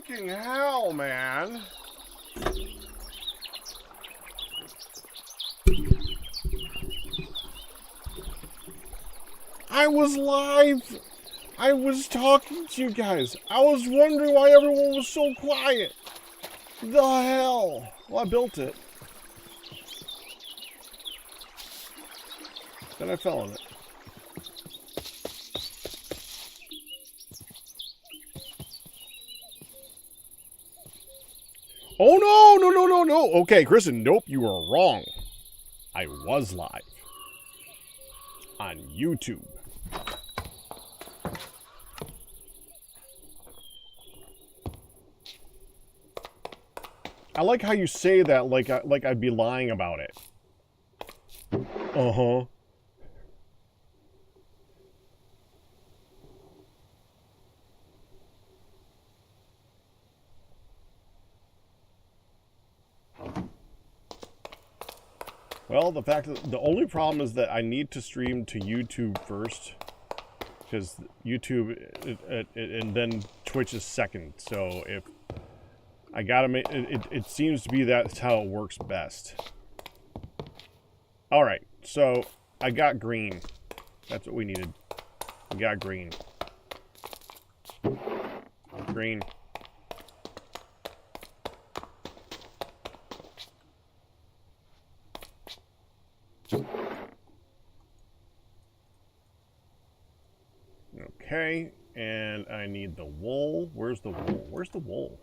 freaking hell, man. I was live. I was talking to you guys. I was wondering why everyone was so quiet. The hell? Well, I built it. Then I fell on it. Oh, no, no, no, no, no. Okay, Kristen, nope, you were wrong. I was live. On YouTube. I like how you say that like I'd be lying about it. Uh-huh. Well, the only problem is that I need to stream to YouTube first, because YouTube and then Twitch is second. So if I gotta make it seems to be that's how it works best. All right, so I got green. That's what we needed. We got green. Green. Okay, and I need the wool. Where's the wool? Where's the wool?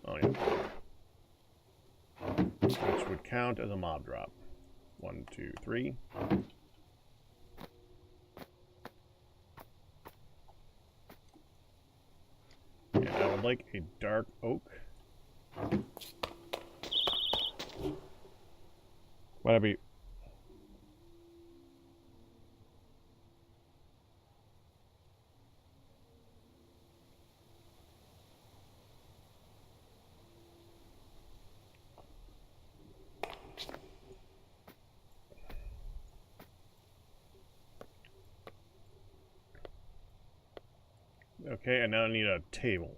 Oh, yeah. Which would count as a mob drop. 1, 2, 3. And I would like a dark oak. Whatever. Okay, and now I need a table.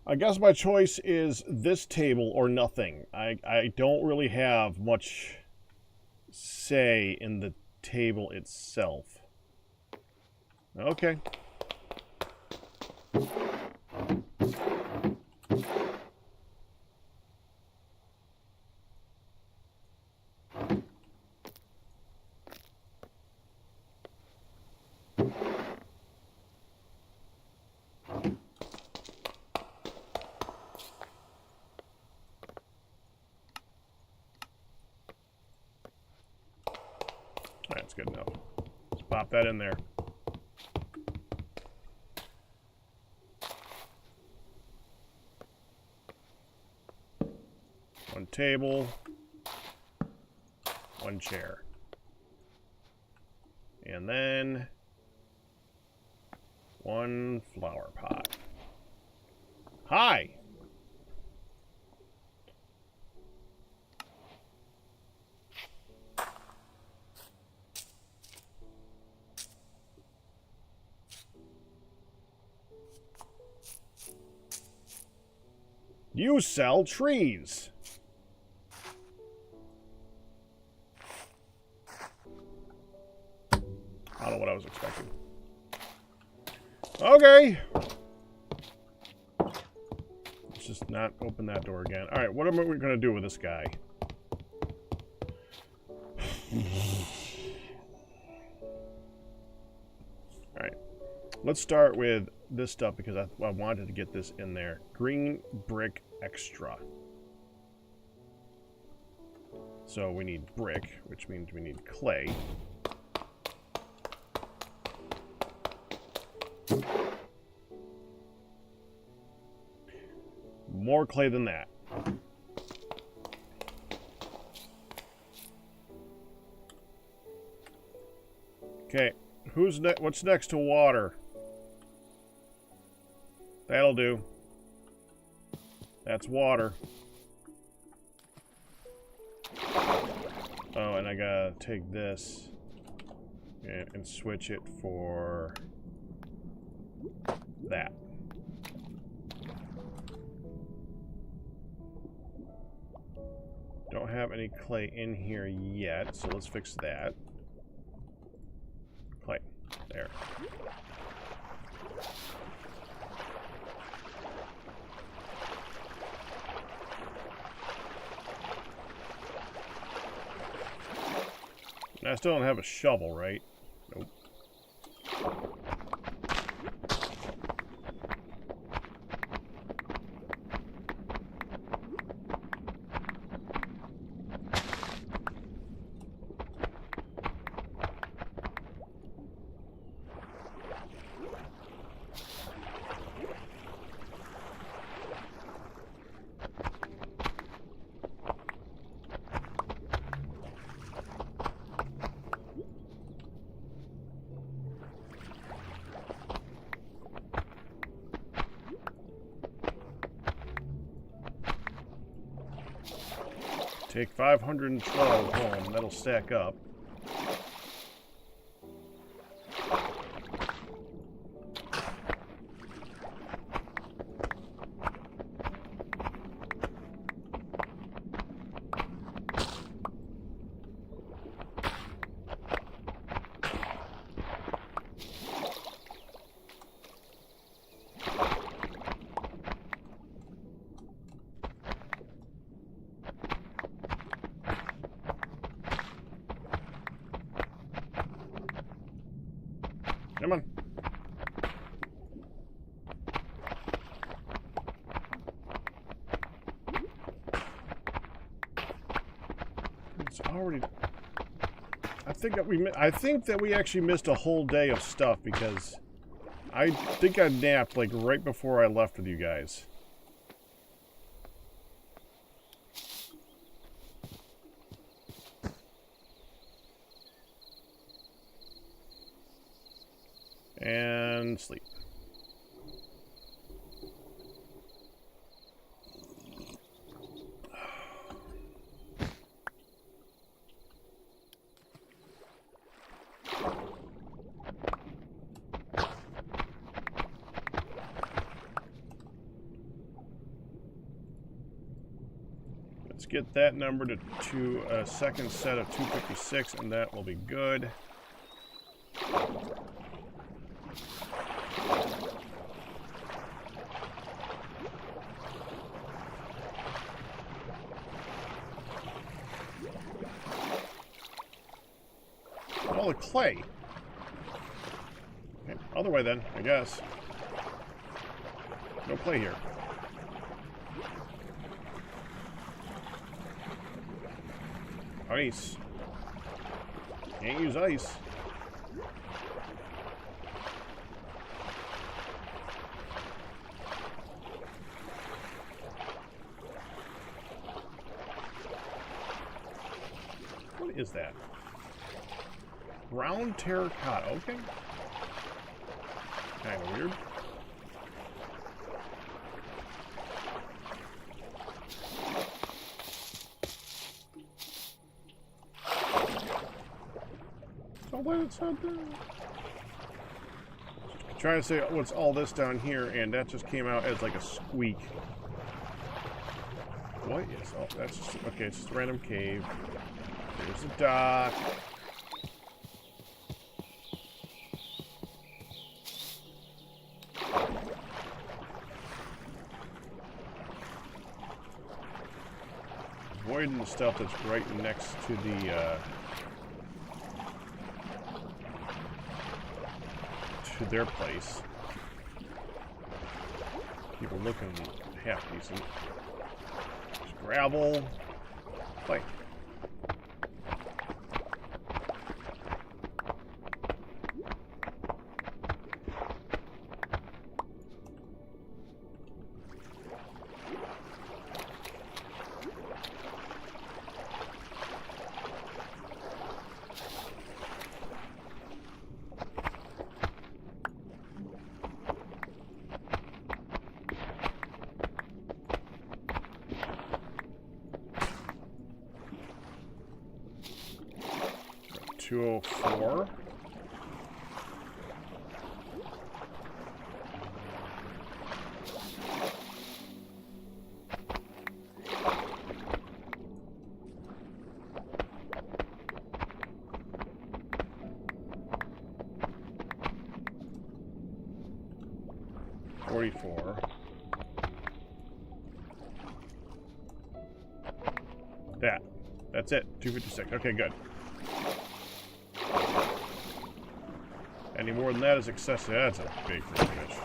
I guess my choice is this table or nothing. I don't really have much say in the table itself. Okay. That's good enough. Let's pop that in there. One table, one chair. And then one flower pot. Hi! You sell trees. I don't know what I was expecting. Okay. Let's just not open that door again. All right, what am I going to do with this guy? All right. Let's start with this stuff because I wanted to get this in there. Green brick extra. So we need brick, which means we need clay. More clay than that. Okay, what's next to water? That'll do. That's water. Oh, and I gotta take this. and switch it for that. Don't have any clay in here yet, so let's fix that. Clay. There. I still don't have a shovel, right? Nope. Take 512 home, that'll stack up. Come on. It's already. I think that we actually missed a whole day of stuff because I think I napped like right before I left with you guys. And sleep. Let's get that number to a second set of 256, and that will be good. All the clay. Okay, other way then, I guess. No clay here. Ice. Can't use ice. What is that? Brown terracotta, okay. Kind of weird. Oh, wait, it's not there. I'm trying to say what's all this down here, and that just came out as like a squeak. What is? Oh, that's just, okay, it's just a random cave. There's a dock. Avoiding the stuff that's right next to the to their place. People looking half decent. There's gravel. Like. .204. 44. That's it. 256. Okay, good. Any more than that is excessive. That's a big freaking fish.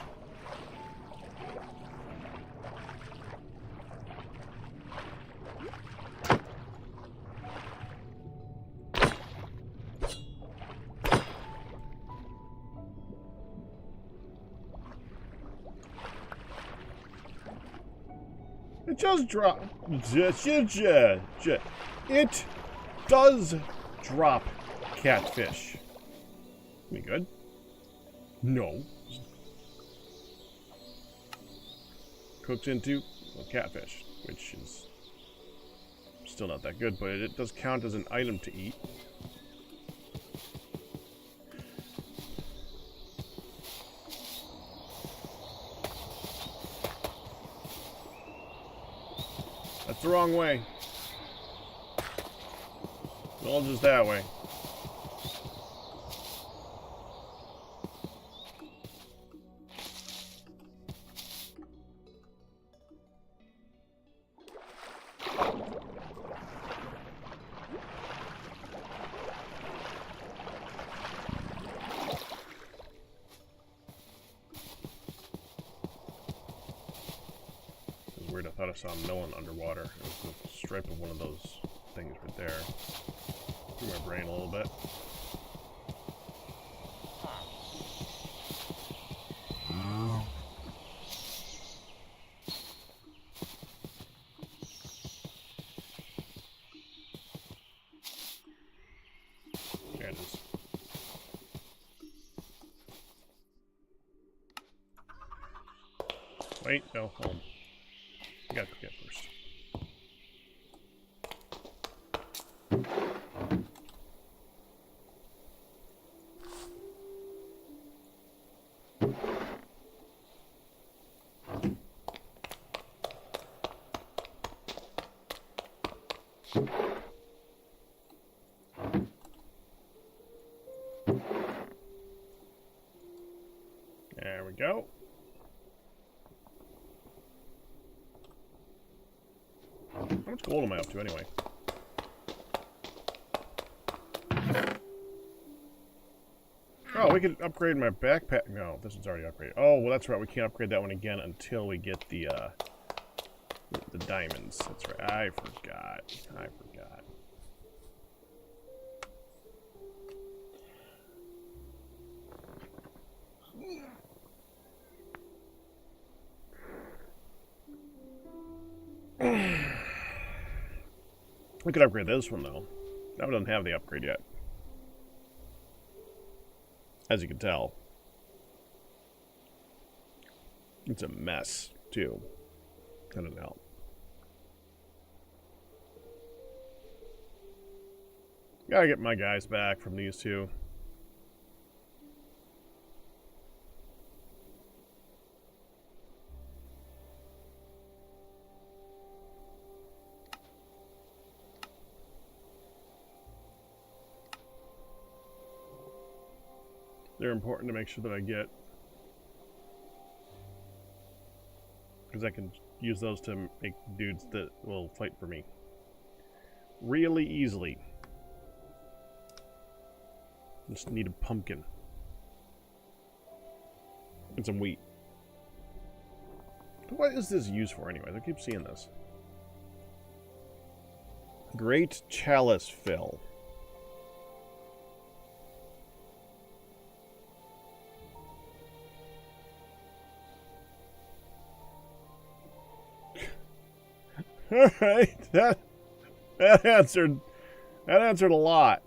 It just drop. It does drop catfish. Any good? No. Cooks into catfish, which is still not that good, but it does count as an item to eat. That's the wrong way. It's all just that way. Weird, I thought I saw a melon underwater. It was the stripe of one of those things right there. Threw my brain a little bit. There it is. Wait, no, hold on. I gotta cook it first. There we go. How much gold am I up to anyway? Oh, we could upgrade my backpack. No, this one's already upgraded. Oh, well, that's right. We can't upgrade that one again until we get the diamonds. That's right. I forgot. We could upgrade this one, though. That one doesn't have the upgrade yet. As you can tell. It's a mess, too. That doesn't help. Gotta get my guys back from these two. They're important to make sure that I get, because I can use those to make dudes that will fight for me really easily. Just need a pumpkin and some wheat. What is this used for anyways? I keep seeing this. Great chalice fill. All right, that answered a lot.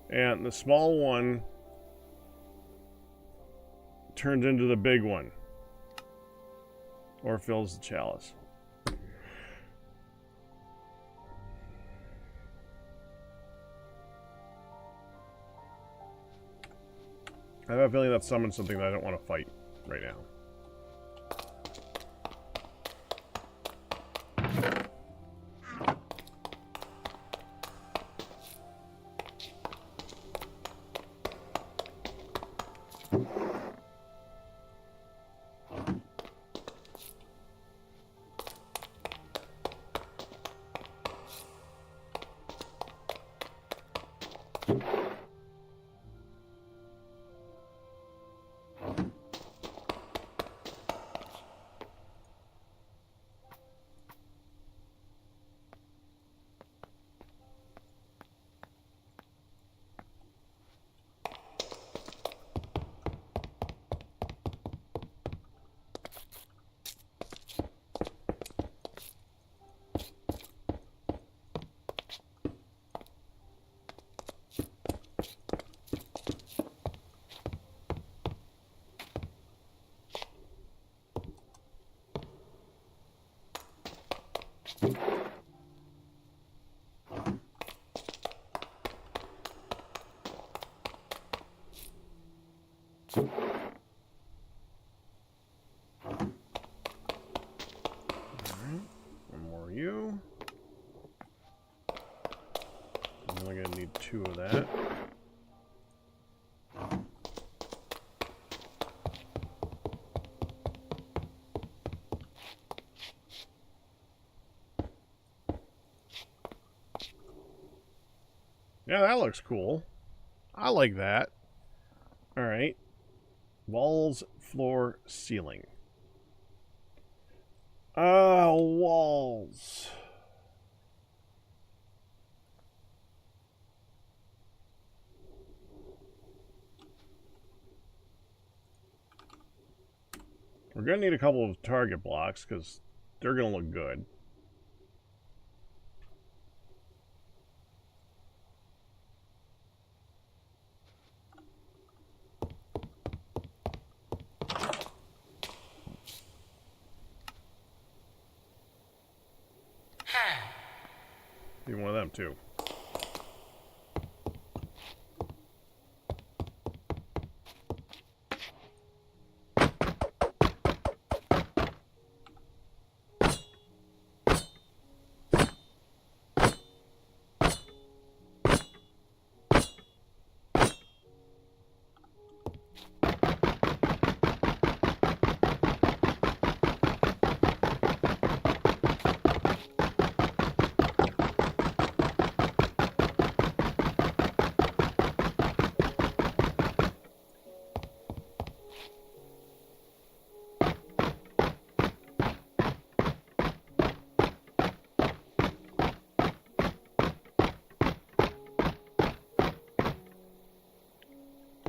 And the small one turns into the big one, or fills the chalice. I have a feeling that summons something that I don't want to fight right now. You. I'm only gonna need 2 of that. Yeah, that looks cool. I like that. All right. Walls, floor, ceiling. Walls. We're going to need a couple of target blocks because they're going to look good. Need one of them too.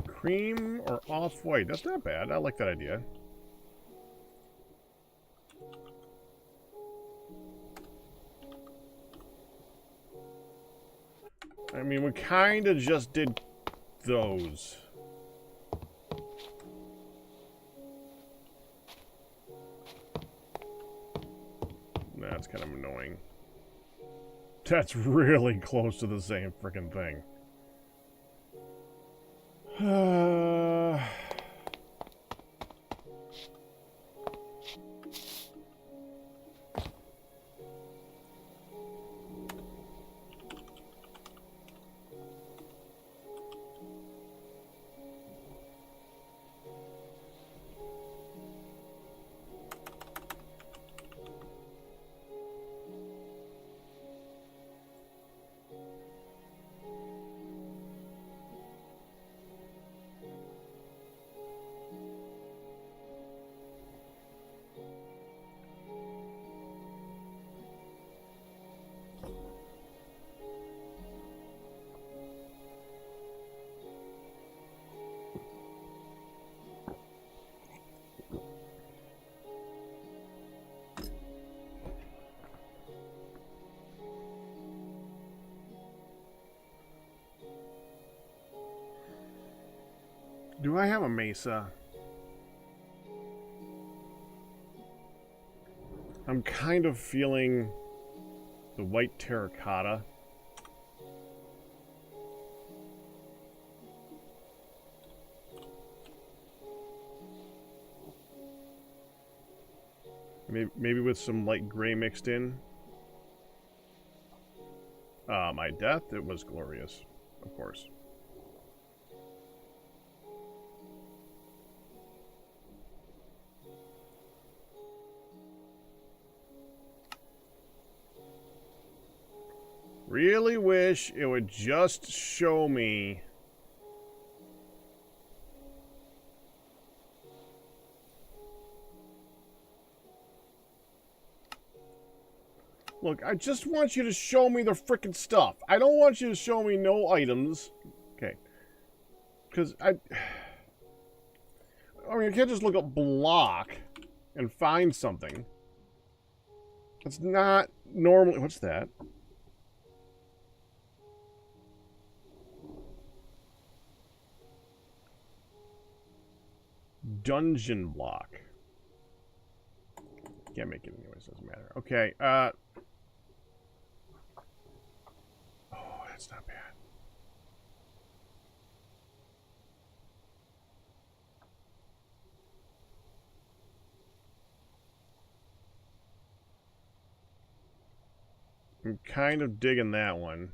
Cream or off-white? That's not bad. I like that idea. I mean, we kind of just did those. That's kind of annoying. That's really close to the same freaking thing. Do I have a mesa? I'm kind of feeling the white terracotta. Maybe with some light gray mixed in. My death, it was glorious, of course. Really wish it would just show me. Look, I just want you to show me the frickin' stuff. I don't want you to show me no items. Okay. Because I mean, you can't just look up block and find something. It's not normally... What's that? Dungeon block. Can't make it anyways, doesn't matter. Okay, oh, that's not bad. I'm kind of digging that one.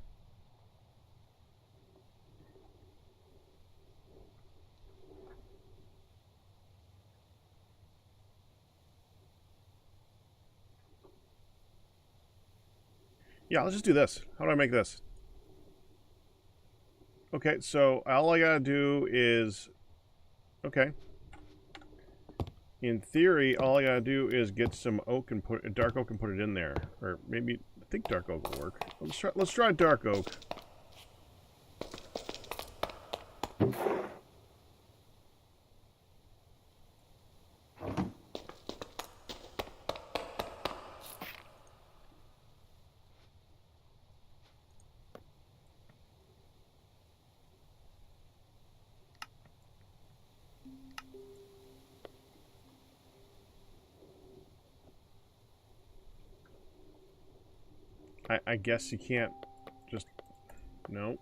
Yeah, let's just do this. How do I make this? Okay, so all I gotta do is... Okay. In theory, all I gotta do is get some oak and put... dark oak and put it in there. Or maybe... I think dark oak will work. Let's try dark oak. I guess you can't just... No.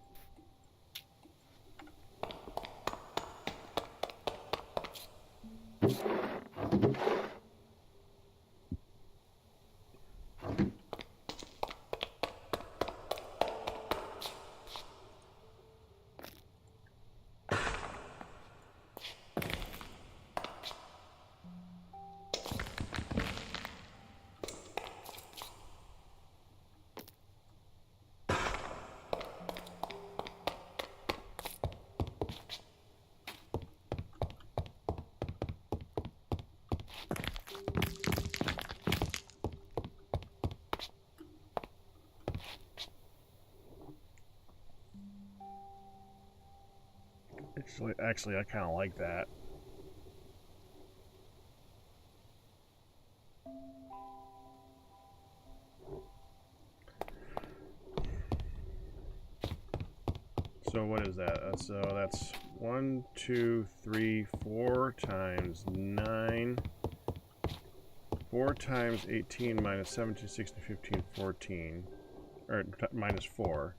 Actually, I kind of like that. So what is that? So that's 1, 2, 3, 4 times 9. 4 times 18 minus 17, 16, 15, 14. Or minus 4.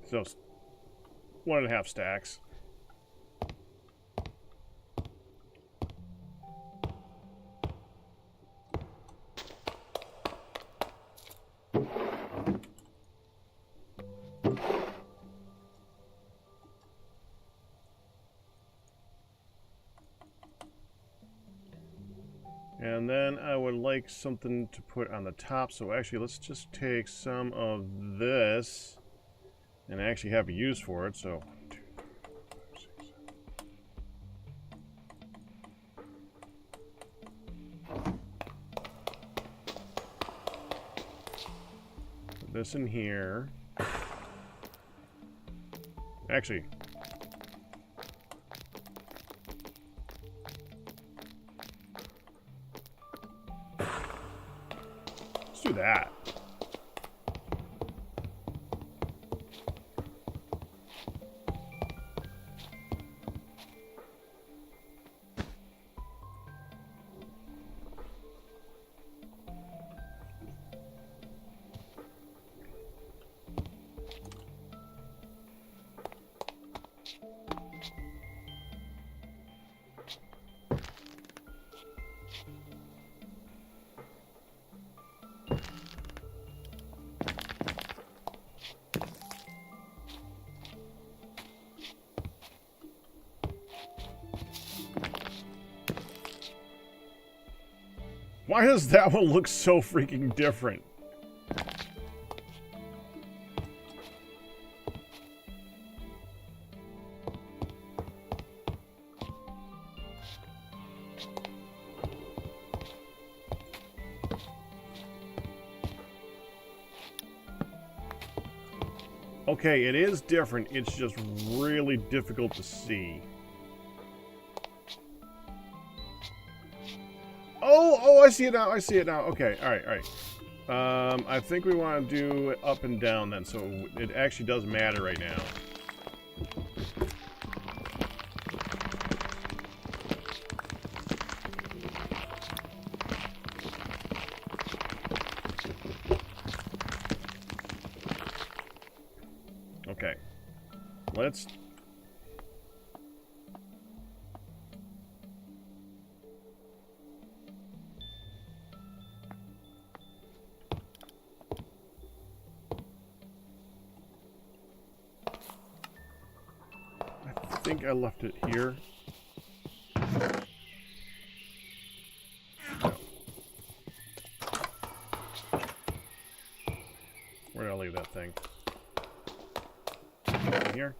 So, 1.5 stacks. And then I would like something to put on the top. So actually, let's just take some of this and actually have a use for it. So 1, 2, 3, 4, 5, 6, 7. Put this in here. Actually, let's do that. Why does that one look so freaking different? Okay, it is different. It's just really difficult to see. Oh, I see it now. I see it now. Okay, all right, all right. I think we want to do it up and down then, so it actually does matter right now. Okay, let's... I think I left it here. No. Where did I leave that thing? In here?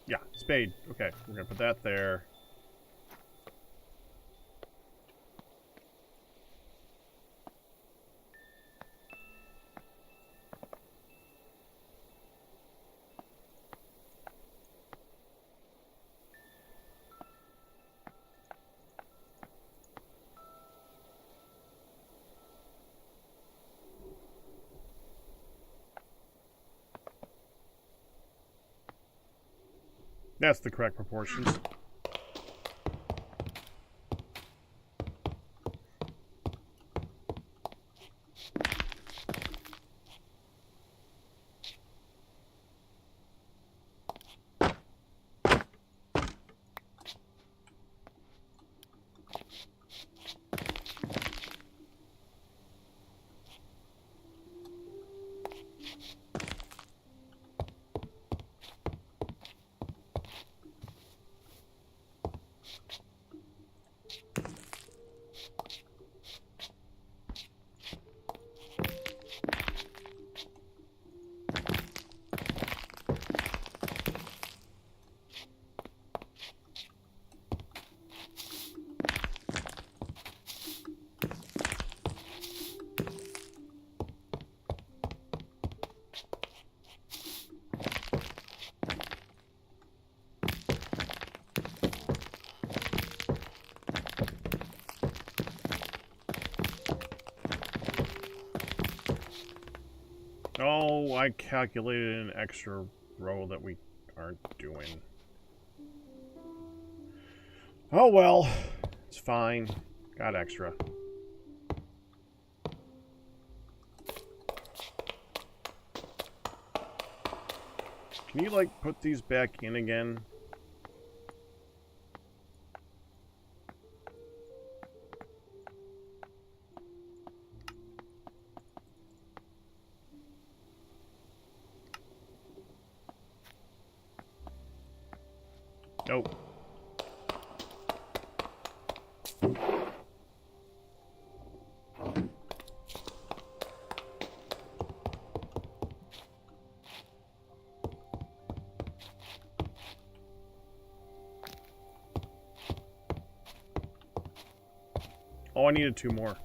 Yeah, spade. Okay, we're gonna put that there. That's the correct proportions. Oh, I calculated an extra row that we aren't doing. Oh well, it's fine. Got extra. Can you, like, put these back in again? Nope. Oh, I needed 2 more.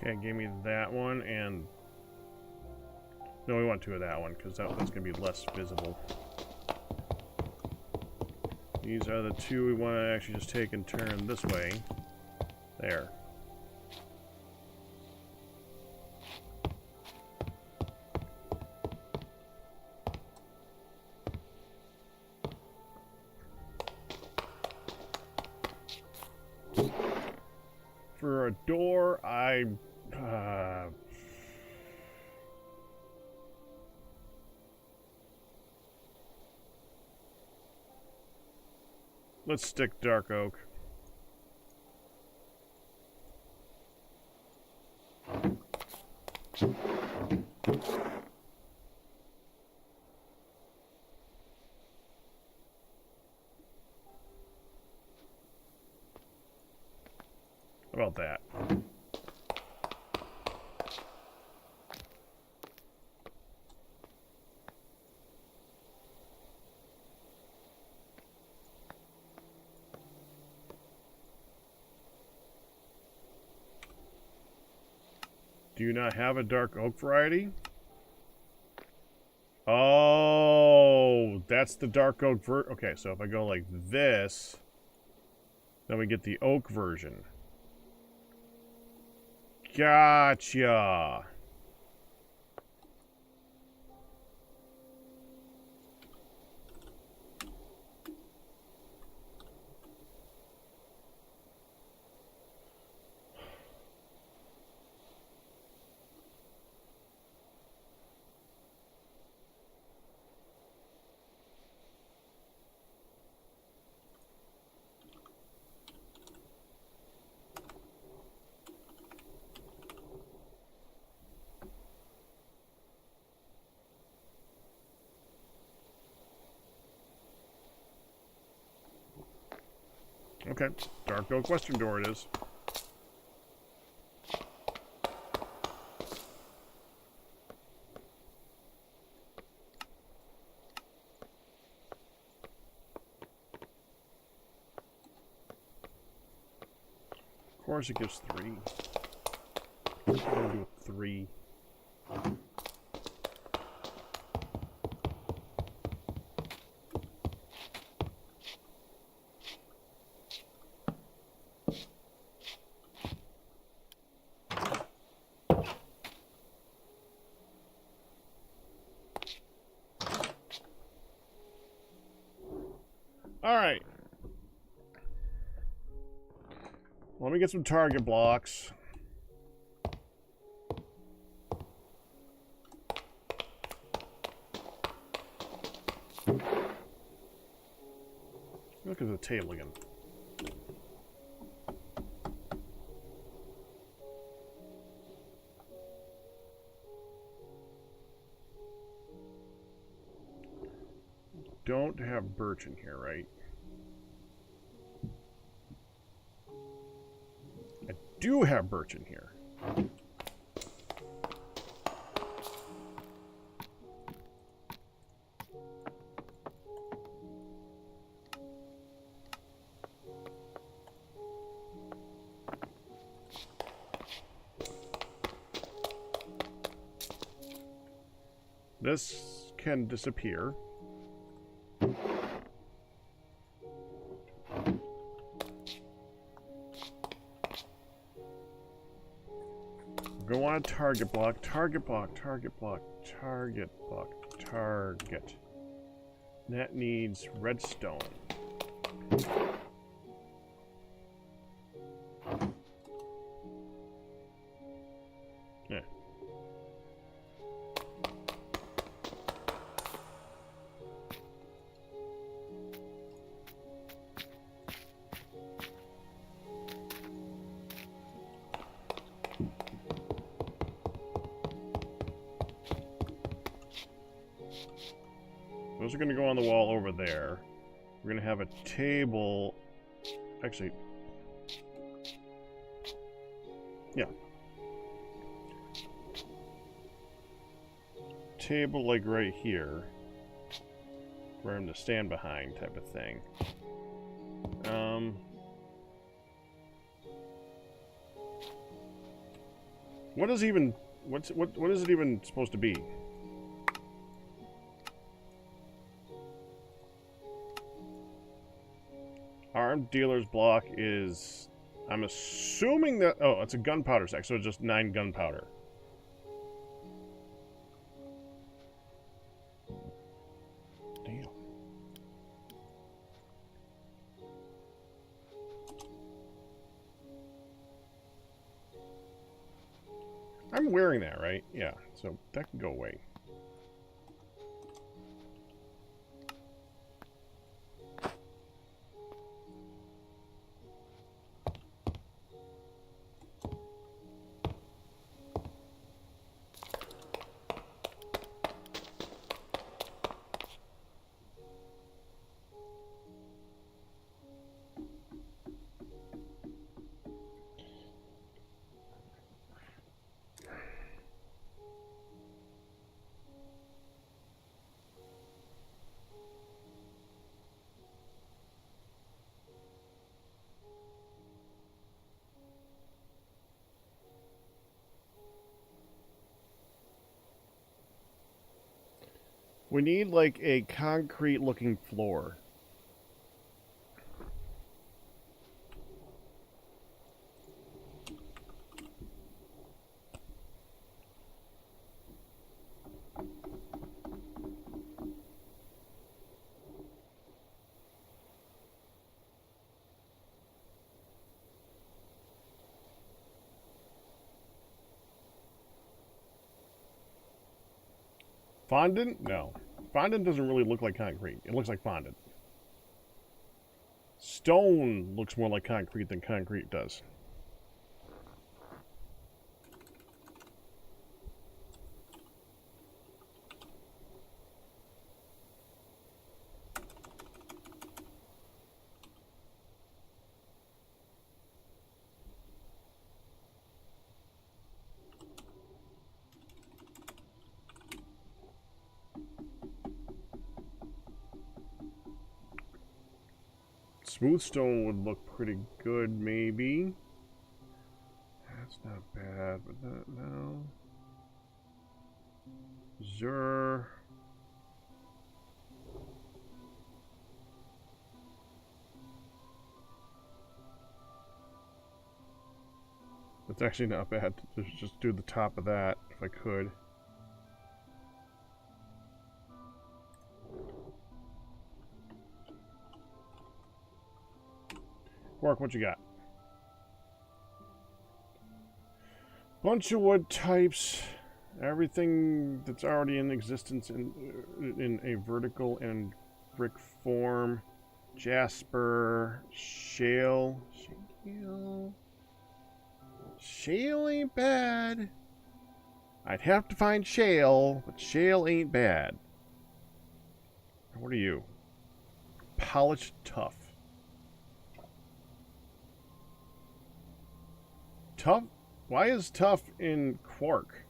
Okay, give me that one, and... No, we want 2 of that one, because that's going to be less visible. These are the two we want to actually just take and turn this way. There. For a door, let's stick dark oak. How about that? Do you not have a dark oak variety? Oh, that's the dark oak okay, so if I go like this, then we get the oak version. Gotcha. Okay, dark oak western door it is. Of course it gives 3. I'm gonna do 3. Alright. Let me get some target blocks. Look at the table again. Don't have birch in here, right? I do have birch in here. This can disappear. Go on a target block, target block, target block, target block, target. That needs redstone. Yeah. Those are going to go on the wall over there. We're going to have a table. Actually, yeah. Table like right here. For him to stand behind type of thing. What is even what is it even supposed to be? Armed dealer's block is... I'm assuming that... Oh, it's a gunpowder sack, so it's just 9 gunpowder. Damn. I'm wearing that, right? Yeah, so that can go away. We need, like, a concrete-looking floor. Fondant? No. Fondant doesn't really look like concrete. It looks like fondant. Stone looks more like concrete than concrete does. Smooth stone would look pretty good, maybe. That's not bad, but not now. Zur. That's actually not bad to just do the top of that, if I could. Work, what you got? Bunch of wood types. Everything that's already in existence in a vertical and brick form. Jasper. Shale. Shale ain't bad. I'd have to find shale, but shale ain't bad. What are you? Polished tough. Tough? Why is tough in quark?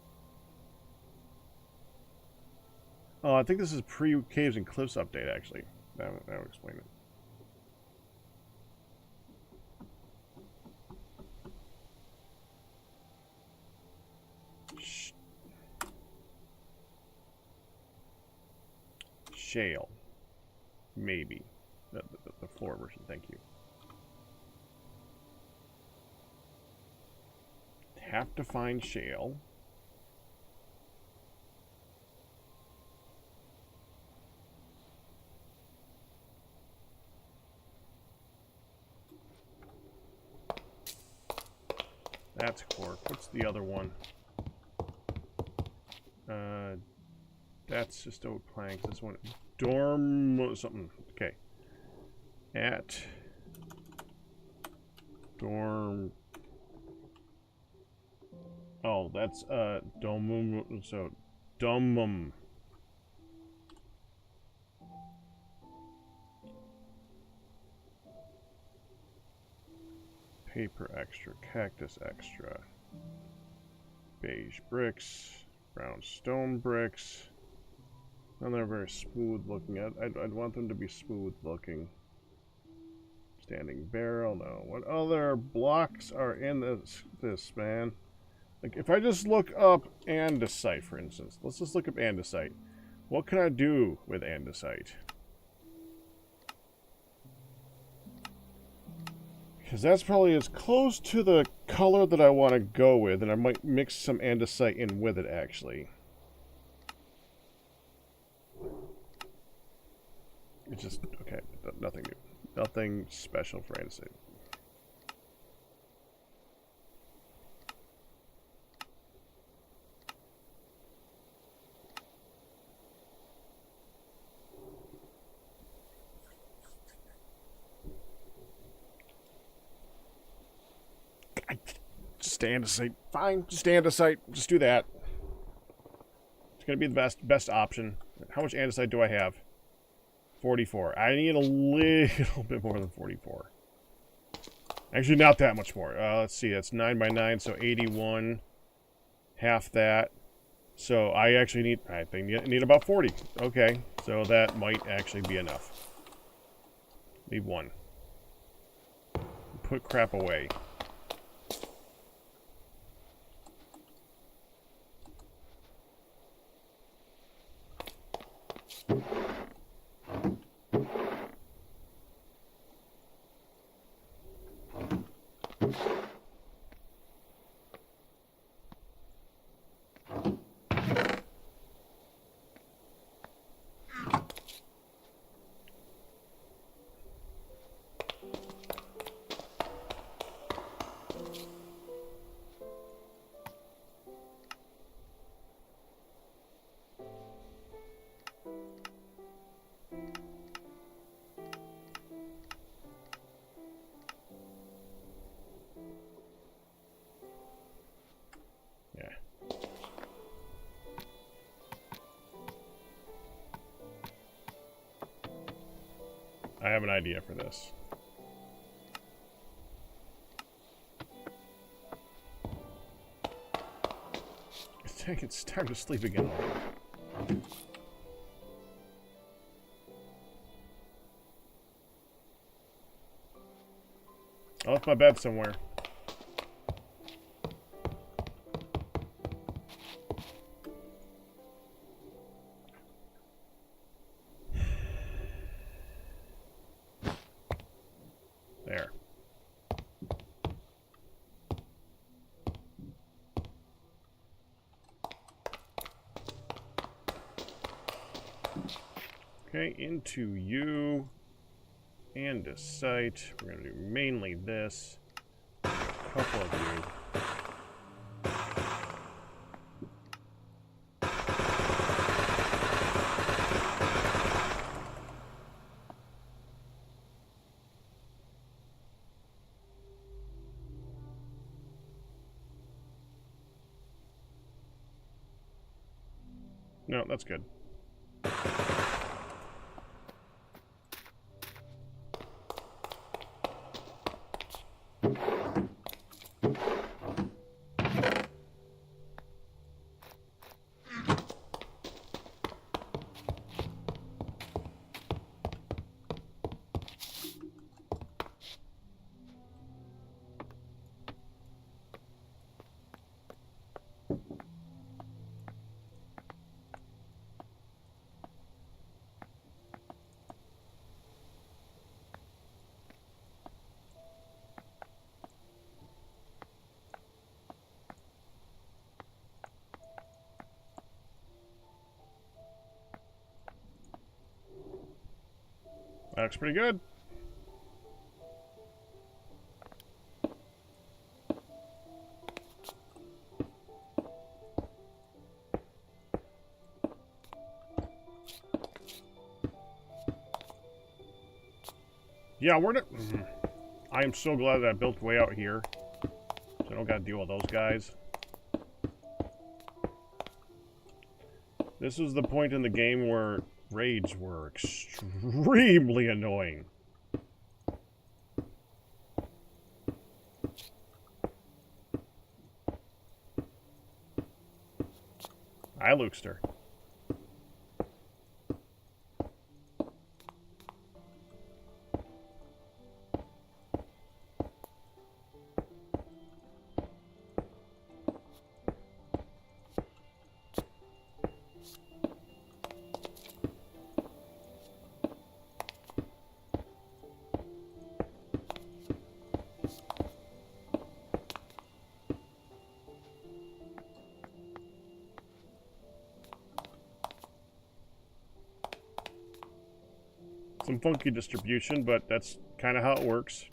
Oh, I think this is pre-Caves and Cliffs update, actually. That would explain it. Shale. Maybe. The floor version, thank you. Have to find shale. That's cork. What's the other one? That's just oak planks. This one, dorm something. Okay. At dorm. Oh, that's domum. So domum. Paper extra, cactus extra, beige bricks, brown stone bricks. And they're very smooth looking. I'd want them to be smooth looking. Standing barrel, no. What other blocks are in this man? Like, if I just look up andesite, for instance. Let's just look up andesite. What can I do with andesite? Because that's probably as close to the color that I want to go with, and I might mix some andesite in with it, actually. It's just, okay, nothing new. Nothing special for andesite. Just andesite. Fine, just andesite. Just do that. It's going to be the best option. How much andesite do I have? 44. I need a little bit more than 44. Actually, not that much more. Let's see. That's 9 by 9, so 81. Half that. So I actually need, I think I need about 40. Okay, so that might actually be enough. Leave one. Put crap away. I have an idea for this. I think it's time to sleep again already. I left my bed somewhere. There. Okay, into you. Andesite. We're going to do mainly this. A couple of you. No, that's good. That looks pretty good. Yeah, I am so glad that I built way out here. So I don't gotta deal with those guys. This was the point in the game where raids were extremely annoying. Hi, Lukester. Some funky distribution, but that's kind of how it works.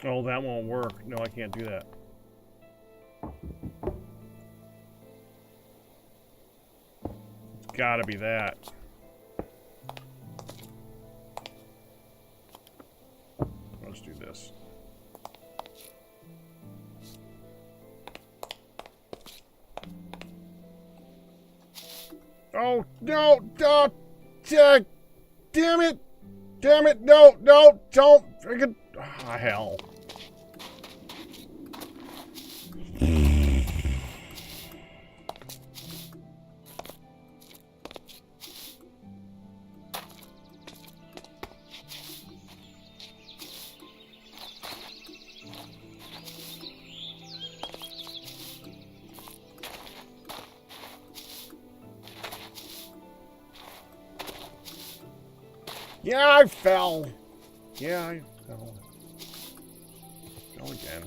Oh, that won't work. No, I can't do that. It's gotta be that. Let's do this. Oh, no! Damn it! Damn it! No! Don't! Friggin'. Ah, hell. Yeah, I fell. Yeah, I fell. Go again.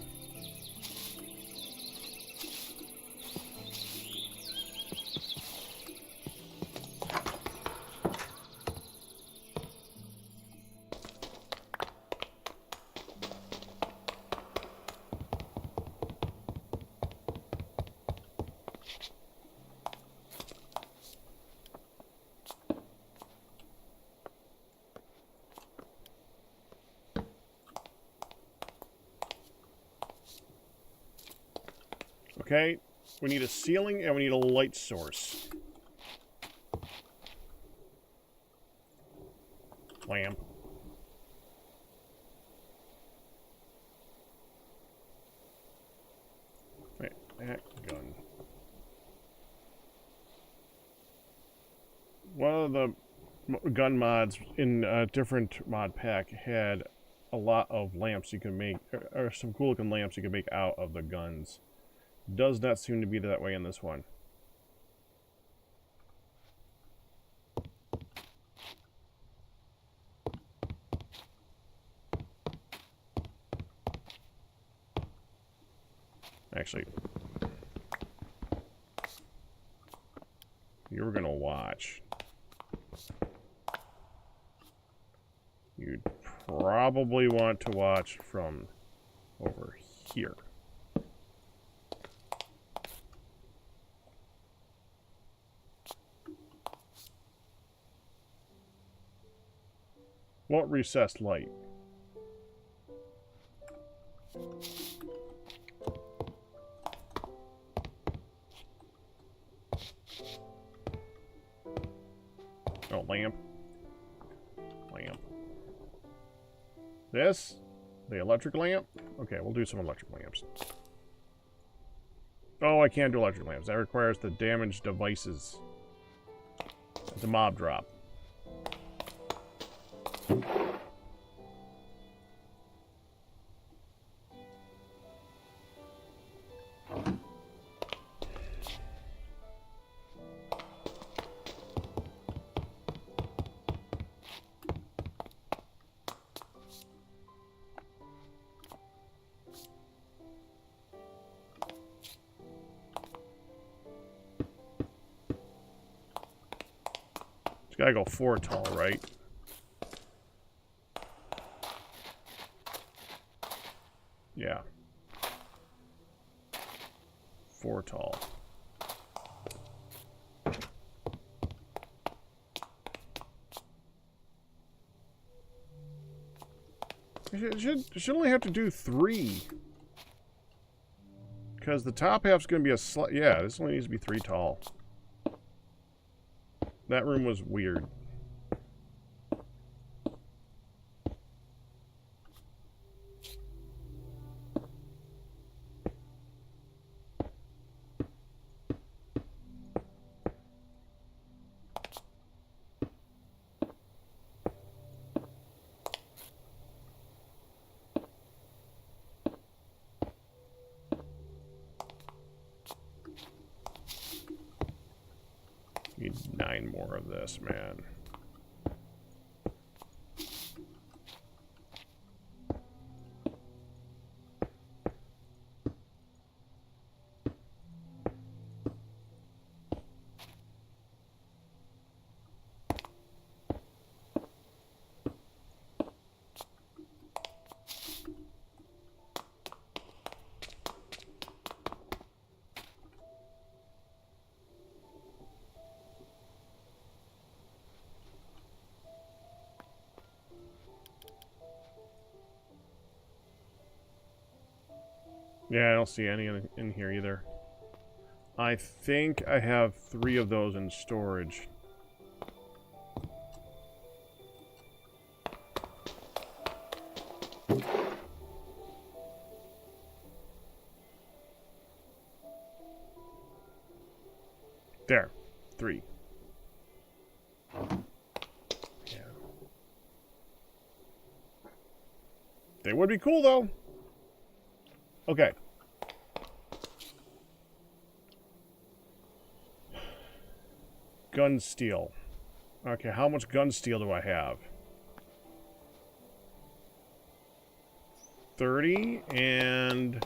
Okay, we need a ceiling and we need a light source. Lamp. Wait, that gun. One of the gun mods in a different mod pack had a lot of lamps you can make, or some cool looking lamps you can make out of the guns. Does not seem to be that way in this one. Actually, you're gonna watch. You'd probably want to watch from over here. What recessed light? Oh, lamp. Lamp. This? The electric lamp? Okay, we'll do some electric lamps. Oh, I can't do electric lamps. That requires the damaged devices. It's a mob drop. Gotta go 4 tall, right? Yeah. 4 tall. It should only have to do 3. Because the top half's going to be a slight... Yeah, this only needs to be 3 tall. That room was weird. Need 9 more of this, man. Yeah, I don't see any in here either. I think I have 3 of those in storage. There. 3. Yeah. They would be cool, though. Okay. Gun steel. Okay, how much gun steel do I have? 30 and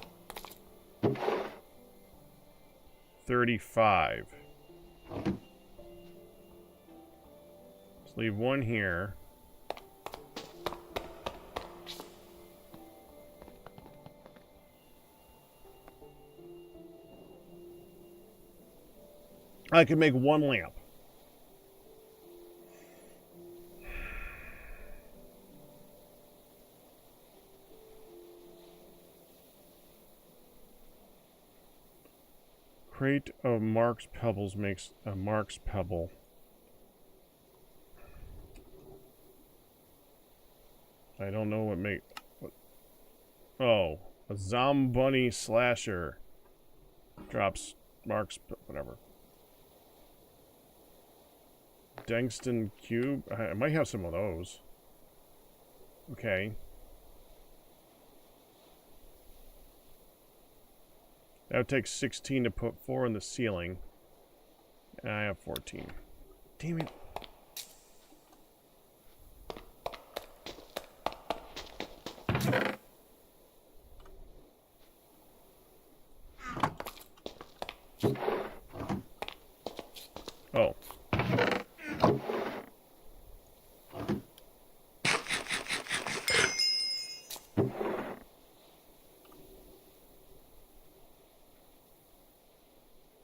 35. Let's leave 1 here. I can make 1 lamp. Crate of Mark's Pebbles makes a Mark's Pebble. I don't know what make... What, oh, a Zombunny Slasher. Drops Mark's... whatever. Dengston Cube. I might have some of those. Okay. That would take 16 to put 4 in the ceiling. And I have 14. Damn it. Oh.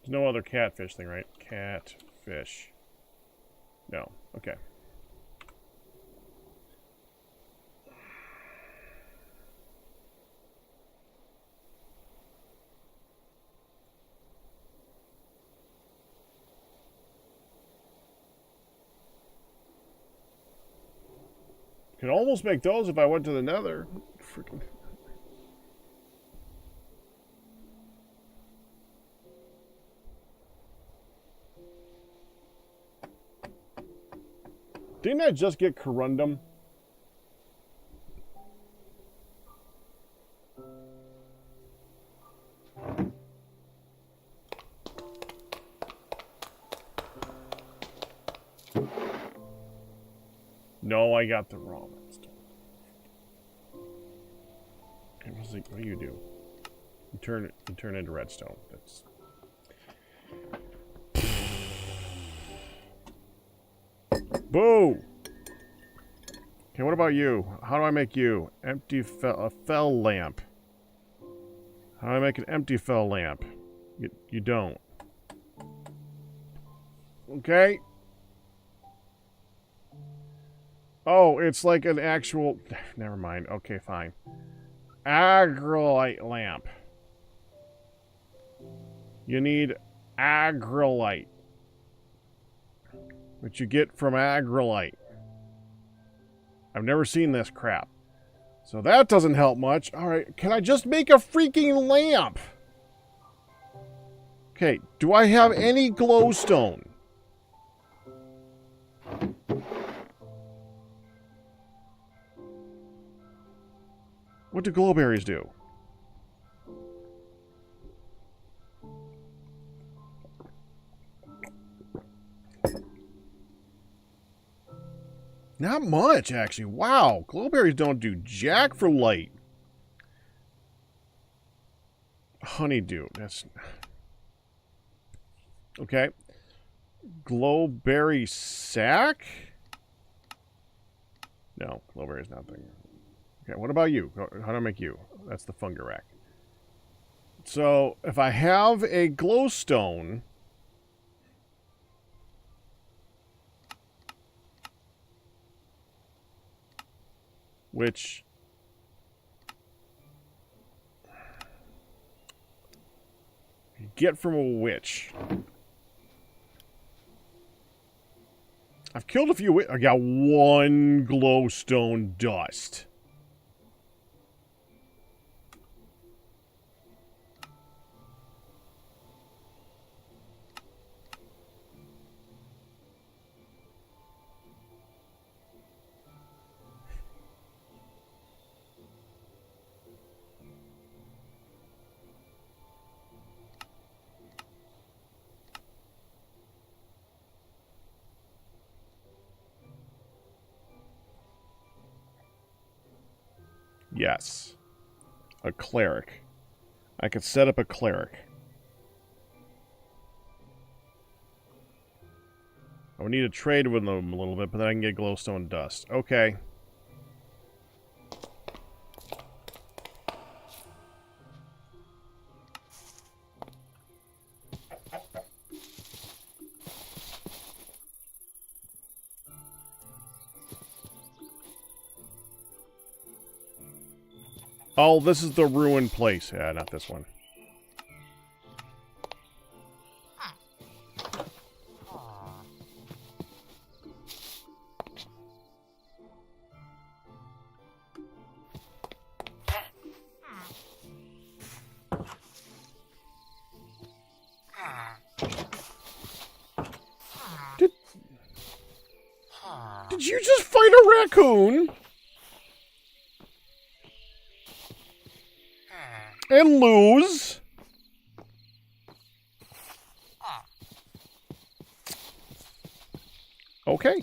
There's no other catfish thing, right? Catfish. No. Okay. Could almost make those if I went to the Nether. Freaking. Didn't I just get corundum? No, I got the wrong stuff. Okay, what do you do? You turn into redstone. That's Boo! Okay, what about you? How do I make you? Empty a fell lamp. How do I make an empty fell lamp? You don't. Okay. Oh, it's like an actual... Never mind. Okay, fine. Agrolite lamp. You need agrolite. Which you get from agrolite. I've never seen this crap. So that doesn't help much. Alright, can I just make a freaking lamp? Okay, do I have any glowstone? What do glowberries do? Not much, actually. Wow, glowberries don't do jack for light. Honeydew, that's... Okay. Glowberry sack? No, glowberry's nothing. Okay, what about you? How do I make you? That's the Fungarack. So, if I have a glowstone... Which... you get from a witch. I've killed a few... I got one glowstone dust. Yes. A cleric. I could set up a cleric. I would need to trade with them a little bit, but then I can get glowstone dust. Okay. Oh, this is the ruined place. Yeah, not this one. Did you just fight a raccoon? And lose? Okay.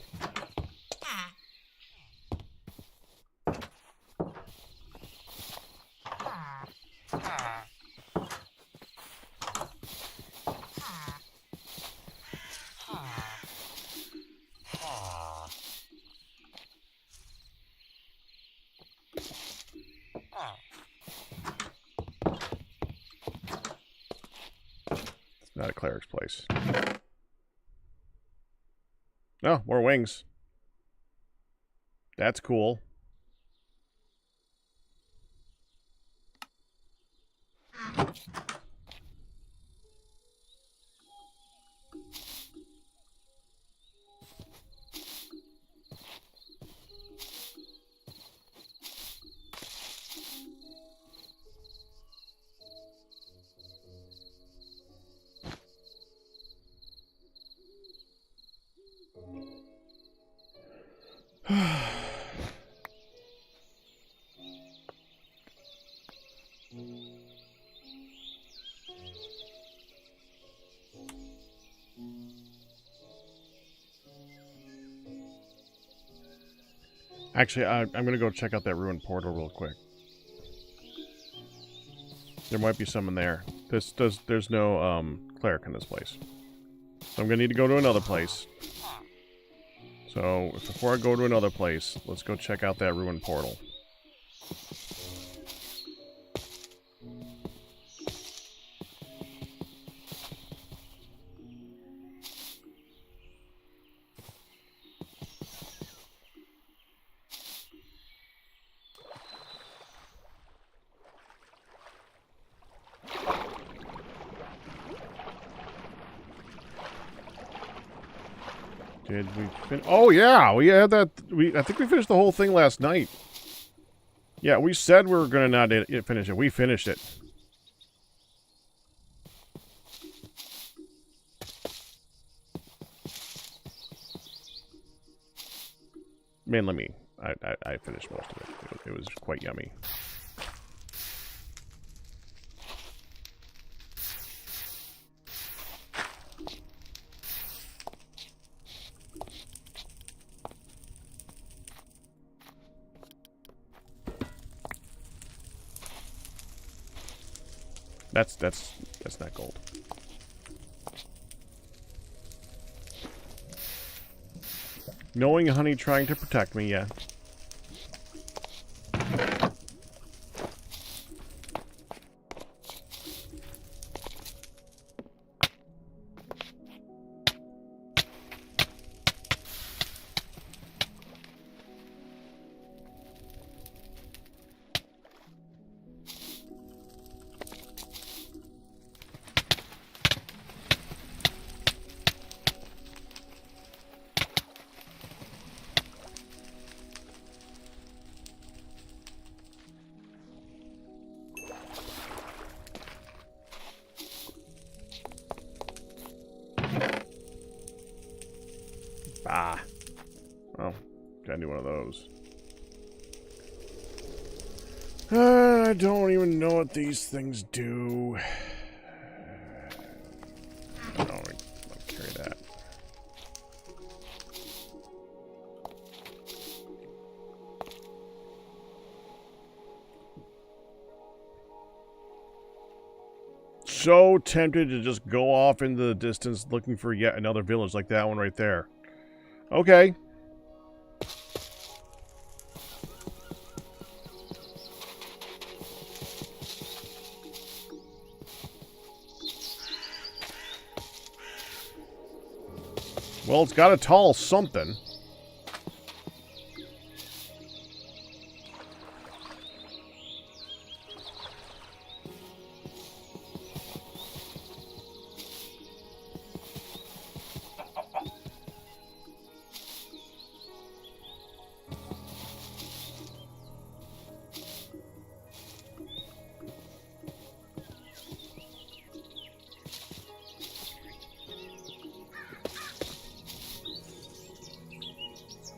Not a cleric's place. Oh, more wings. That's cool. Actually, I'm going to go check out that ruined portal real quick. There might be some in there. There's no cleric in this place. So I'm going to need to go to another place. So, before I go to another place, let's go check out that ruined portal. Did we finish? Oh, yeah! We had that... I think we finished the whole thing last night. Yeah, we said we were going to not finish it. We finished it. Mainly me. I finished most of it. It was quite yummy. That's not gold. Knowing honey trying to protect me, yeah. Ah. Well, gotta do one of those. I don't even know what these things do. I don't carry that. So tempted to just go off into the distance looking for yet another village like that one right there. Okay. Well, it's got a tall something.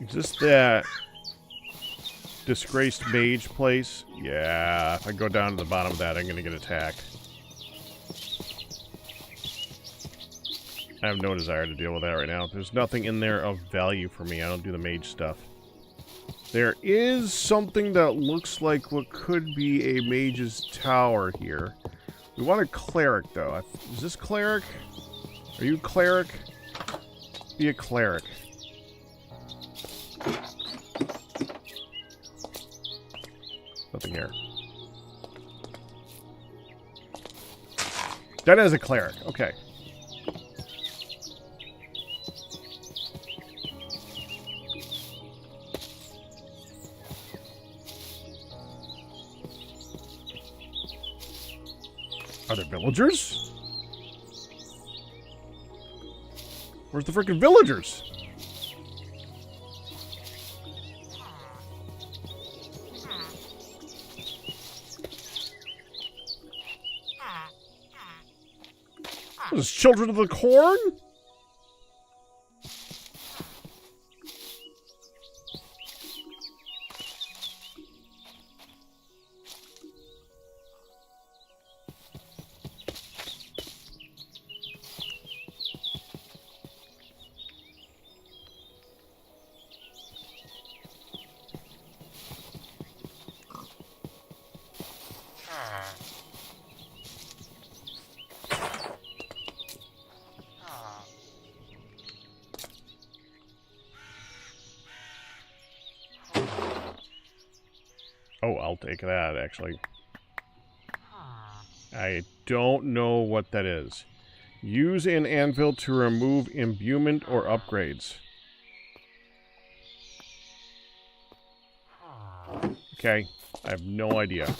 Is this that disgraced mage place? Yeah, if I go down to the bottom of that, I'm gonna get attacked. I have no desire to deal with that right now. There's nothing in there of value for me. I don't do the mage stuff. There is something that looks like what could be a mage's tower here. We want a cleric, though. Is this cleric? Are you cleric? Be a cleric. Nothing here. That is a cleric. Okay. Are there villagers? Where's the freaking villagers? Those children of the corn? Oh, I'll take that, actually. I don't know what that is. Use an anvil to remove imbuement or upgrades. Okay, I have no idea.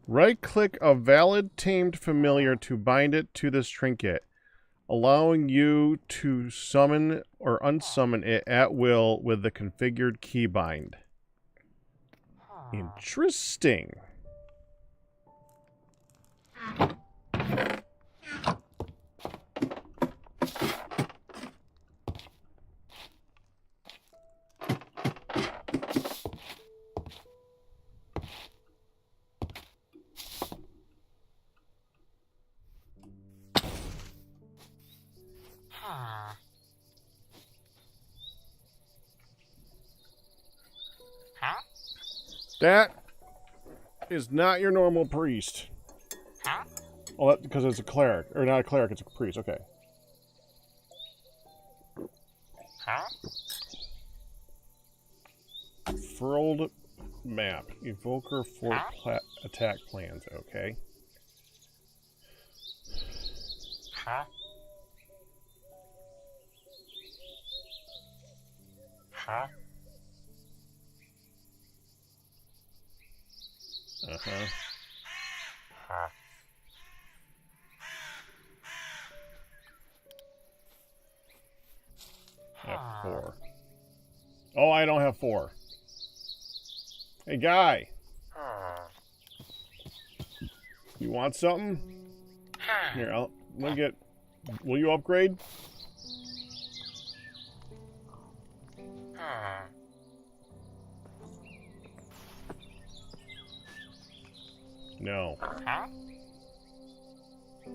Right-click a valid tamed familiar to bind it to this trinket, allowing you to summon or unsummon it at will with the configured keybind. Interesting. That is not your normal priest. Oh, that, because it's a cleric. Or not a cleric, it's a priest. Okay. Furled map. Evoker fort attack plans. Okay. Uh-huh. F4. Oh, I don't have 4. Hey, guy. You want something? Here, let me get... Will you upgrade? No.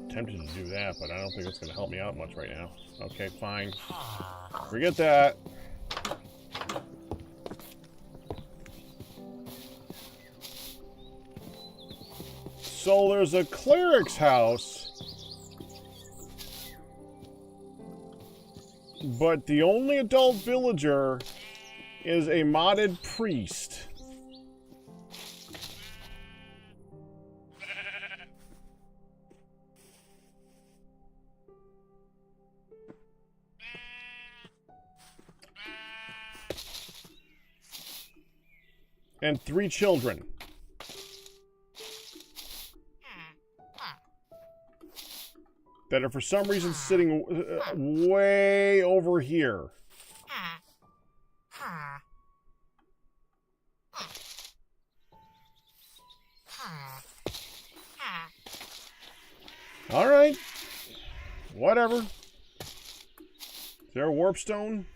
Tempted to do that, but I don't think it's going to help me out much right now. Okay, fine. Forget that. So there's a cleric's house, but the only adult villager is a modded priest. And 3 children. That are for some reason sitting way over here. Alright. Whatever. Is there a warp stone?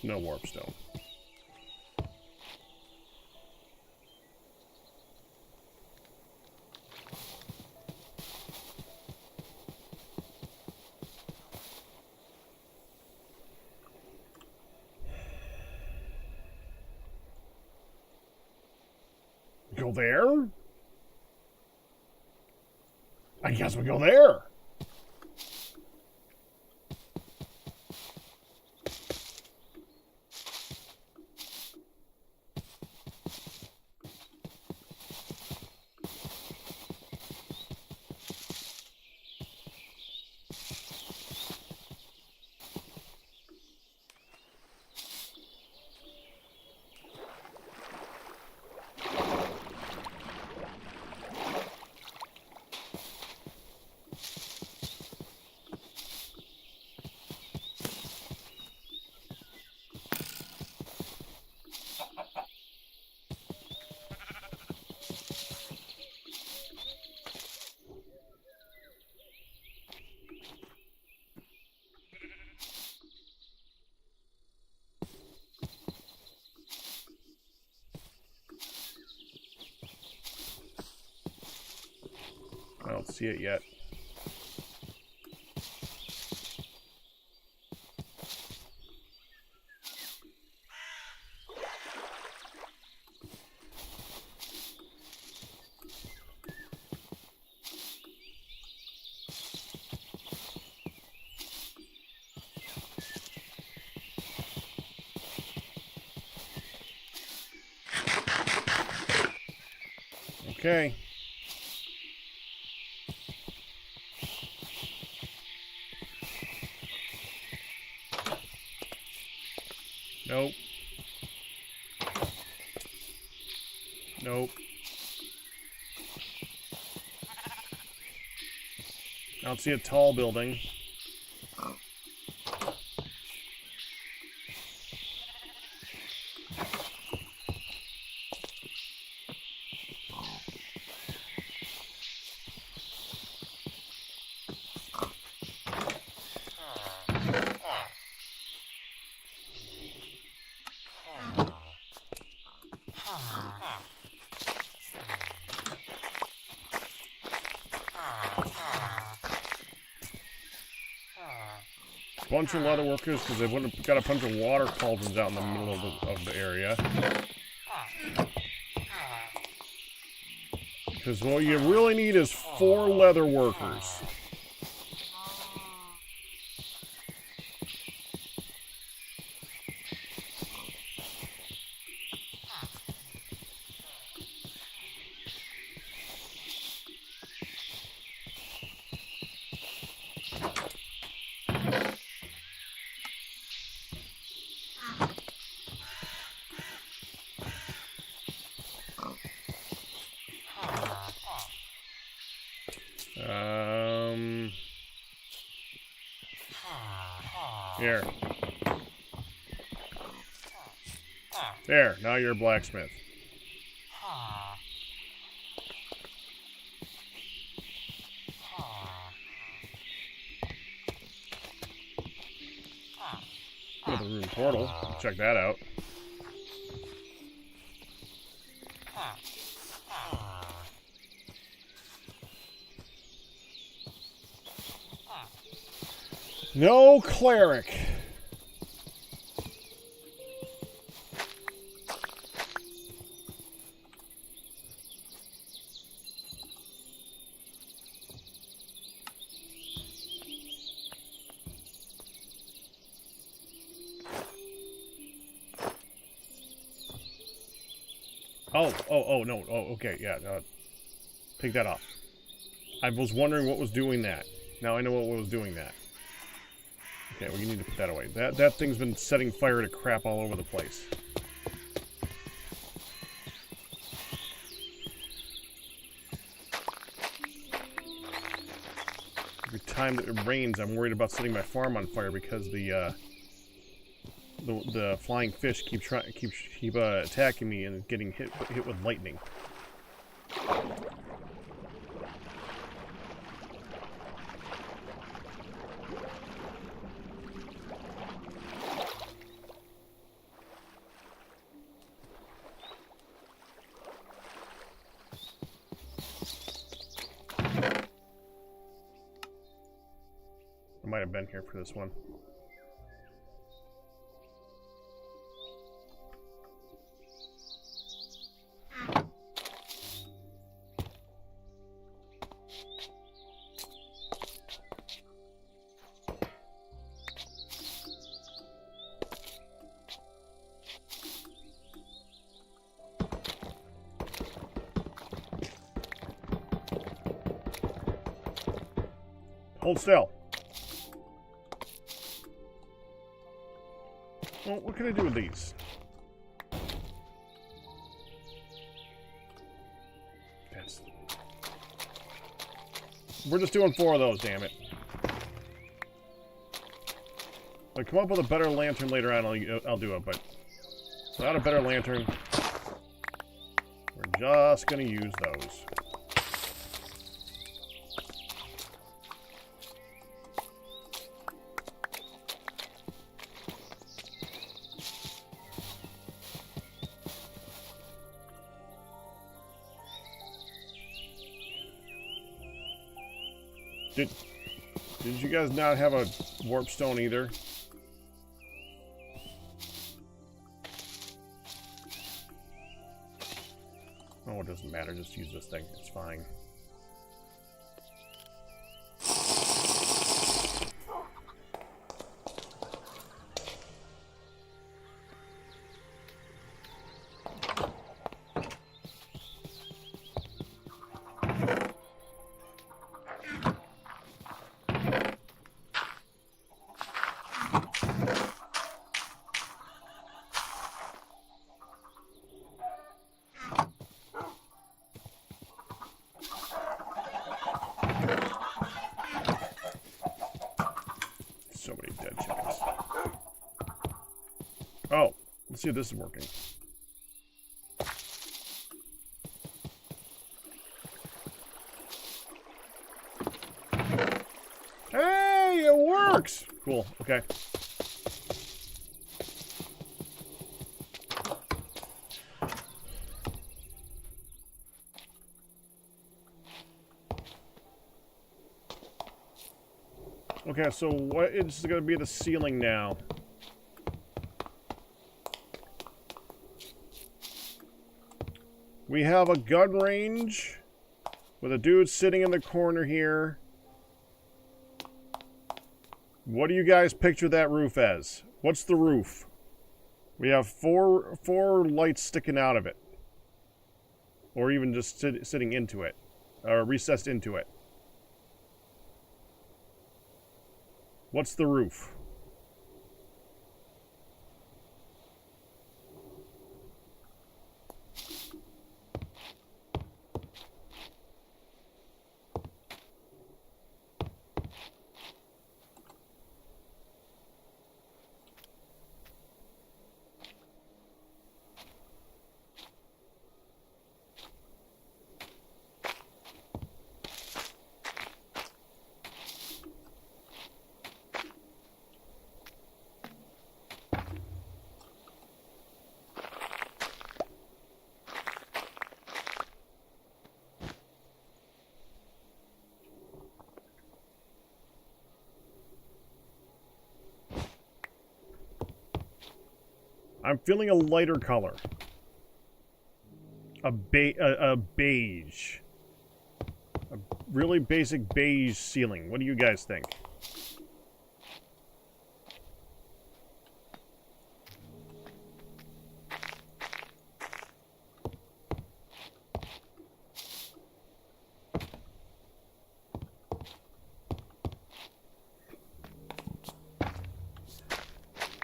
No warp stone. Go there? I guess we go there. I don't see it yet. Okay. Nope. Nope. I don't see a tall building. Bunch of leather workers because they've got a bunch of water cauldrons out in the middle of the area. Because what you really need is 4 leather workers. Here. There, now you're a blacksmith. Another room portal. Check that out. No cleric. Oh, no. Oh, okay, yeah. Take that off. I was wondering what was doing that. Now I know what was doing that. Okay, well, you need to put that away. That thing's been setting fire to crap all over the place. Every time that it rains, I'm worried about setting my farm on fire because the flying fish keep attacking me and getting hit with lightning. I might have been here for this one. Hold still. Well, what can I do with these? Yes. We're just doing 4 of those, damn it. If I come up with a better lantern later on, I'll do it, but without a better lantern, we're just going to use those. Did you guys not have a warp stone either? Oh, it doesn't matter. Just use this thing. It's fine. So many dead chickens. Oh, let's see if this is working. Hey, it works! Cool, okay. Okay, so what is going to be the ceiling now? We have a gun range with a dude sitting in the corner here. What do you guys picture that roof as? What's the roof? We have four lights sticking out of it. Or even just sitting into it. Or recessed into it. What's the roof? I'm feeling a lighter color. A beige. A really basic beige ceiling. What do you guys think?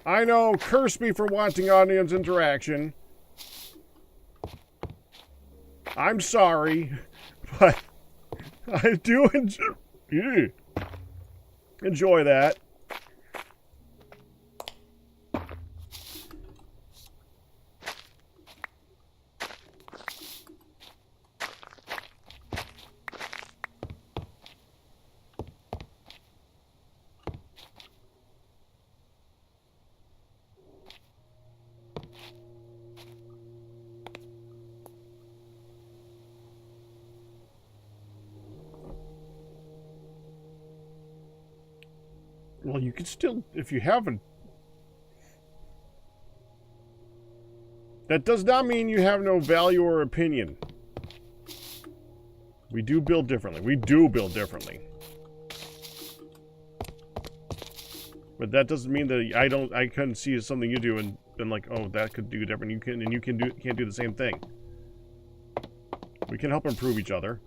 I know, curse me for wanting audience interaction. I'm sorry, but I do enjoy that. Well, you can still, if you haven't. That does not mean you have no value or opinion. We do build differently. We do build differently. But that doesn't mean that I couldn't see something you do and like, oh, that could do different. You can't do the same thing. We can help improve each other.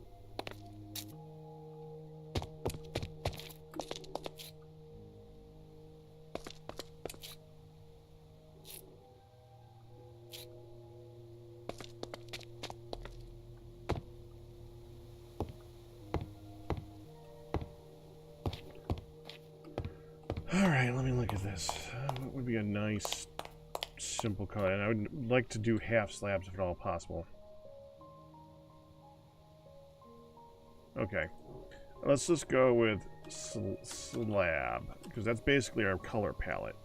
Alright, let me look at this. What would be a nice, simple color? And I would like to do half slabs if at all possible. Okay. Let's just go with slab, because that's basically our color palette.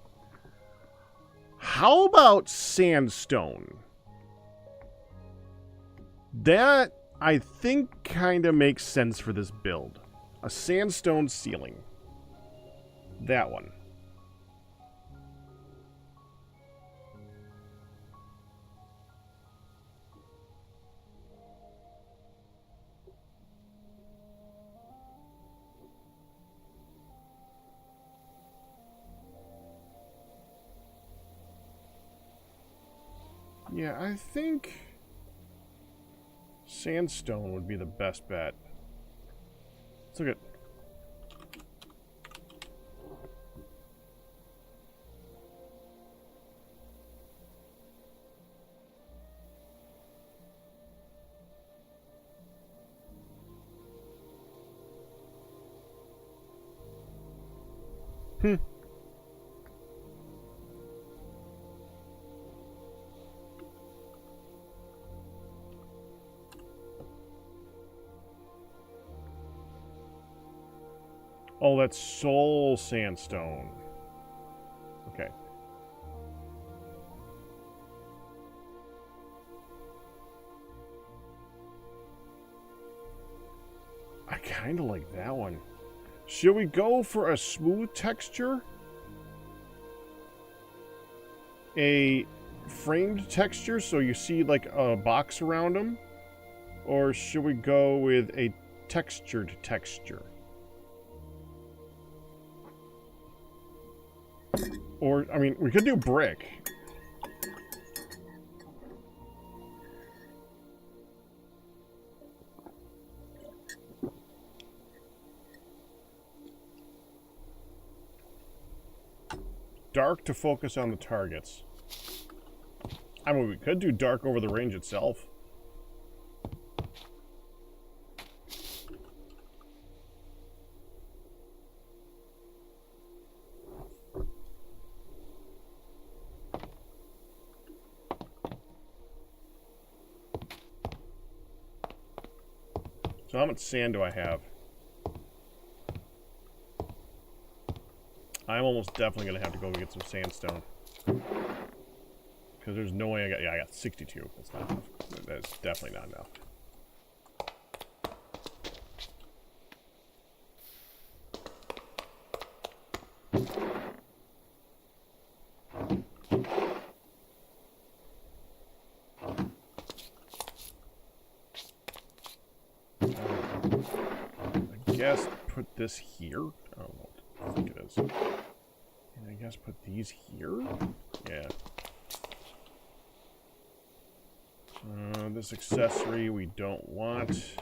How about sandstone? That, I think, kind of makes sense for this build. A sandstone ceiling. That one. Yeah, I think sandstone would be the best bet. Let's look at... Oh, that's soul sandstone. Okay. I kind of like that one. Should we go for a smooth texture? A framed texture so you see like a box around them? Or should we go with a textured texture? Or, I mean, we could do brick. Dark to focus on the targets. I mean, we could do dark over the range itself. So how much sand do I have? I'm almost definitely going to have to go and get some sandstone. Because there's no way I got... Yeah, I got 62. That's not enough. That's definitely not enough. I guess put this here. I don't know what I think it is. And I guess put these here. Yeah. This accessory we don't want.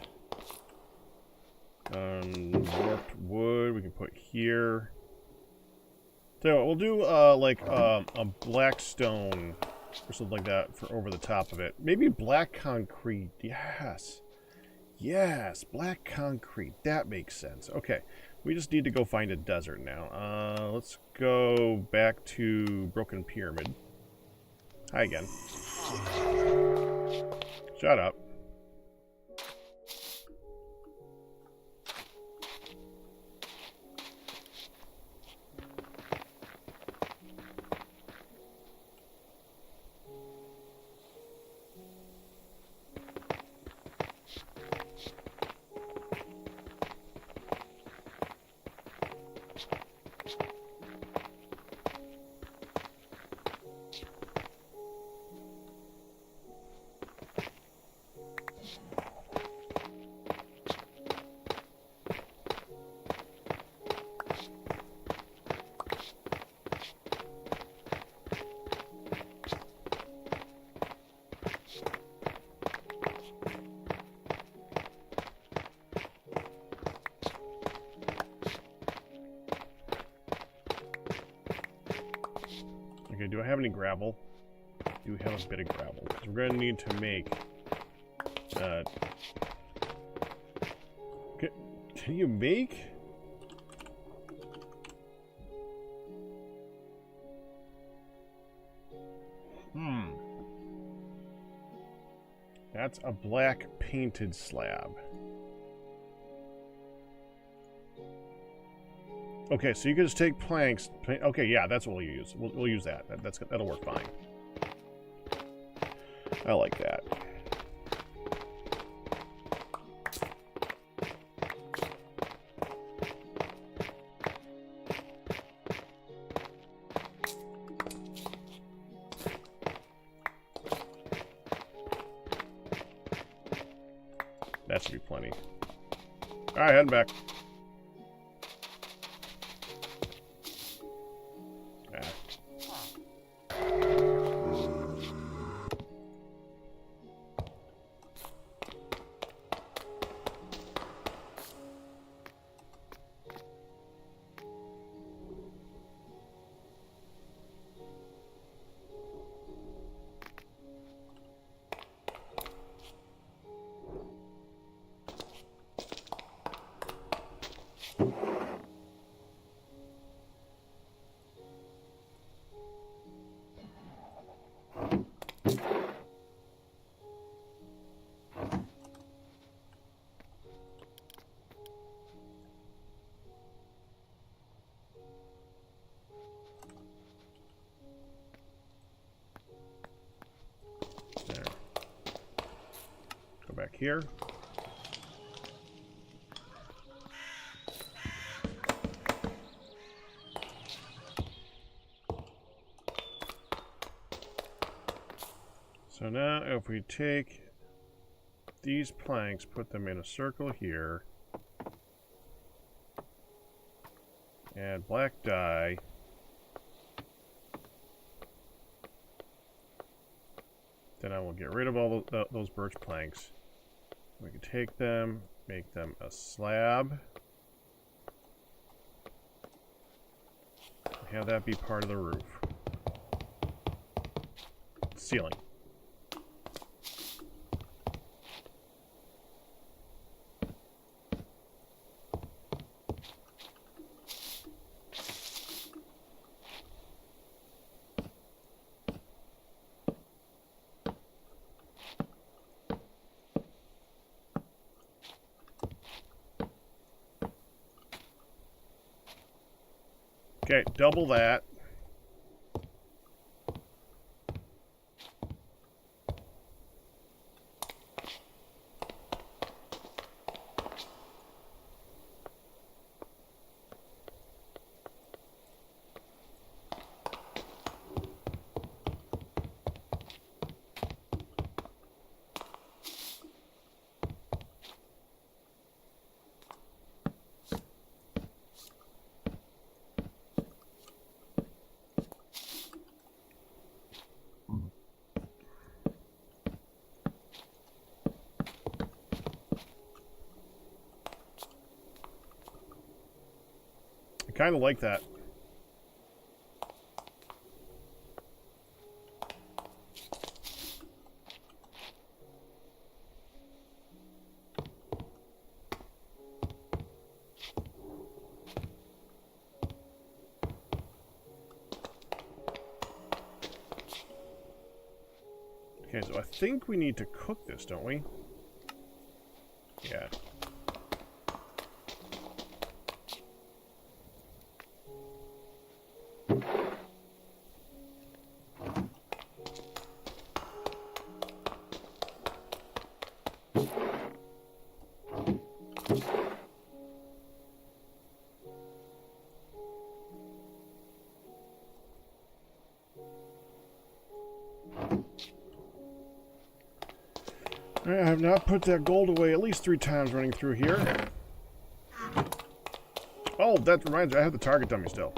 Warped wood we can put here. So we'll do like a black stone or something like that for over the top of it. Maybe black concrete. Yes. Yes, black concrete. That makes sense. Okay. We just need to go find a desert now. Let's go back to Broken Pyramid. Hi again. Shut up. Okay, do I have any gravel? Do we have a bit of gravel? Because we're going to need to make... Can you make... That's a black painted slab. Okay, so you can just take planks. Okay, yeah, that's what we'll use. We'll use that. That'll work fine. I like that. That should be plenty. Alright, heading back. There. Go back here. So now if we take these planks, put them in a circle here, add black dye, then I will get rid of all those birch planks. We can take them, make them a slab, have that be part of the roof. Ceiling. Okay, double that. I kind of like that. Okay, so I think we need to cook this, don't we? Yeah. I have not put that gold away at least 3 times running through here. Oh, that reminds me, I have the target dummy still.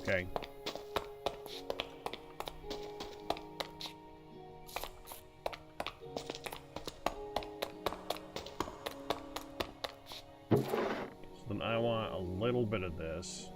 Okay. So then I want a little bit of this.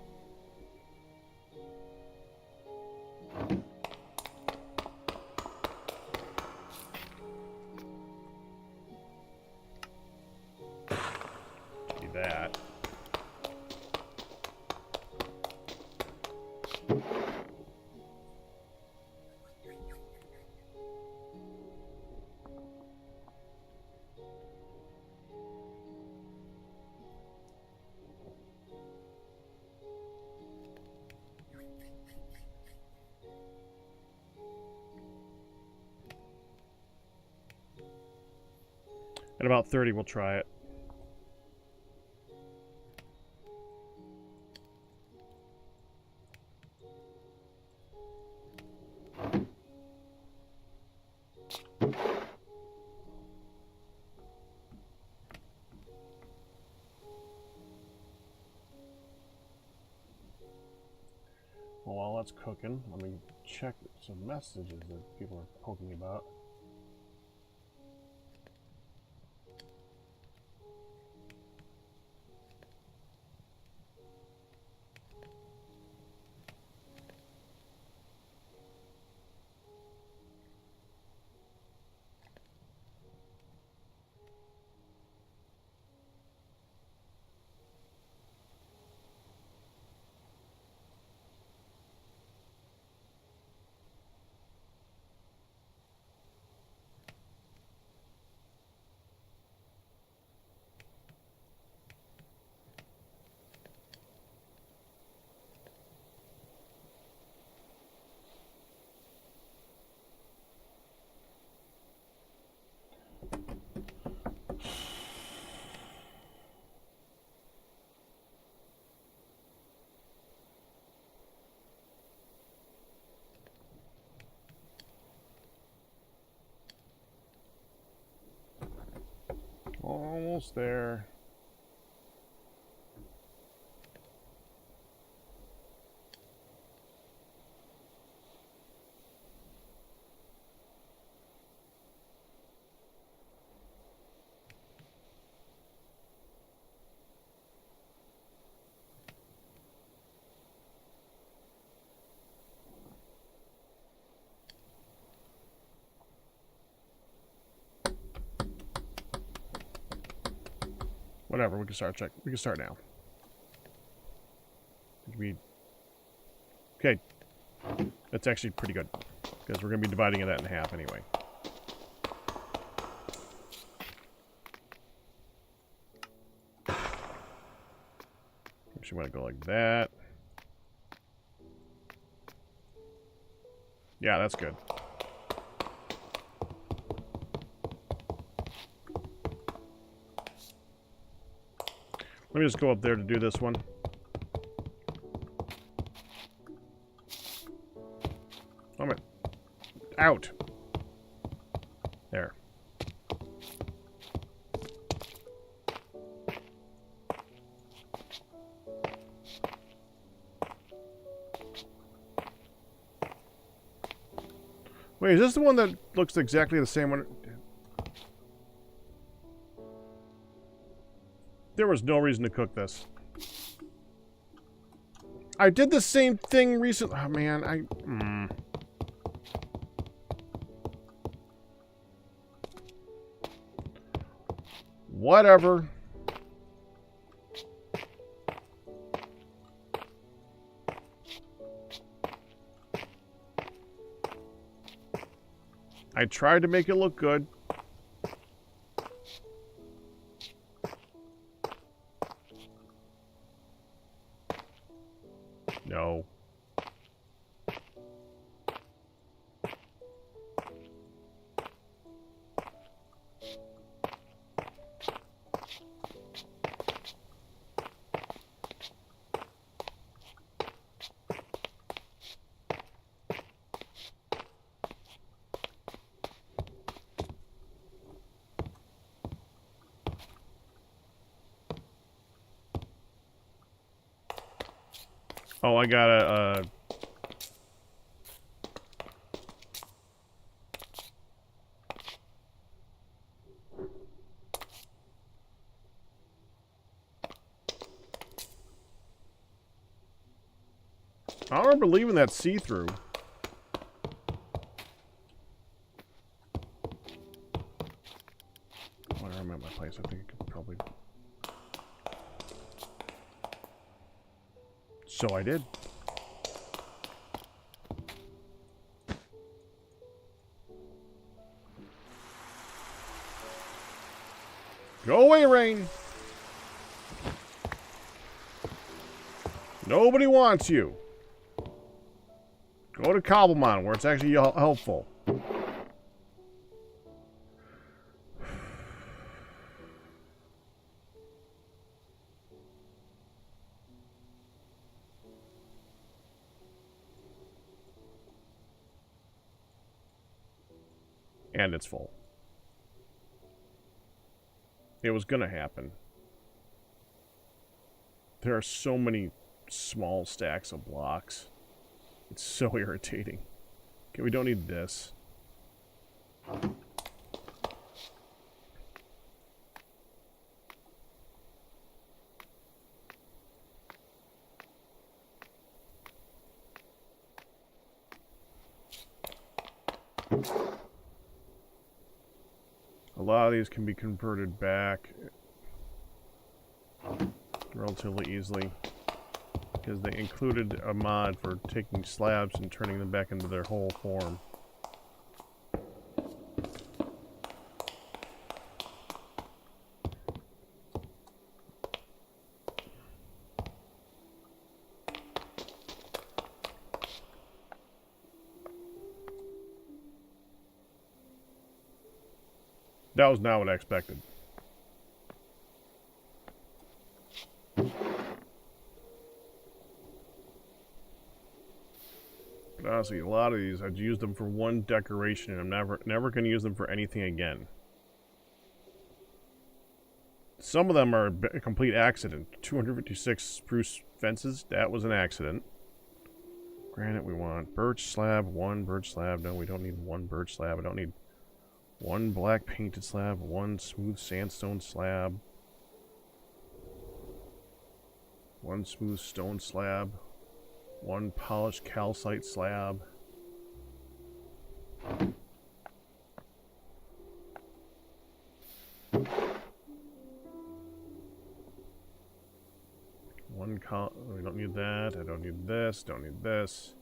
In about 30, we'll try it. Well, while that's cooking, let me check some messages that people are poking about. Almost there. Whatever, we can start check. We can start now. Okay. That's actually pretty good. Because we're going to be dividing that in half anyway. Actually want to go like that. Yeah, that's good. Let me just go up there to do this one. Oh my. Out. There. Wait, is this the one that looks exactly the same one? There was no reason to cook this. I did the same thing recently. Oh, man, Whatever. I tried to make it look good. No. Oh, I gotta, I don't remember leaving that see-through. When I'm at my place, I think I could probably... So I did. Go away, rain. Nobody wants you. Go to Cobblemon, where it's actually helpful. And it's full. It was gonna happen. There are so many small stacks of blocks. It's so irritating. Okay, we don't need this. A lot of these can be converted back relatively easily because they included a mod for taking slabs and turning them back into their whole form. That was not what I expected. But honestly, a lot of these, I'd use them for one decoration, and I'm never going to use them for anything again. Some of them are a complete accident. 256 spruce fences, that was an accident. Granite we want. Birch slab, one birch slab. No, we don't need one birch slab. I don't need one black painted slab, one smooth sandstone slab, one smooth stone slab, one polished calcite slab. We don't need that. I don't need this. Don't need this.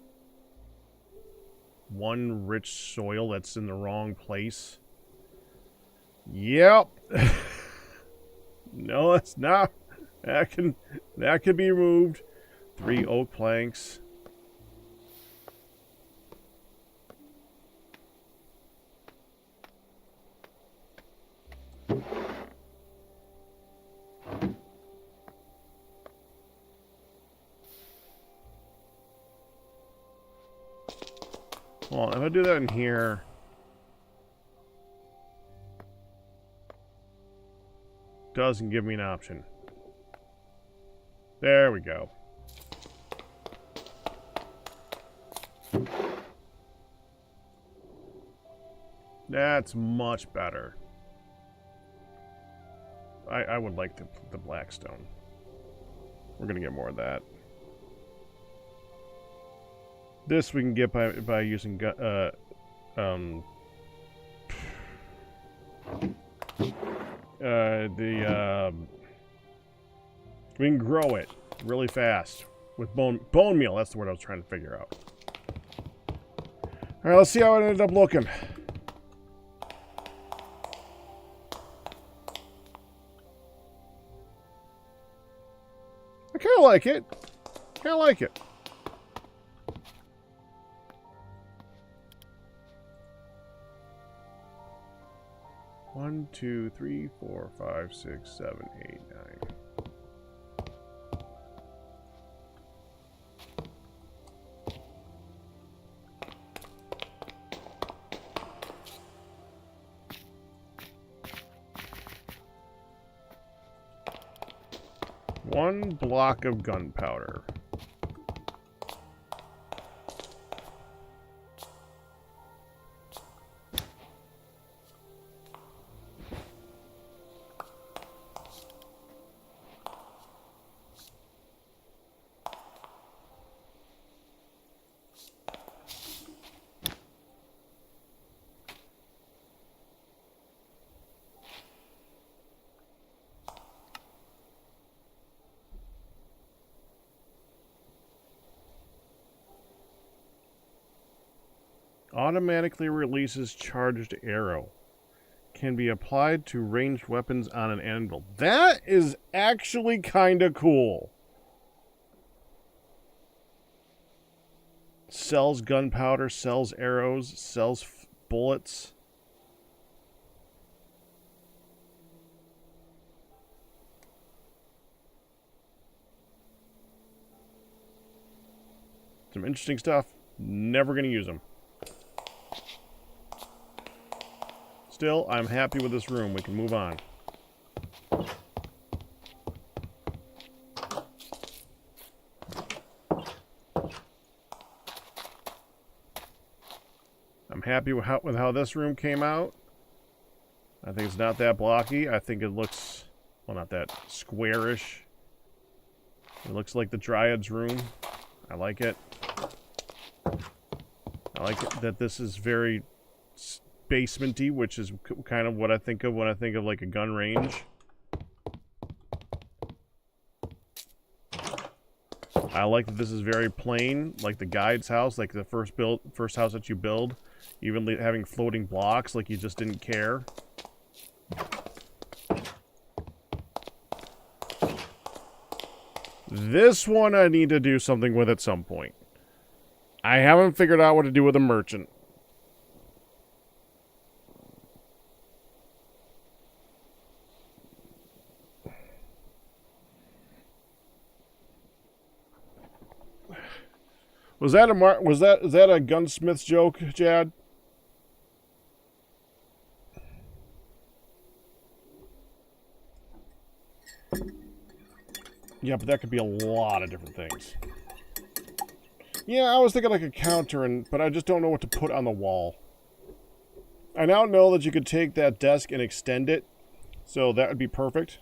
One rich soil that's in the wrong place. Yep. No, it's not. That can be removed. 3 oak planks. Well, if I do that in here, doesn't give me an option. There we go. That's much better. I would like the blackstone. We're gonna get more of that. This we can get by using we can grow it really fast with bone meal. That's the word I was trying to figure out. All right, let's see how it ended up looking. I kind of like it. Kind of like it. One, 2, 3, 4, 5, 6, 7, 8, 9. One block of gunpowder. Automatically releases charged arrow. Can be applied to ranged weapons on an anvil. That is actually kind of cool. Sells gunpowder, sells arrows, sells bullets. Some interesting stuff. Never going to use them. still, I'm happy with this room. We can move on. I'm happy with how this room came out. I think it's not that blocky. I think it looks, well, not that squarish. It looks like the Dryad's room. I like it. I like it that this is very basementy, which is kind of what I think of when I think of like a gun range. I like that this is very plain, like the guide's house, like the first house that you build, even having floating blocks, like you just didn't care. This one I need to do something with at some point. I haven't figured out what to do with a merchant. Is that a gunsmith's joke, Jad? Yeah, but that could be a lot of different things. Yeah, I was thinking like a counter, but I just don't know what to put on the wall. I now know that you could take that desk and extend it, so that would be perfect.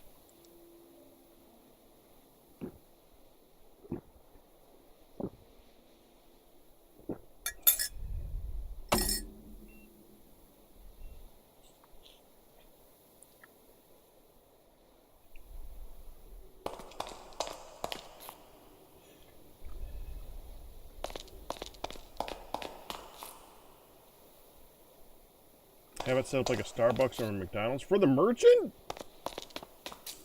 Have it set up like a Starbucks or a McDonald's. For the merchant?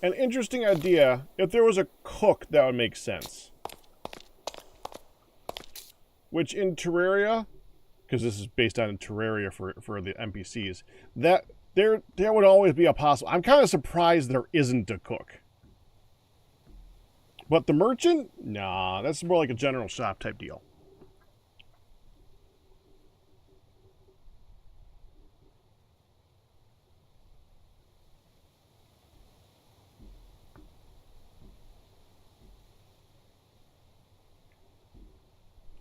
An interesting idea. If there was a cook, that would make sense. Which in Terraria, because this is based on Terraria for the NPCs, that there would always be a possible. I'm kind of surprised there isn't a cook. But the merchant? Nah, that's more like a general shop type deal.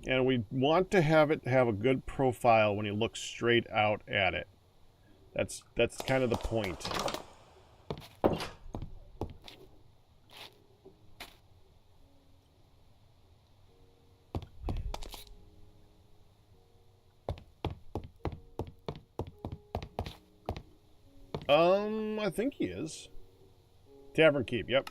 And we want to have it have a good profile when you look straight out at it. That's kind of the point. I think he is. Tavern Keep, yep.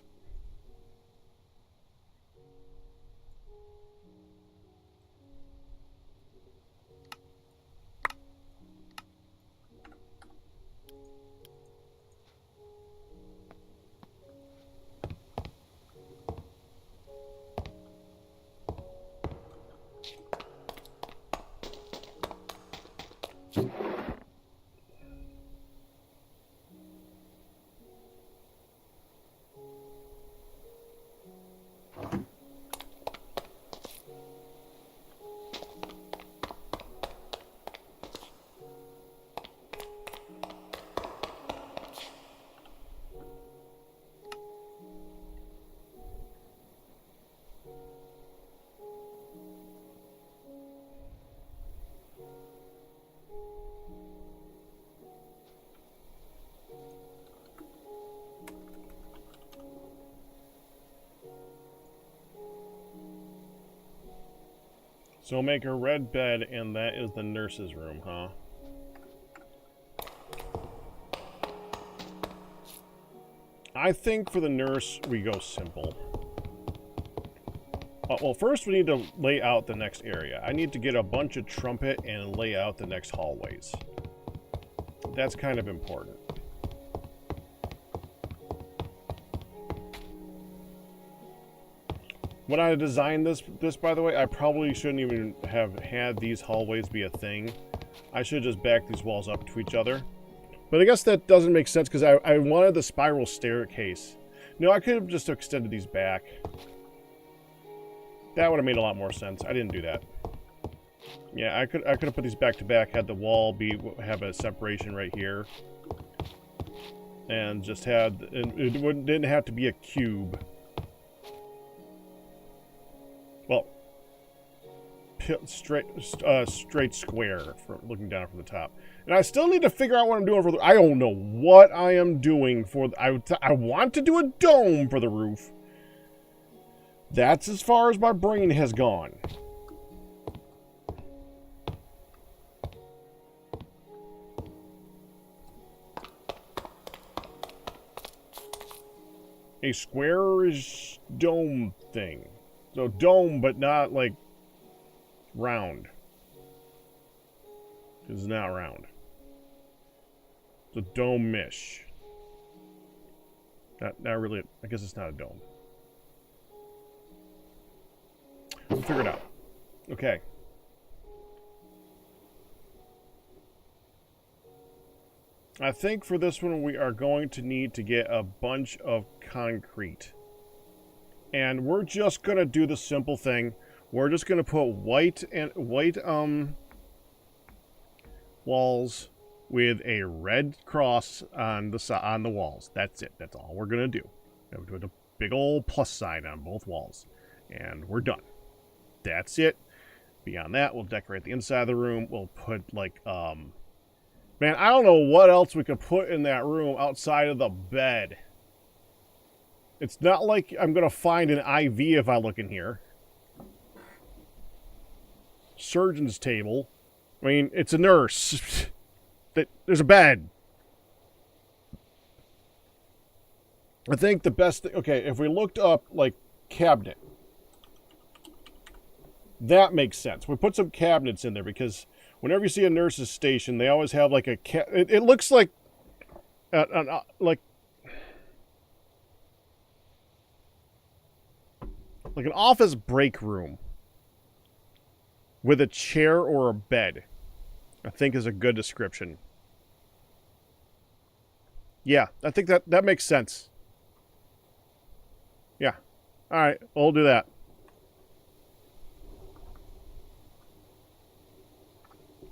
So make a red bed, and that is the nurse's room, huh? I think for the nurse, we go simple. Well, first we need to lay out the next area. I need to get a bunch of trumpet and lay out the next hallways. That's kind of important. When I designed this by the way, I probably shouldn't even have had these hallways be a thing. I should just back these walls up to each other. But I guess that doesn't make sense because I wanted the spiral staircase. No, I could have just extended these back. That would have made a lot more sense. I didn't do that. Yeah, I could have put these back to back, had the wall have a separation right here. and just had, and it didn't have to be a cube. Well, straight square from looking down from the top. And I still need to figure out what I'm doing for the, I don't know what I am doing for the, I want to do a dome for the roof. That's as far as my brain has gone. A squarish dome thing. So dome, but not like round. It's not round. It's a dome-ish. Not really. I guess it's not a dome. We'll figure it out. Okay. I think for this one we are going to need to get a bunch of concrete. And we're just going to do the simple thing. We're just going to put white walls with a red cross on the walls. That's it. That's all we're going to do. We're going to put a big old plus sign on both walls. And we're done. That's it. Beyond that, we'll decorate the inside of the room. We'll put like, man, I don't know what else we could put in that room outside of the bed. It's not like I'm going to find an IV if I look in here. Surgeon's table. I mean, it's a nurse. There's a bed. I think the best thing... Okay, if we looked up, like, cabinet. That makes sense. We put some cabinets in there because whenever you see a nurse's station, they always have, like, a... It looks like... like an office break room with a chair or a bed, I think is a good description. Yeah, I think that makes sense. Yeah. All right, we'll do that.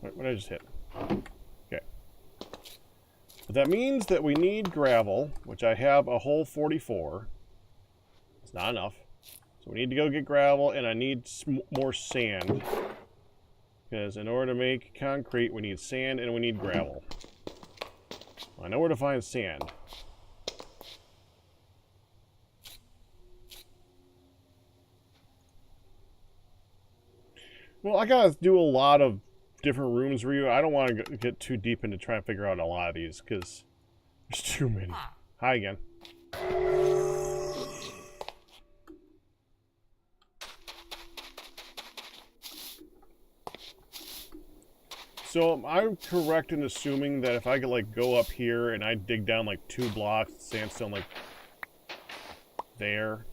What did I just hit? Okay. But that means that we need gravel, which I have a whole 44. It's not enough. So we need to go get gravel, and I need more sand. Because in order to make concrete, we need sand and we need gravel. I know where to find sand. Well, I gotta do a lot of different rooms for you. I don't want to get too deep into trying to figure out a lot of these, because there's too many. Hi again. So am I correct in assuming that if I could like go up here and I dig down like 2 blocks of sandstone like there?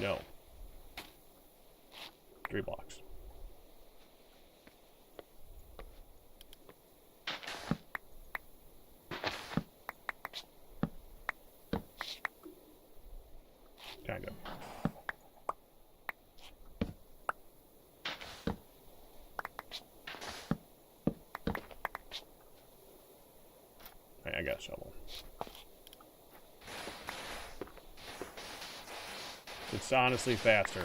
No. 3 blocks. Kind of. I got a shovel. It's honestly faster.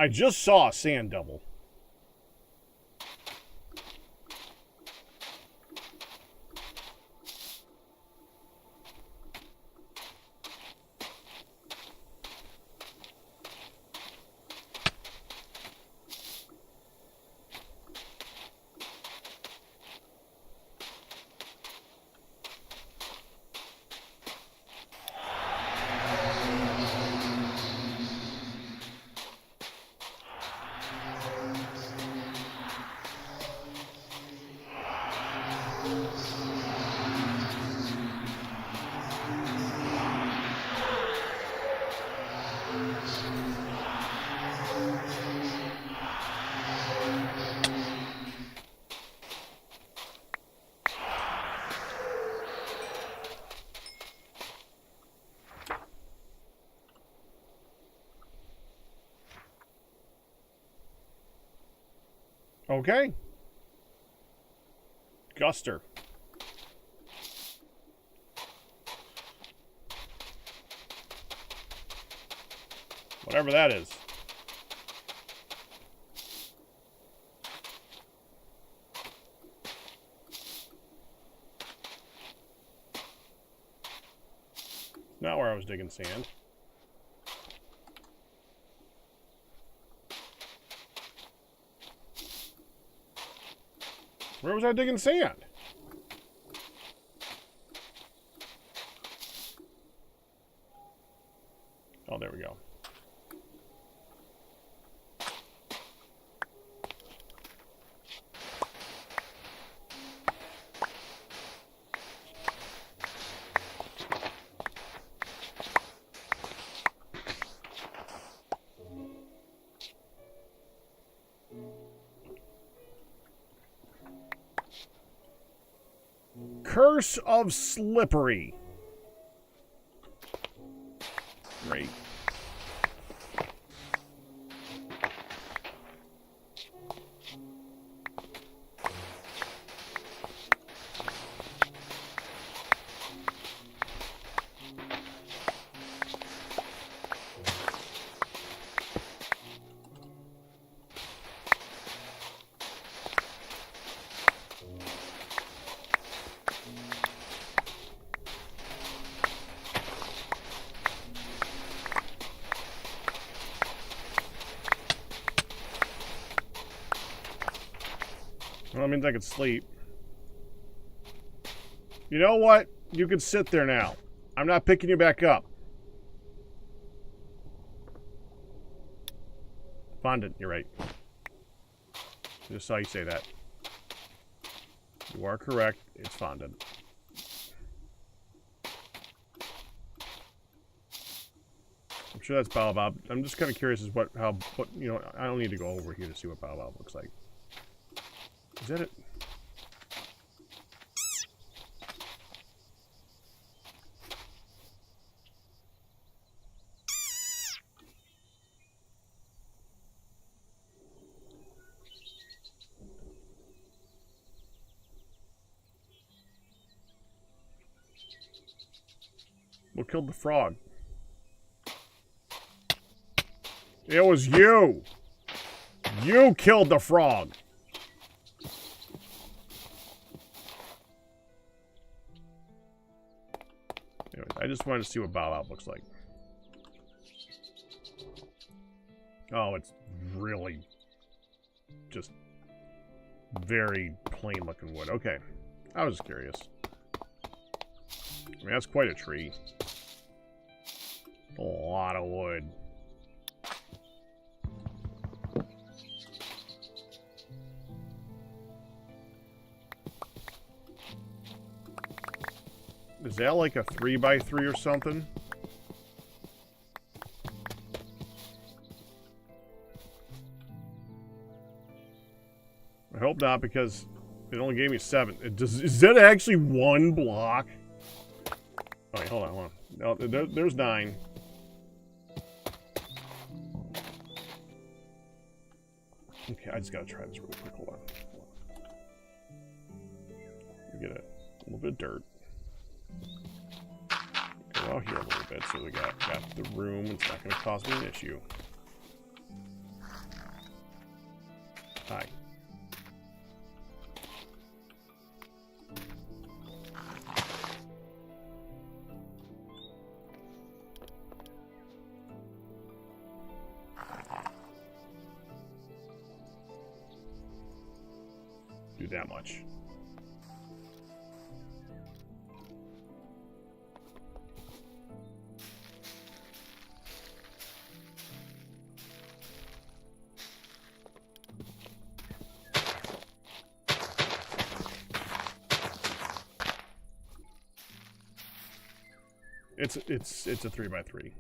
I just saw a sand double. Okay. Guster. Whatever that is. Not where I was digging sand. Where was I digging sand? Oh, there we go. Curse of Slippery. Great. Well, that means I could sleep. You know what? You can sit there now. I'm not picking you back up. Fondant, you're right. Just saw you say that. You are correct. It's fondant. I'm sure that's Baobab. I'm just kind of curious as what you know. I don't need to go over here to see what Baobab looks like. Is that it? What killed the frog? It was you! You killed the frog! Anyways, I just wanted to see what Baobab looks like. Oh, it's really just very plain looking wood. Okay. I was curious. I mean, that's quite a tree. A lot of wood. Is that like a 3x3 or something? I hope not, because it only gave me 7. Is that actually 1 block? Oh, wait, hold on. No, there's 9. Okay, I just gotta try this really quick. Hold on. Get a little bit of dirt. Go out here a little bit, so we got the room. It's not gonna cause me an issue. Hi. Do that much. It's a 3x3.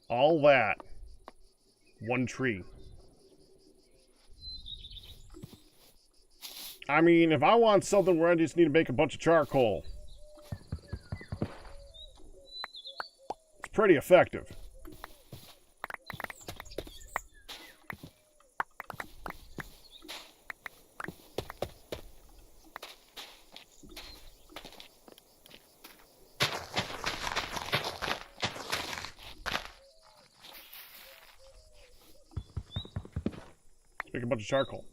All that. 1 tree. I mean, if I want something where I just need to make a bunch of charcoal, it's pretty effective. Make a bunch of charcoal.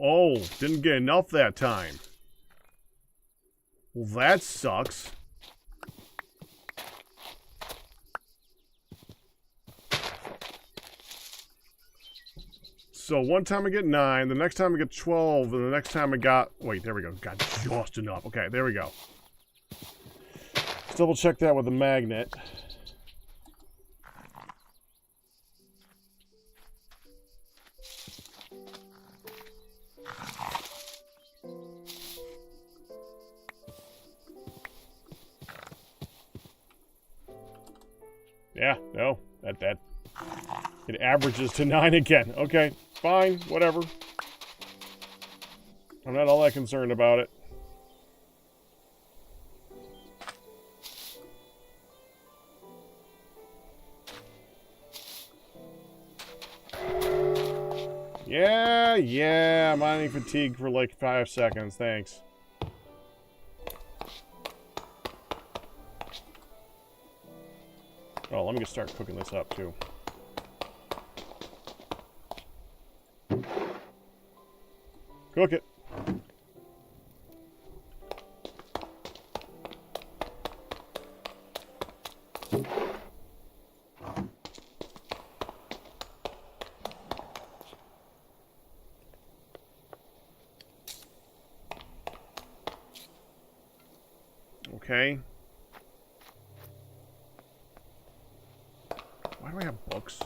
Oh, didn't get enough that time. Well, that sucks. So one time I get 9, the next time I get 12, and the next time I got... Wait, there we go. Got just enough. Okay, there we go. Let's double check that with the magnet. Yeah, no, that it averages to 9 again. Okay, fine, whatever. I'm not all that concerned about it. Yeah, mining fatigue for like 5 seconds, thanks. Oh, let me just start cooking this up, too. Cook it. Okay. Why do I have books?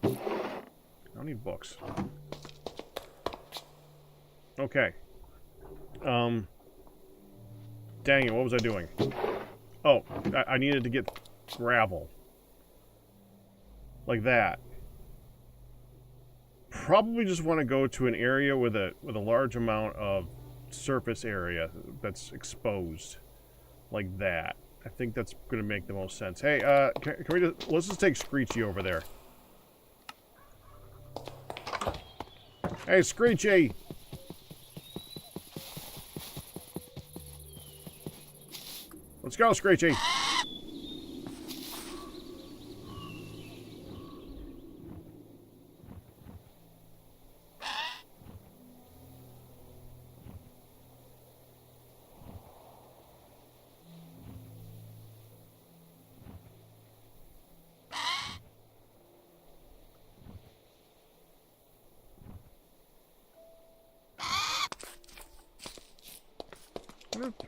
I don't need books. Okay. Dang it, what was I doing? Oh, I needed to get gravel. Like that. Probably just want to go to an area with a large amount of surface area that's exposed. Like that. I think that's going to make the most sense. Hey, can we just... Let's just take Screechy over there. Hey, Screechy! Let's go, Screechy!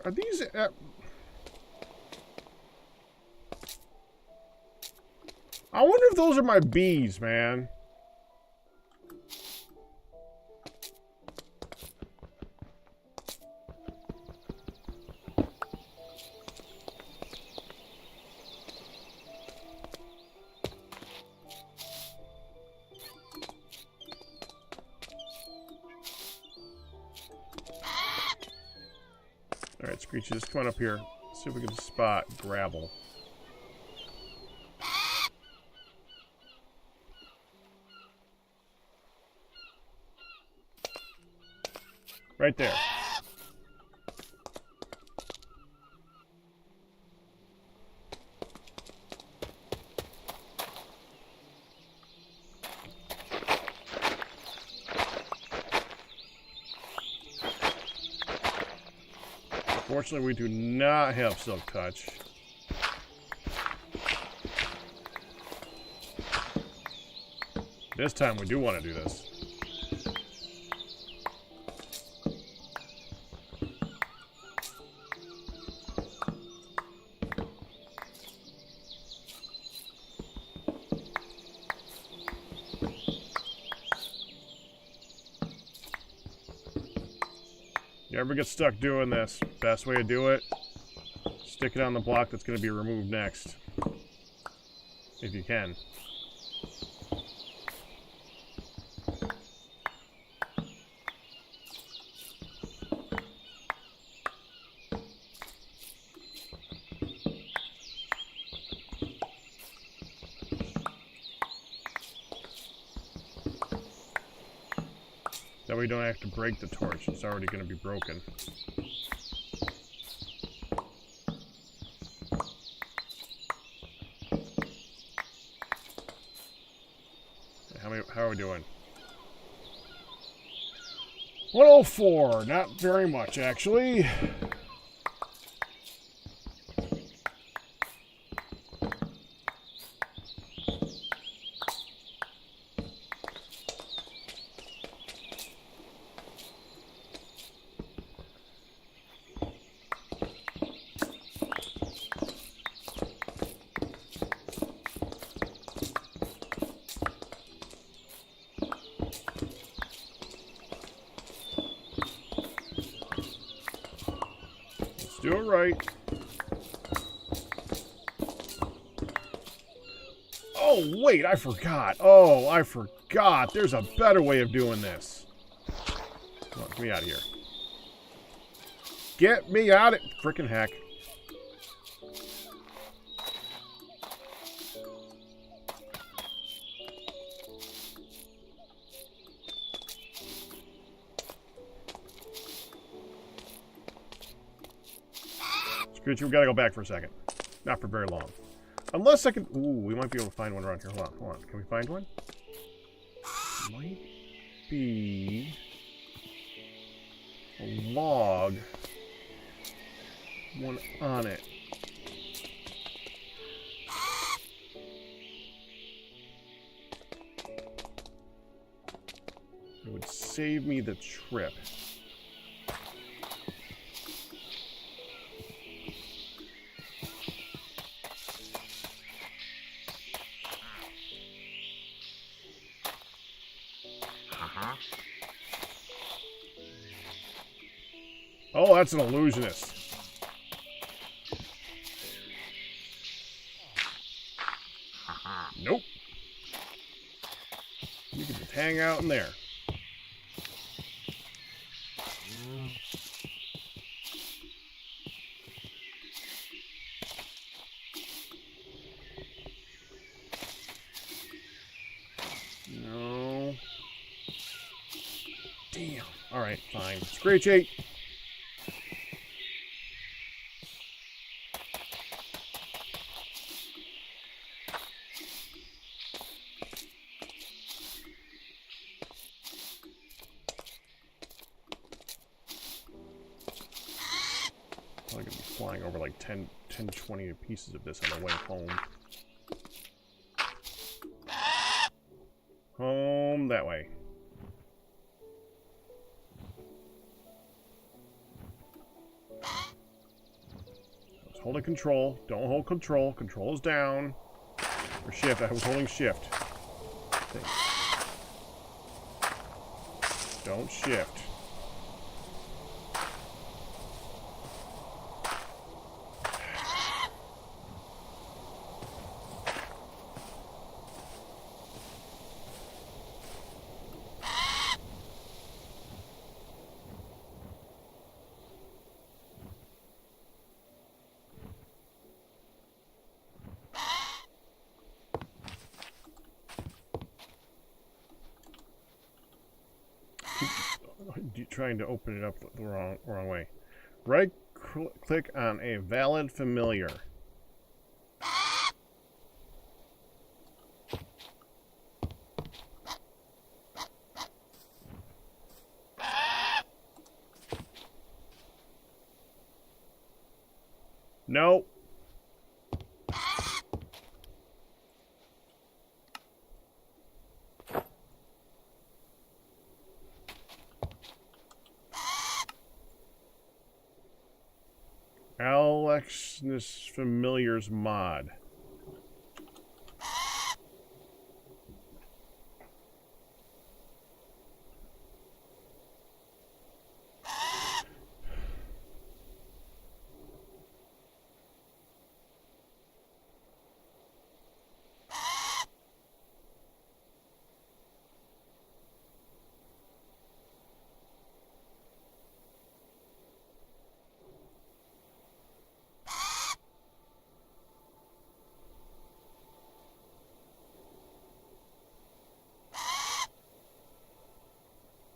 Are these... I wonder if those are my bees, man. Alright, Screechy, just come on up here. See if we can spot gravel. Right there. Unfortunately, we do not have Silk Touch. This time we do want to do this. You ever get stuck doing this, best way to do it, stick it on the block that's going to be removed next. if you can. That way we don't have to break the torch. It's already going to be broken. How are we doing? 104. Not very much, actually. Do it right. Oh, wait, I forgot. Oh, I forgot. There's a better way of doing this. Come on, get me out of here. Get me out of... Frickin' heck. We gotta go back for a second. Not for very long. Unless I can... Ooh, we might be able to find one around here. Hold on, hold on. Can we find one? Might be... a log. One on it. It would save me the trip. Oh, that's an illusionist. Nope. You can just hang out in there. No. Damn. Alright, fine. Screechy. Probably gonna be flying over like 10, 20 pieces of this on the way home. Home that way. I was holding control. Don't hold control. Control is down. Or shift. I was holding shift. Don't shift. Trying to open it up the wrong way. Right click on a valid familiar. No. Alexness Familiars mod.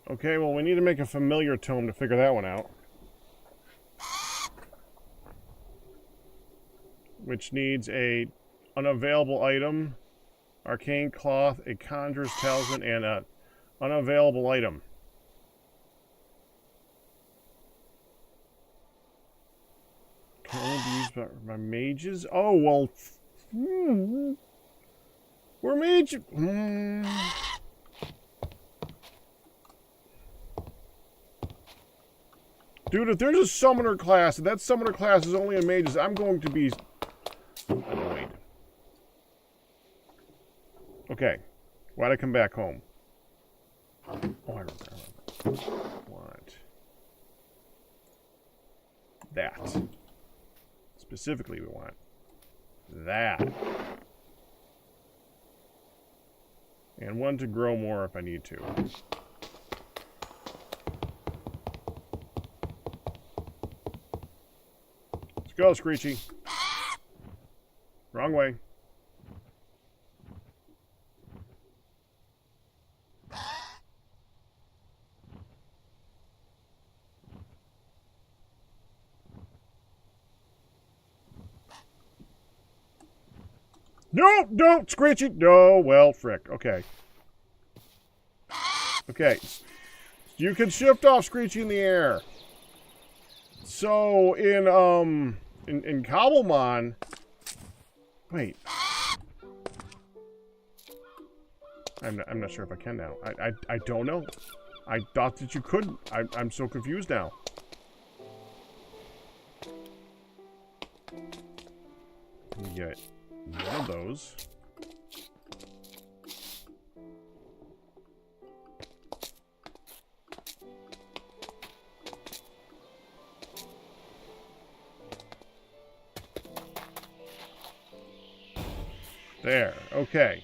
Okay, well, we need to make a familiar tome to figure that one out. Which needs a unavailable item, arcane cloth, a conjurer's talisman, and a unavailable item. Can only be used by mages? Oh, well... We're mage... Dude, if there's a summoner class, and that summoner class is only in mages, I'm going to be annoyed. Okay. Why'd I come back home? Oh, I remember. Want that. Specifically, we want that. And one to grow more if I need to. Let's go, Screechy. Wrong way. No, don't, Screechy. No, well, frick. Okay. Okay. You can shift off Screechy in the air. So, in Cobblemon... Wait. I'm not sure if I can now. I don't know. I thought that you couldn't. I'm so confused now. Let me get one of those. There. Okay.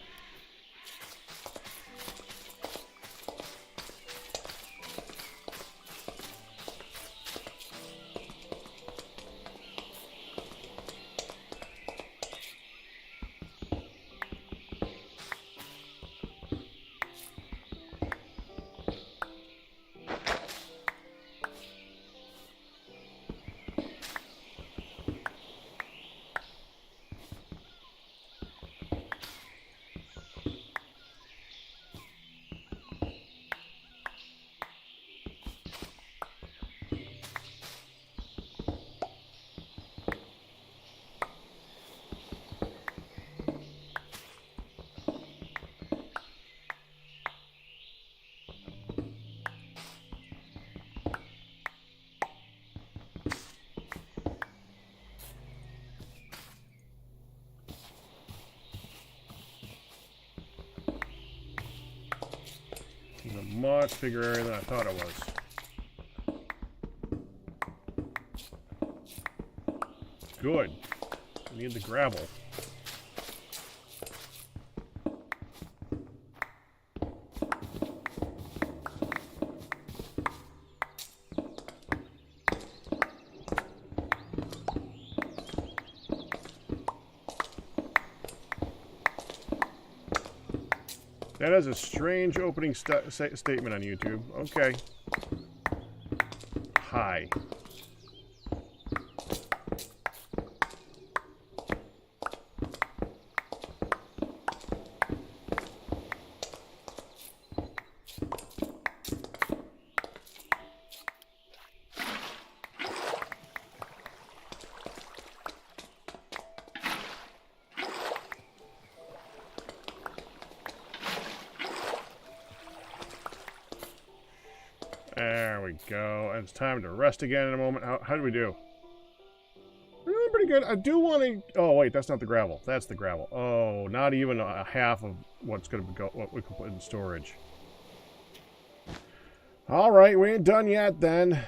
It's a much bigger area than I thought it was. Good. I need the gravel. That is a strange opening statement on YouTube. Okay. Hi. There we go. And it's time to rest again in a moment. How do we do? We're doing pretty good. I do want to... Oh, wait. That's not the gravel. That's the gravel. Oh, not even a half of what's going to go... What we can put in storage. All right. We ain't done yet, then.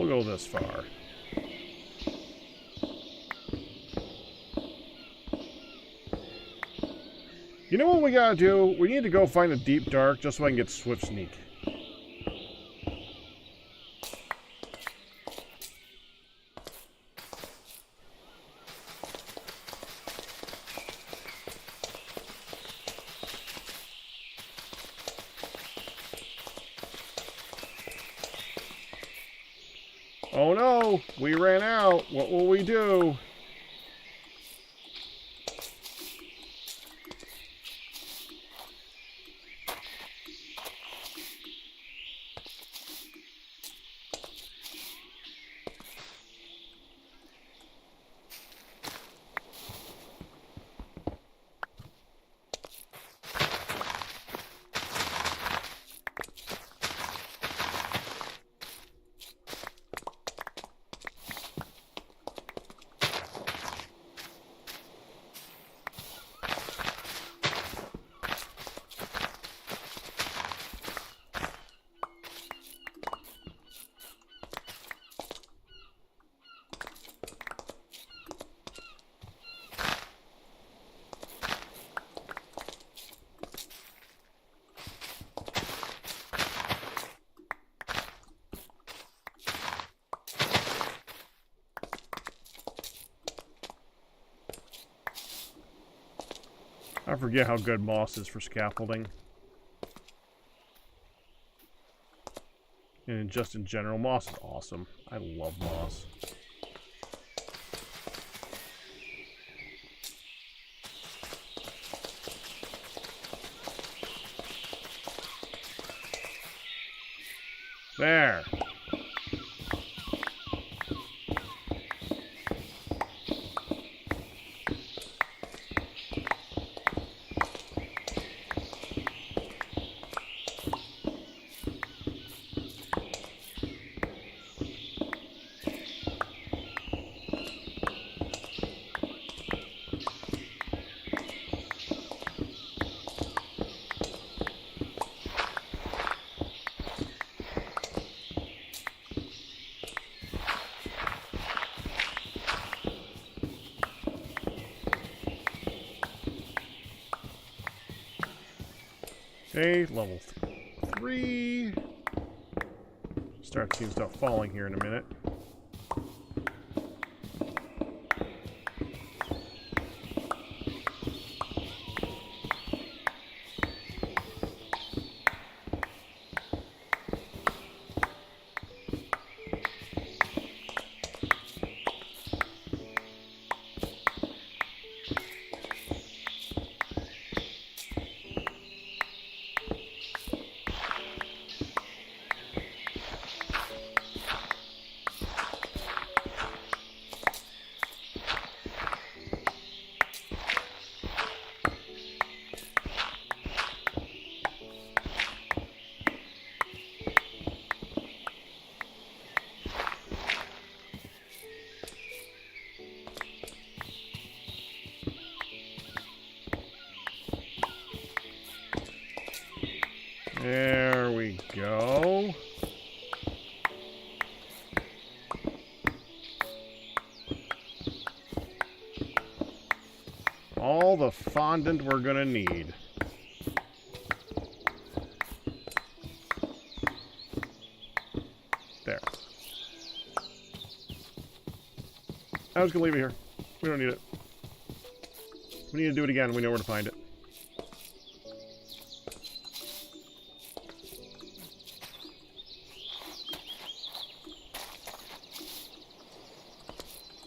We'll go this far. You know what we gotta do? We need to go find a deep dark just so I can get swift sneak. Oh no! We ran out! What will we do? I forget how good moss is for scaffolding. And just in general, moss is awesome. I love moss. There. Okay, level 3. Start seeing stuff falling here in a minute. There we go. All the fondant we're gonna need. There. I was gonna leave it here. We don't need it. We need to do it again. We know where to find it.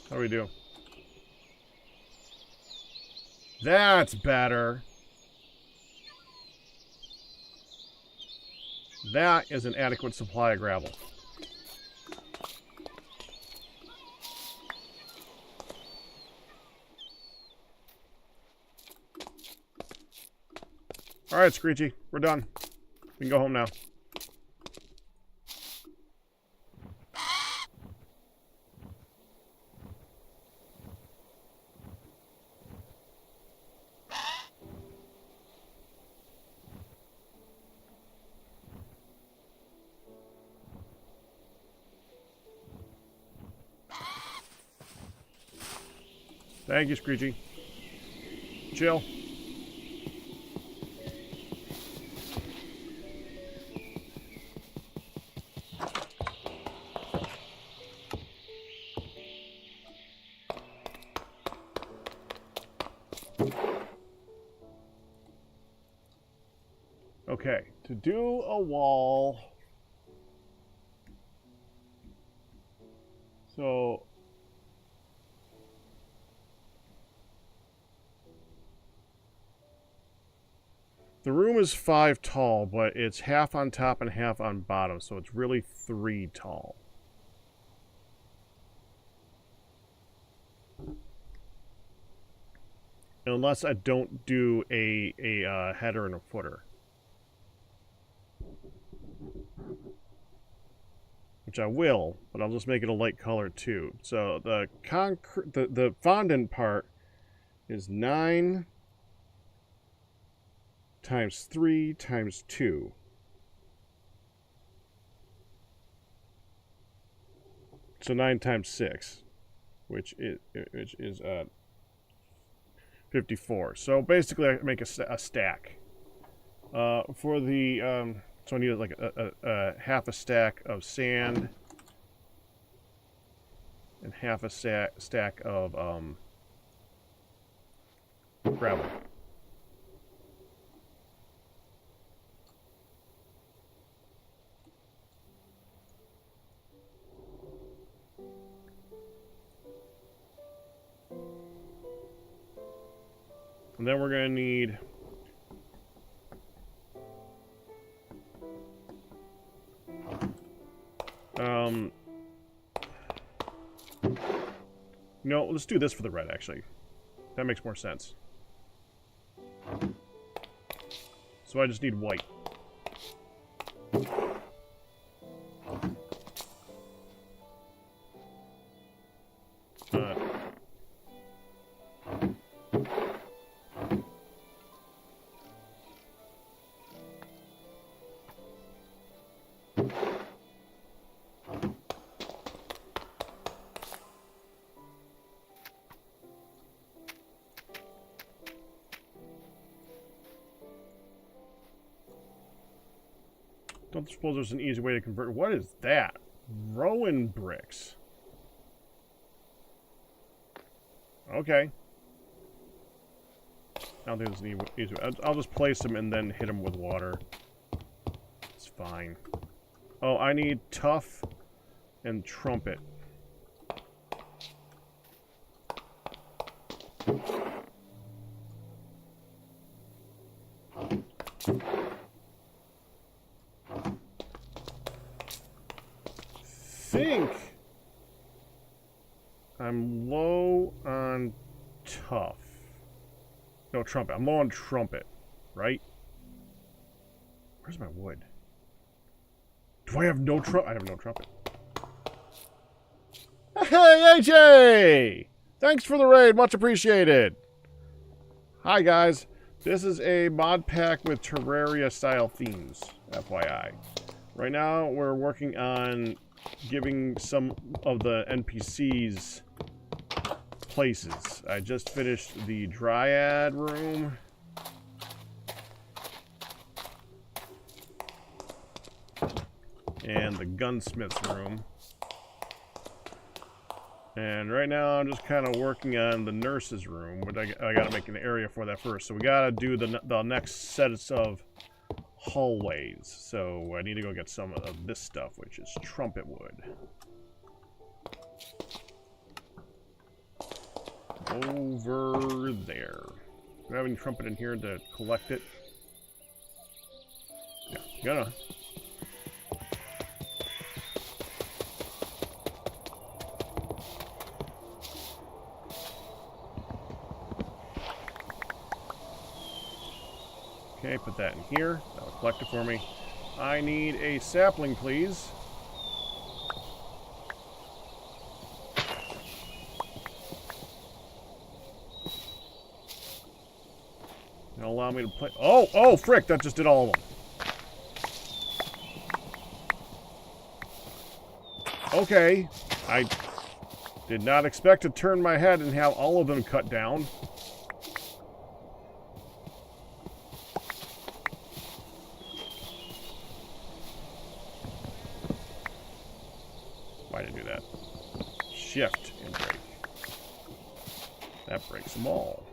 How do we do? That's better. That is an adequate supply of gravel. Alright, Screechy. We're done. We can go home now. Thank you, Screechy. Chill. Okay, to do a wall, so the room is 5 tall, but it's half on top and half on bottom, so it's really 3 tall. Unless I don't do a header and a footer. Which I will, but I'll just make it a light color too. So the fondant part is 9 times 3 times 2. So 9 times 6, which is 54. So basically I make a stack. For the so I need like a half a stack of sand and half a stack of gravel. And then we're going to need no, let's do this for the red, actually. That makes more sense. So I just need white. Don't suppose there's an easy way to convert. What is that? Rowan bricks. Okay. I don't think there's an easy way. I'll just place them and then hit them with water. It's fine. Oh, I need tough and trumpet. Think I'm low on tough. No, trumpet. I'm low on trumpet, right? Where's my wood? Do I have no trumpet? I have no trumpet. Hey, AJ! Thanks for the raid. Much appreciated. Hi, guys. This is a mod pack with Terraria-style themes, FYI. Right now, we're working on giving some of the NPCs places. I just finished the Dryad room. And the gunsmith's room. And right now I'm just kind of working on the nurse's room, but I gotta make an area for that first. So we gotta do the next sets of hallways. So I need to go get some of this stuff, which is trumpet wood. Over there. Do I have any trumpet in here to collect it? Yeah, gonna. Okay, put that in here. That'll collect it for me. I need a sapling, please. It'll allow me to play. Oh, frick! That just did all of them. Okay, Did not expect to turn my head and have all of them cut down. Why did I do that? Shift and break. That breaks them all.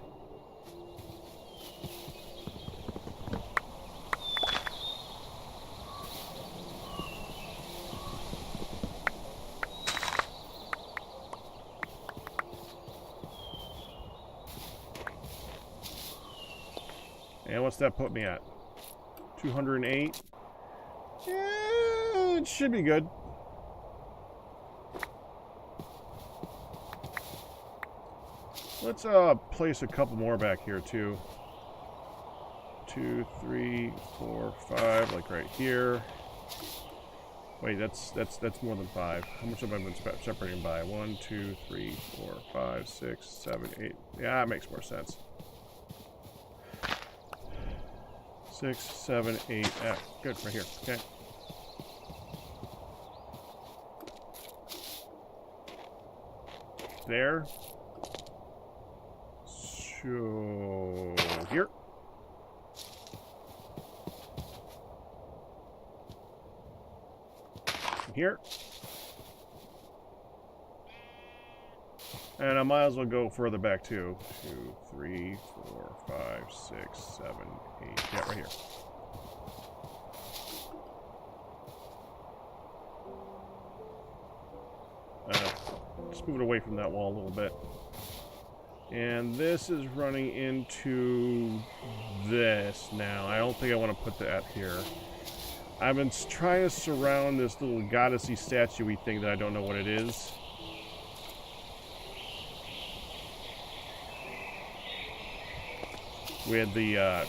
And what's that put me at? 208? Yeah, it should be good. Let's place a couple more back here too. 2, 3, 4, 5, like right here. Wait, that's more than 5. How much have I been separating by? 1, 2, 3, 4, 5, 6, 7, 8. Yeah, that makes more sense. 6, 7, 8. Yeah, good, right here. Okay. There. So here. Here. And I might as well go further back too. 2, 3, 4, 5, 6, 7, 8. Yeah, right here. Just move it away from that wall a little bit. And this is running into this now. I don't think I want to put that here. I've been trying to surround this little goddessy statue-y thing that I don't know what it is. With the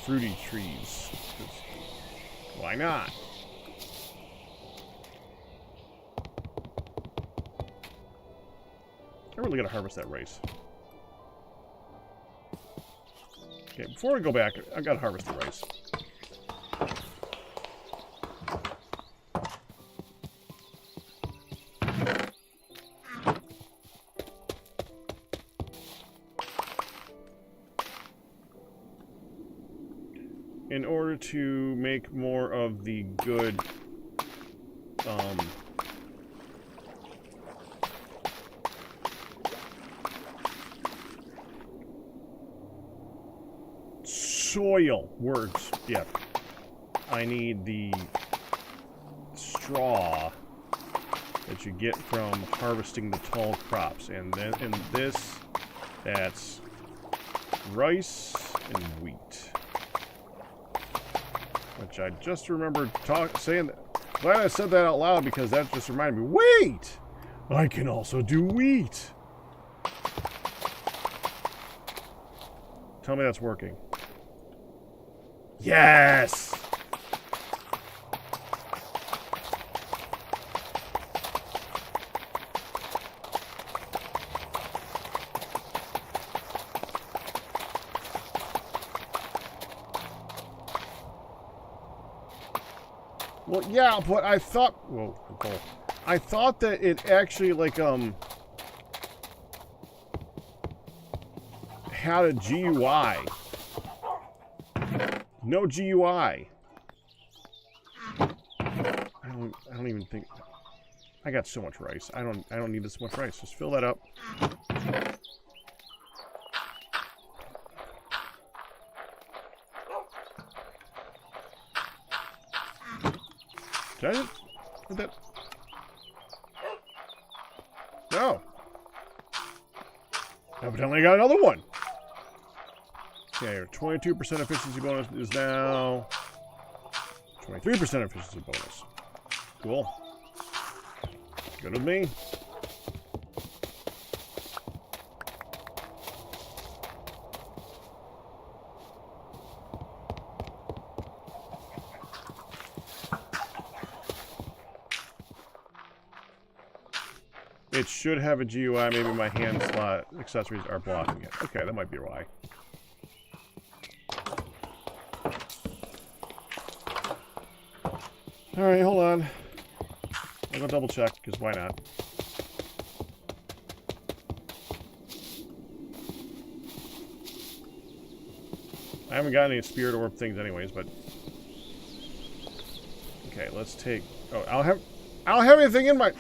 fruity trees. Why not? I really gotta harvest that rice. Okay, before I go back, I gotta harvest the rice. In order to make more of the good soil words, yeah, I need the straw that you get from harvesting the tall crops, and then in this, that's rice and wheat. Which I just remembered saying that. Glad I said that out loud because that just reminded me. Wait! I can also do wheat! Tell me that's working. Yes! Well, yeah, but I thought... Whoa, I thought that it actually, like, had a GUI. No GUI. I don't even think... I got so much rice. I don't need this much rice. Just fill that up. Did I put that? No. Evidently I got another one. Okay, 22% efficiency bonus is now 23% efficiency bonus. Cool. Good with me. It should have a GUI. Maybe my hand slot accessories are blocking it. Okay, that might be why. Alright, hold on. I'll go double check, because why not? haven't got any spirit orb things anyways, but... Okay, let's take... Oh, I don't have anything in my...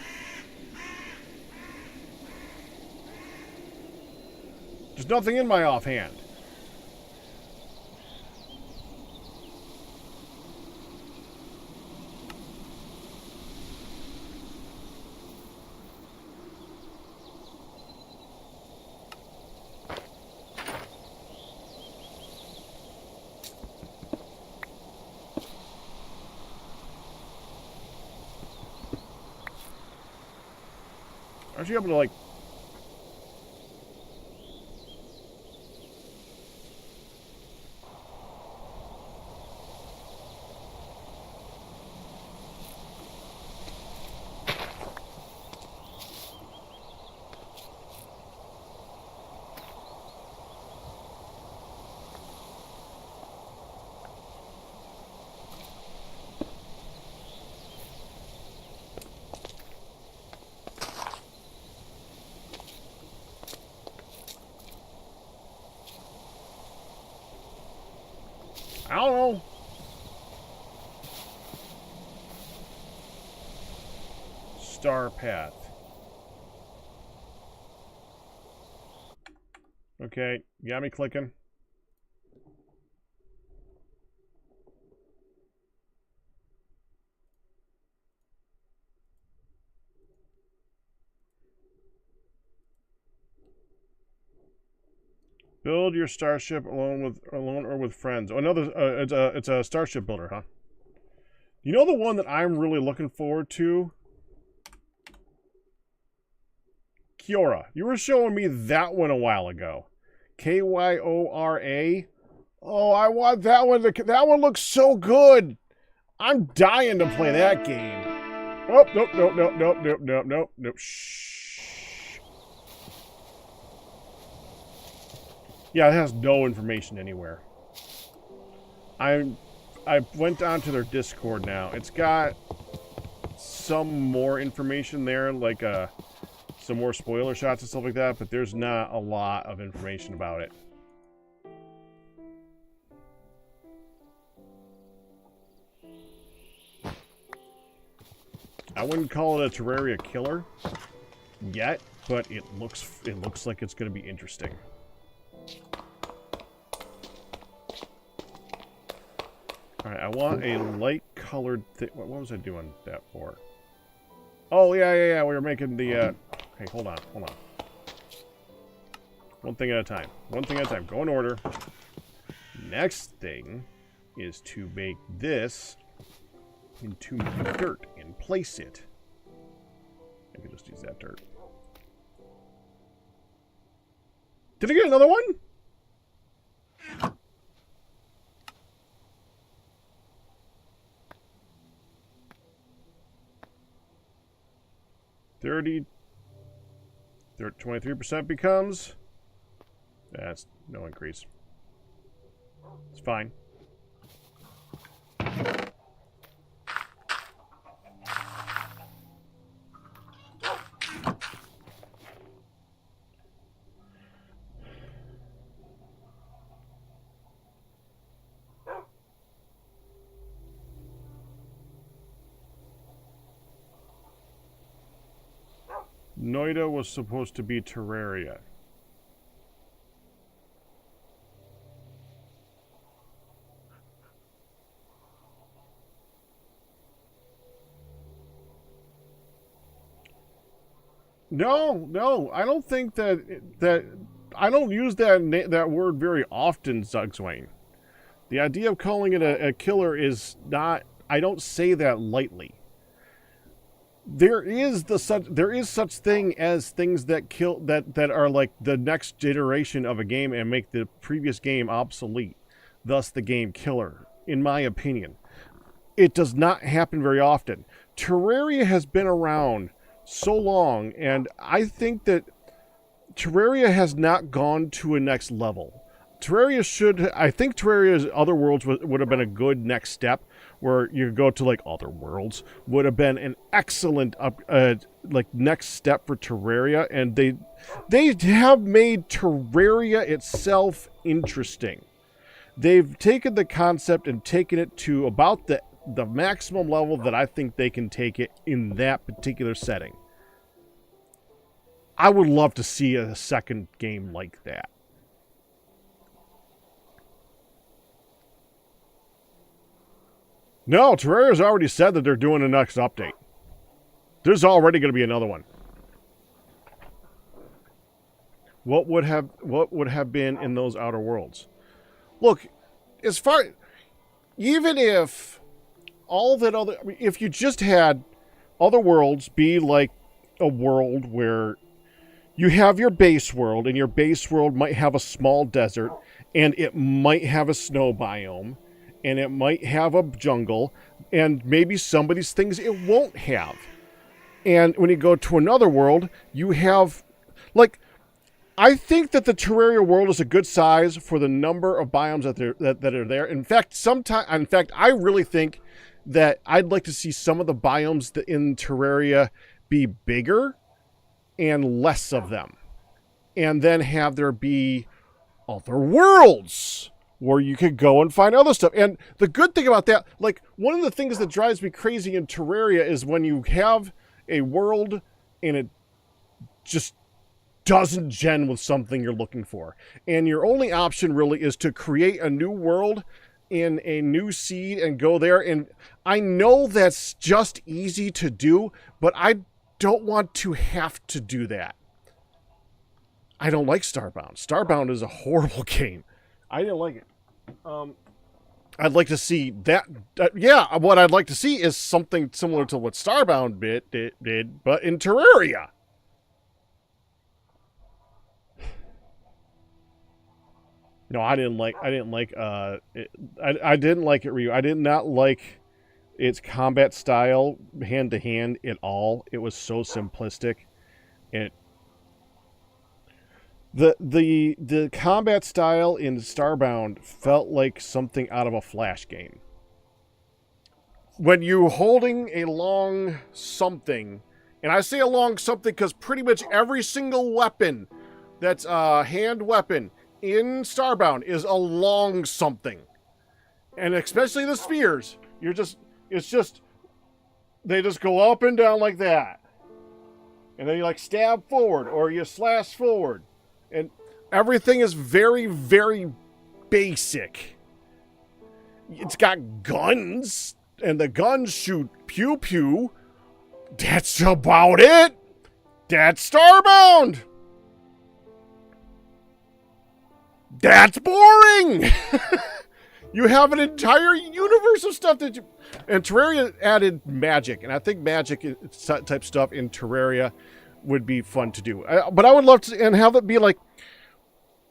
There's nothing in my offhand. Aren't you able to, like... I don't know. Star path. Okay, you got me clicking. Build your starship alone or with friends. Oh, another. It's a starship builder, huh? You know the one that I'm really looking forward to? Kyora. You were showing me that one a while ago. Kyora. Oh, I want that one. That one looks so good. I'm dying to play that game. Oh, nope. Shh. Yeah, it has no information anywhere. I went down to their Discord now. It's got some more information there, like some more spoiler shots and stuff like that, but there's not a lot of information about it. I wouldn't call it a Terraria killer yet, but it looks like it's going to be interesting. Alright, I want a light-colored thing. What was I doing that for? Oh, yeah. We were making the, Okay, hold on. One thing at a time. Go in order. Next thing is to make this into dirt and place it. I can just use that dirt. Did I get another one? $30, 23% becomes... That's no increase. It's fine. Noida was supposed to be Terraria. No, I don't think that I don't use that word very often, Zugswain. The idea of calling it a killer is not. I don't say that lightly. There is such thing as things that kill that are like the next iteration of a game and make the previous game obsolete, thus the game killer, in my opinion. It does not happen very often. Terraria has been around so long, and I think that Terraria has not gone to a next level. I think Terraria's Other Worlds would have been a good next step, where you go to like Other Worlds would have been an excellent like next step for Terraria, and they have made Terraria itself interesting. they've taken the concept and taken it to about the maximum level that I think they can take it in that particular setting. I would love to see a second game like that. No, Terraria's already said that they're doing the next update. There's already going to be another one. What would have been in those Outer Worlds? Look, as far, even if all that other, I mean, if you just had Other Worlds be like a world where you have your base world, and your base world might have a small desert, and it might have a snow biome, and it might have a jungle, and maybe some of these things it won't have. And when you go to another world, you have, like, I think that the Terraria world is a good size for the number of biomes that are there. In fact, I really think that I'd like to see some of the biomes in Terraria be bigger and less of them. And then have there be other worlds where you could go and find other stuff. And the good thing about that, like, one of the things that drives me crazy in Terraria is when you have a world and it just doesn't gen with something you're looking for. And your only option really is to create a new world in a new seed and go there. And I know that's just easy to do, but I don't want to have to do that. I don't like Starbound. Starbound is a horrible game. I didn't like it. I'd like to see that. Yeah, what I'd like to see is something similar to what Starbound did, but in Terraria. No, I didn't like it. I didn't like it, Ryu. I did not like its combat style hand to hand at all. It was so simplistic. The combat style in Starbound felt like something out of a Flash game. When you holding a long something, and I say a long something because pretty much every single weapon that's a hand weapon in Starbound is a long something. And especially the spears, they just go up and down like that. And then you like stab forward or you slash forward. And everything is very, very basic. It's got guns, and the guns shoot pew pew. That's about it. That's Starbound. That's boring. You have an entire universe of stuff that you... And Terraria added magic, and I think magic type stuff in Terraria would be fun to do. But I would love to and have it be like,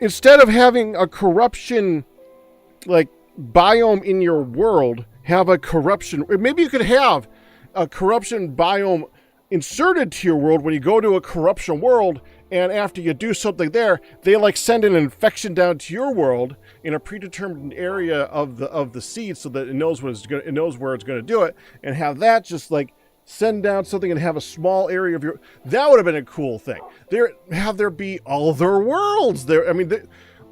instead of having a corruption like biome in your world, have a corruption. Maybe you could have a corruption biome inserted to your world when you go to a corruption world, and after you do something there, they like send an infection down to your world in a predetermined area of the seed, so that it knows where it's going to do it, and have that just like send down something and have a small area of your... That would have been a cool thing. There be other worlds there. I mean,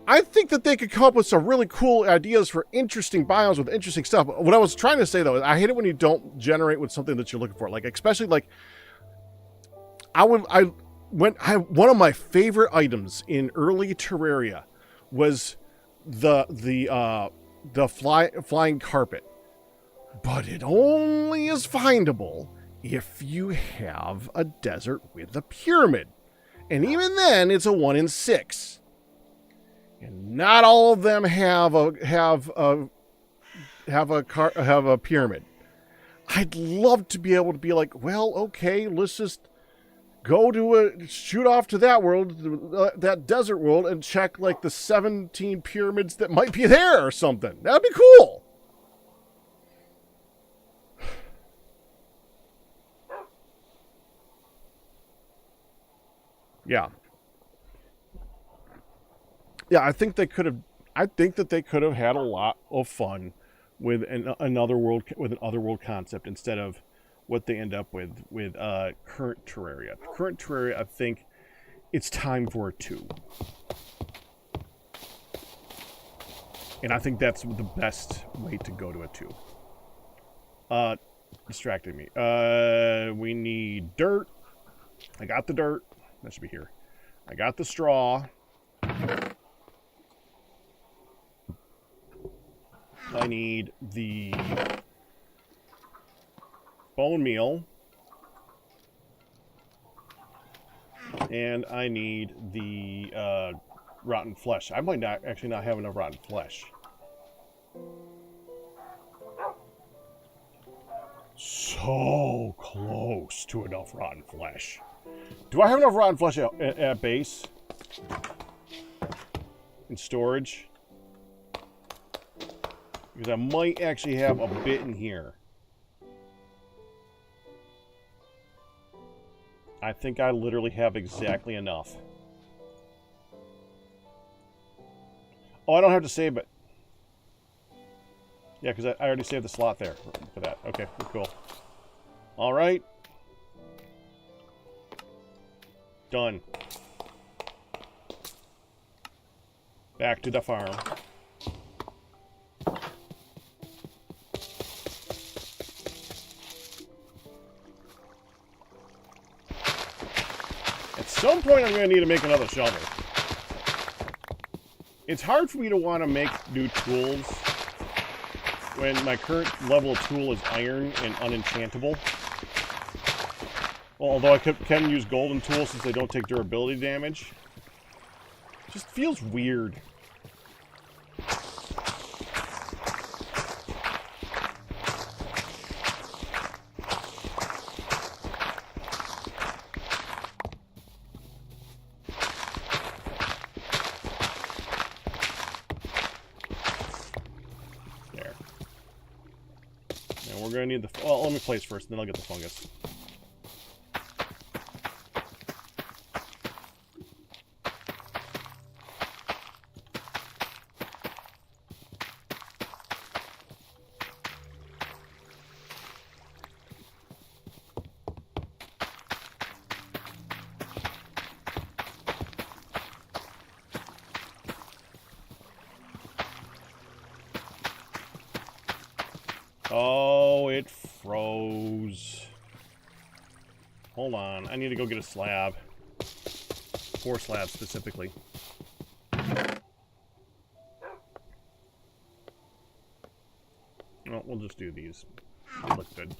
I think that they could come up with some really cool ideas for interesting biomes with interesting stuff. What I was trying to say, though, is I hate it when you don't generate with something that you're looking for. Like, especially, like, one of my favorite items in early Terraria was the flying carpet. But it only is findable if you have a desert with a pyramid. And even then, it's a 1 in 6. And not all of them have a pyramid. I'd love to be able to be like, well, okay, let's just shoot off to that world, that desert world, and check like the 17 pyramids that might be there or something. That'd be cool. Yeah. Yeah, I think that they could have had a lot of fun with another world concept instead of what they end up with current Terraria. Current Terraria, I think it's time for a 2. And I think that's the best way to go to it too. Distracted me. We need dirt. I got the dirt. That should be here. I got the straw. I need the bone meal. And I need the rotten flesh. I might not actually not have enough rotten flesh. So close to enough rotten flesh. Do I have enough rotten flesh at base? In storage? Because I might actually have a bit in here. I think I literally have exactly enough. Oh, I don't have to save it. Yeah, because I already saved the slot there for that. Okay, cool. All right. Done. Back to the farm. At some point, I'm going to need to make another shovel. It's hard for me to want to make new tools when my current level of tool is iron and unenchantable. Well, although I can use golden tools since they don't take durability damage. It just feels weird. We're going to need the... Well, let me place first, then I'll get the fungus. Oh, it froze. Hold on. I need to go get a slab. 4 slabs specifically. Well, we'll just do these. They look good.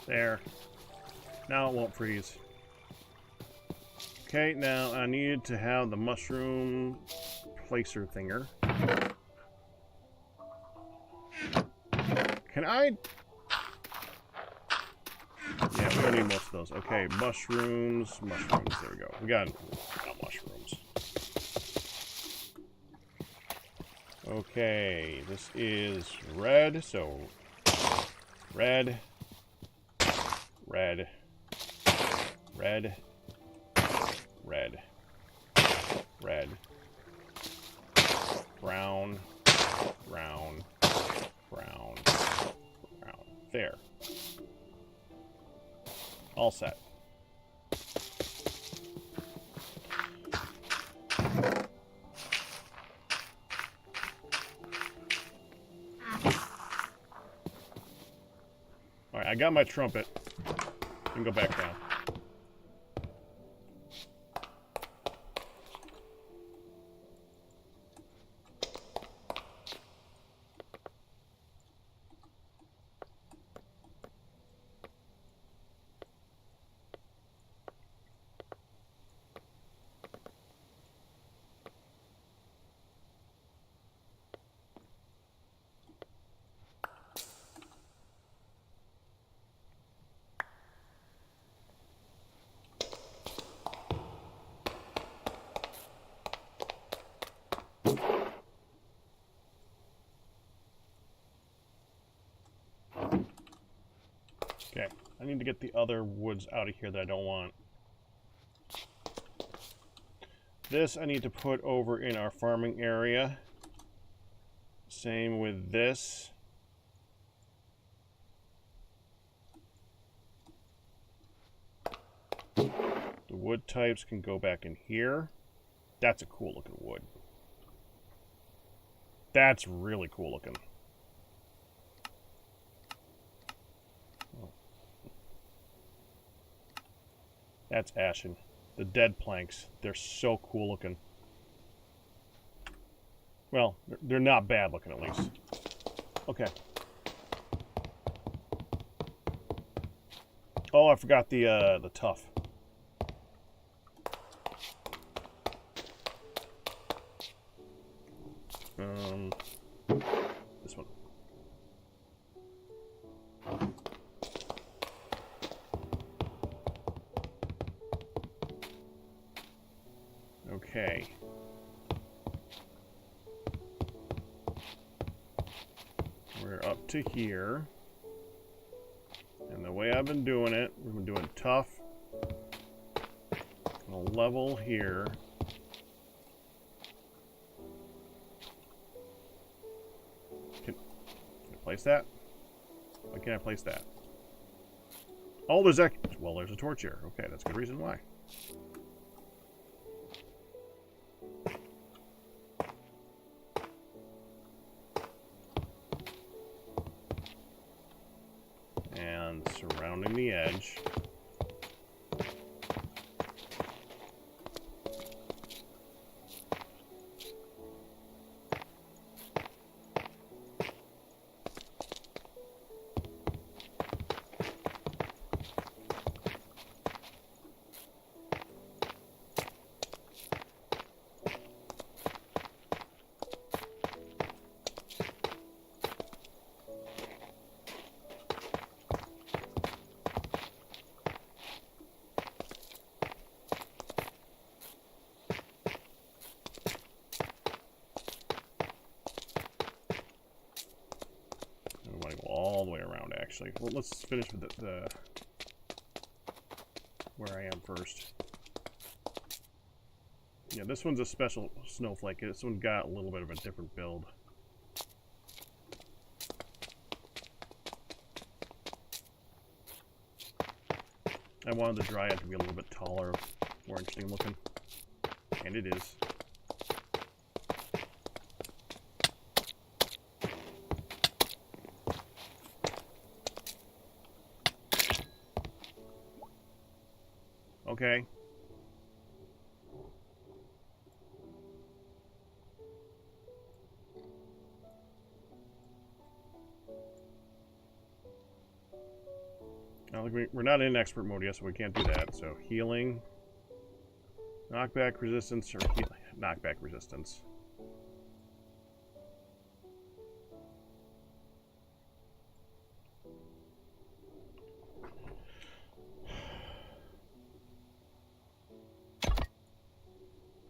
There. Now it won't freeze. Okay, now I need to have the mushroom placer thinger. Can I... Yeah, we don't need most of those. Okay, mushrooms. There we go. We got mushrooms. Okay, this is red, so... Red. Red. Red. Red. Red. Brown. Brown. Brown. Brown. There. All set. Alright, I got my trumpet. And go back down. Okay, I need to get the other woods out of here that I don't want. This I need to put over in our farming area. Same with this. The wood types can go back in here. That's a cool looking wood. That's really cool looking. That's ashen. The dead planks. They're so cool looking. Well, they're not bad looking at least. Okay. Oh, I forgot the tough. This one. Okay. We're up to here. And the way I've been doing it, we've been doing tough. A level here. Can I place that? Why can't I place that? Oh, there's a... Well, there's a torch here. Okay, that's a good reason why. And surrounding the edge. All the way around, actually. Well, let's finish with the where I am first. Yeah, this one's a special snowflake. This one got a little bit of a different build. I wanted the dryad to be a little bit taller, more interesting looking, and it is. Okay. Now, we're not in expert mode yet, so we can't do that. So healing, knockback resistance, or knockback resistance.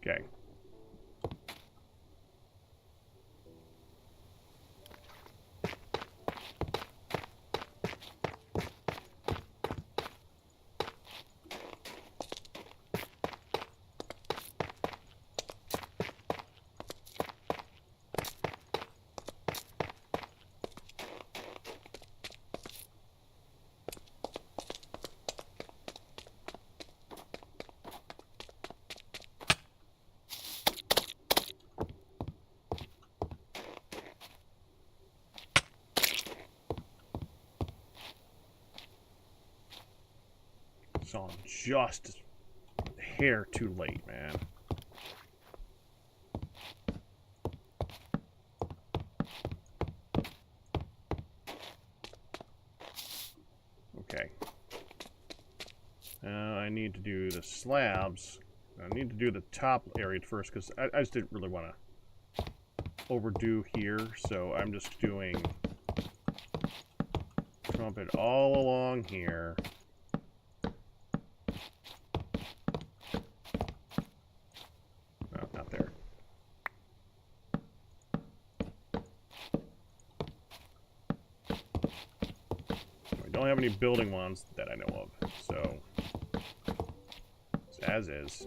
Okay. So I'm just a hair too late, man. Okay. I need to do the slabs. I need to do the top area first because I just didn't really want to overdo here. So I'm just doing trumpet all along here. Don't have any building ones that I know of, so it's as is.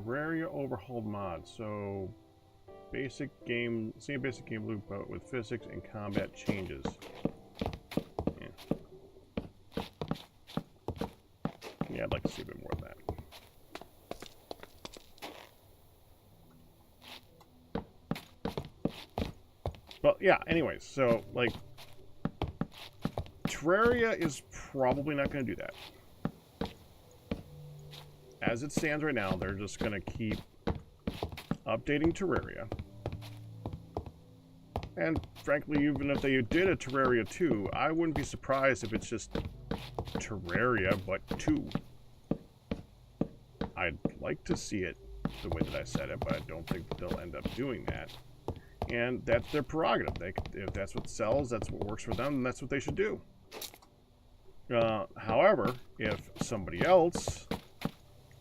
Terraria overhauled mod. So basic game, same basic game loop, but with physics and combat changes. Yeah, I'd like to see a bit more of that. But yeah, anyways, so like Terraria is probably not going to do that. As it stands right now, they're just going to keep updating Terraria. And frankly, even if they did a Terraria 2, I wouldn't be surprised if it's just Terraria, but 2. I'd like to see it the way that I said it, but I don't think they'll end up doing that. And that's their prerogative. If that's what sells, that's what works for them, then that's what they should do. However, if somebody else,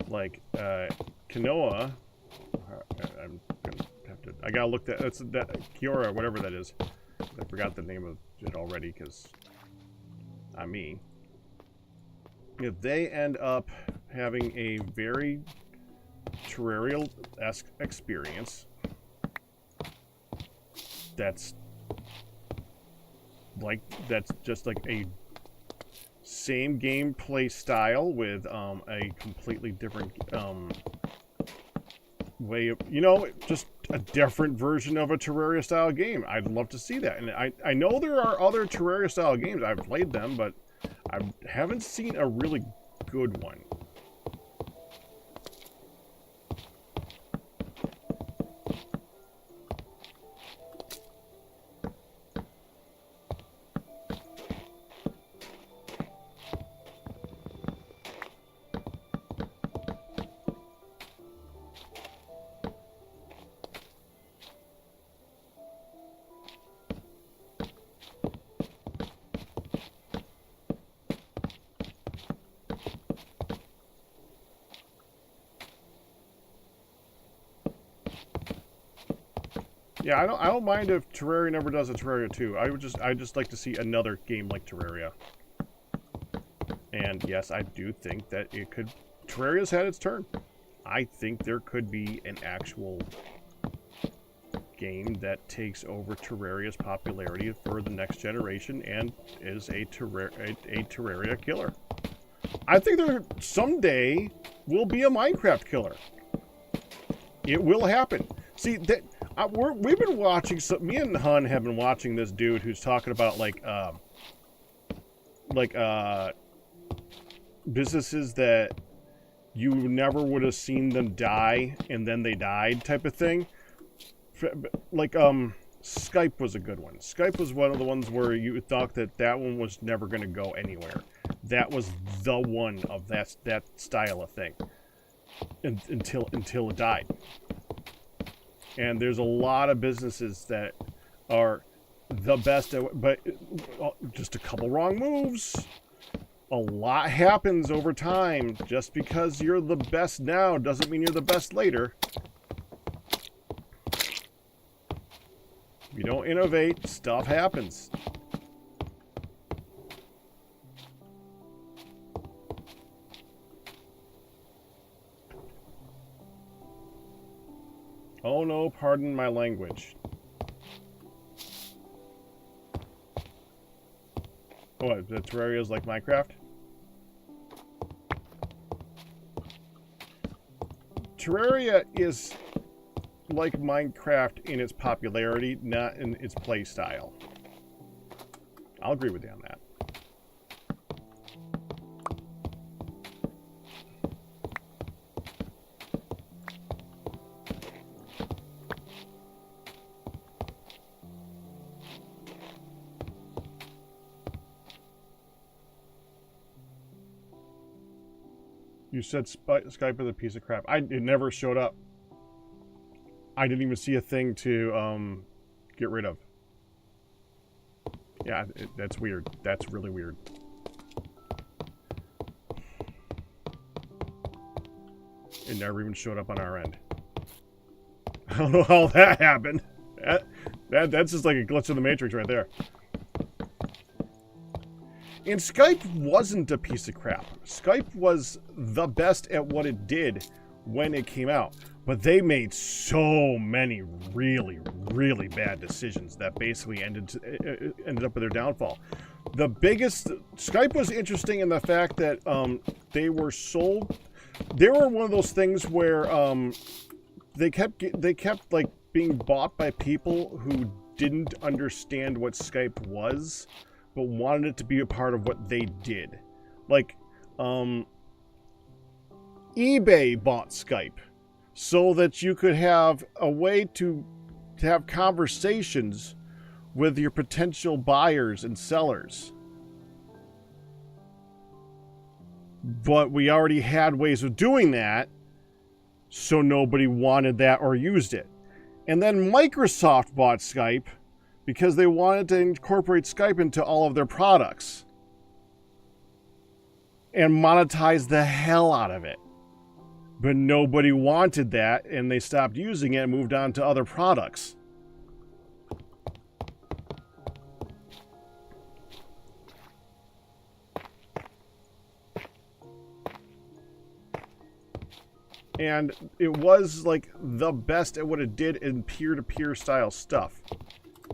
like Kinoa, I'm gonna have to. I gotta look that. That's that Kiora, whatever that is. I forgot the name of it already because I'm me. If they end up having a very Terraria-esque experience, that's just like a same gameplay style with a completely different way of, just a different version of a Terraria style game. I'd love to see that. And I know there are other Terraria style games. I've played them, but I haven't seen a really good one. Yeah, I don't mind if Terraria never does a Terraria 2. I'd just like to see another game like Terraria. And yes, I do think that Terraria's had its turn. I think there could be an actual game that takes over Terraria's popularity for the next generation and is a Terraria killer. I think there someday will be a Minecraft killer. It will happen. See, we've been watching, me and Hun have been watching this dude who's talking about businesses that you never would have seen them die and then they died type of thing. Like Skype was a good one. Skype was one of the ones where you thought that one was never going to go anywhere. That was the one of that style of thing until it died. And there's a lot of businesses that are the best, but just a couple wrong moves. A lot happens over time. Just because you're the best now doesn't mean you're the best later. If you don't innovate, stuff happens. Oh no, pardon my language. What, the Terraria's like Minecraft? Terraria is like Minecraft in its popularity, not in its play style. I'll agree with you on that. You said Skype is a piece of crap. It never showed up. I didn't even see a thing to get rid of. Yeah, that's weird. That's really weird. It never even showed up on our end. I don't know how that happened. That's just like a glitch in the Matrix right there. And Skype wasn't a piece of crap. Skype was the best at what it did when it came out. But they made so many really, really bad decisions that basically ended up with their downfall. The biggest... Skype was interesting in the fact that they were sold... They were one of those things where they kept like being bought by people who didn't understand what Skype was, but wanted it to be a part of what they did. Like, eBay bought Skype so that you could have a way to have conversations with your potential buyers and sellers. But we already had ways of doing that, so nobody wanted that or used it. And then Microsoft bought Skype because they wanted to incorporate Skype into all of their products and monetize the hell out of it. But nobody wanted that, and they stopped using it and moved on to other products. And it was like the best at what it did in peer-to-peer style stuff.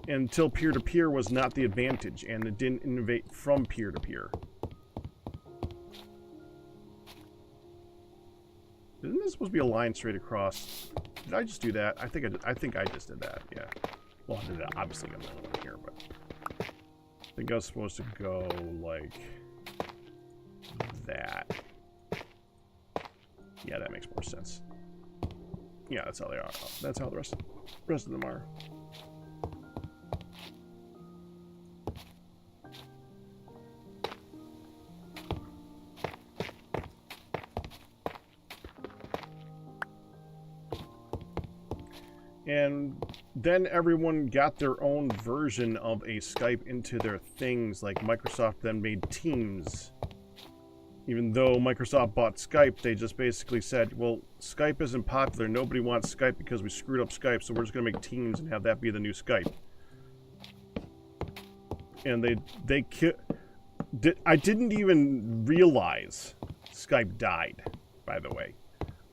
Until peer-to-peer was not the advantage, and it didn't innovate from peer-to-peer. Isn't this supposed to be a line straight across? Did I just do that? I think I just did that, yeah. Well, I did that. Obviously got another one here, but I think I was supposed to go like that. Yeah, that makes more sense. Yeah, that's how they are. That's how the rest of them are. And then everyone got their own version of a Skype into their things, like Microsoft then made Teams. Even though Microsoft bought Skype, they just basically said, well, Skype isn't popular. Nobody wants Skype because we screwed up Skype, so we're just going to make Teams and have that be the new Skype. And I didn't even realize Skype died, by the way.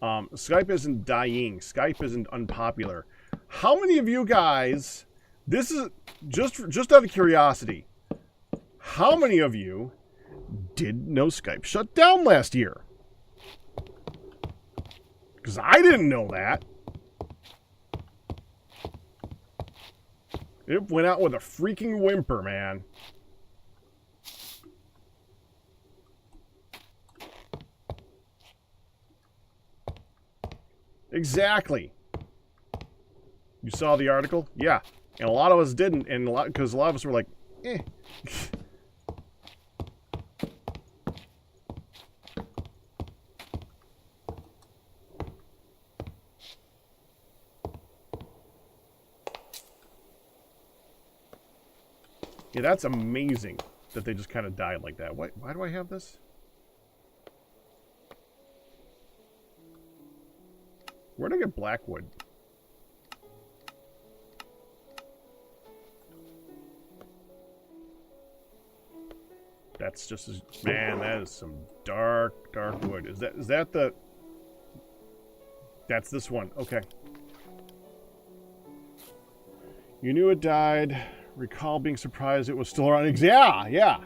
Skype isn't dying. Skype isn't unpopular. How many of you guys, this is just out of curiosity, how many of you did know Skype shut down last year? Because I didn't know that. It went out with a freaking whimper, man. Exactly. You saw the article? Yeah. And a lot of us didn't, and because a lot of us were like, eh. Yeah, that's amazing that they just kind of died like that. Why do I have this? Where'd I get Blackwood? That's just as... Man, that is some dark, dark wood. Is that the... That's this one. Okay. You knew it died. Recall being surprised it was still around. Yeah, yeah.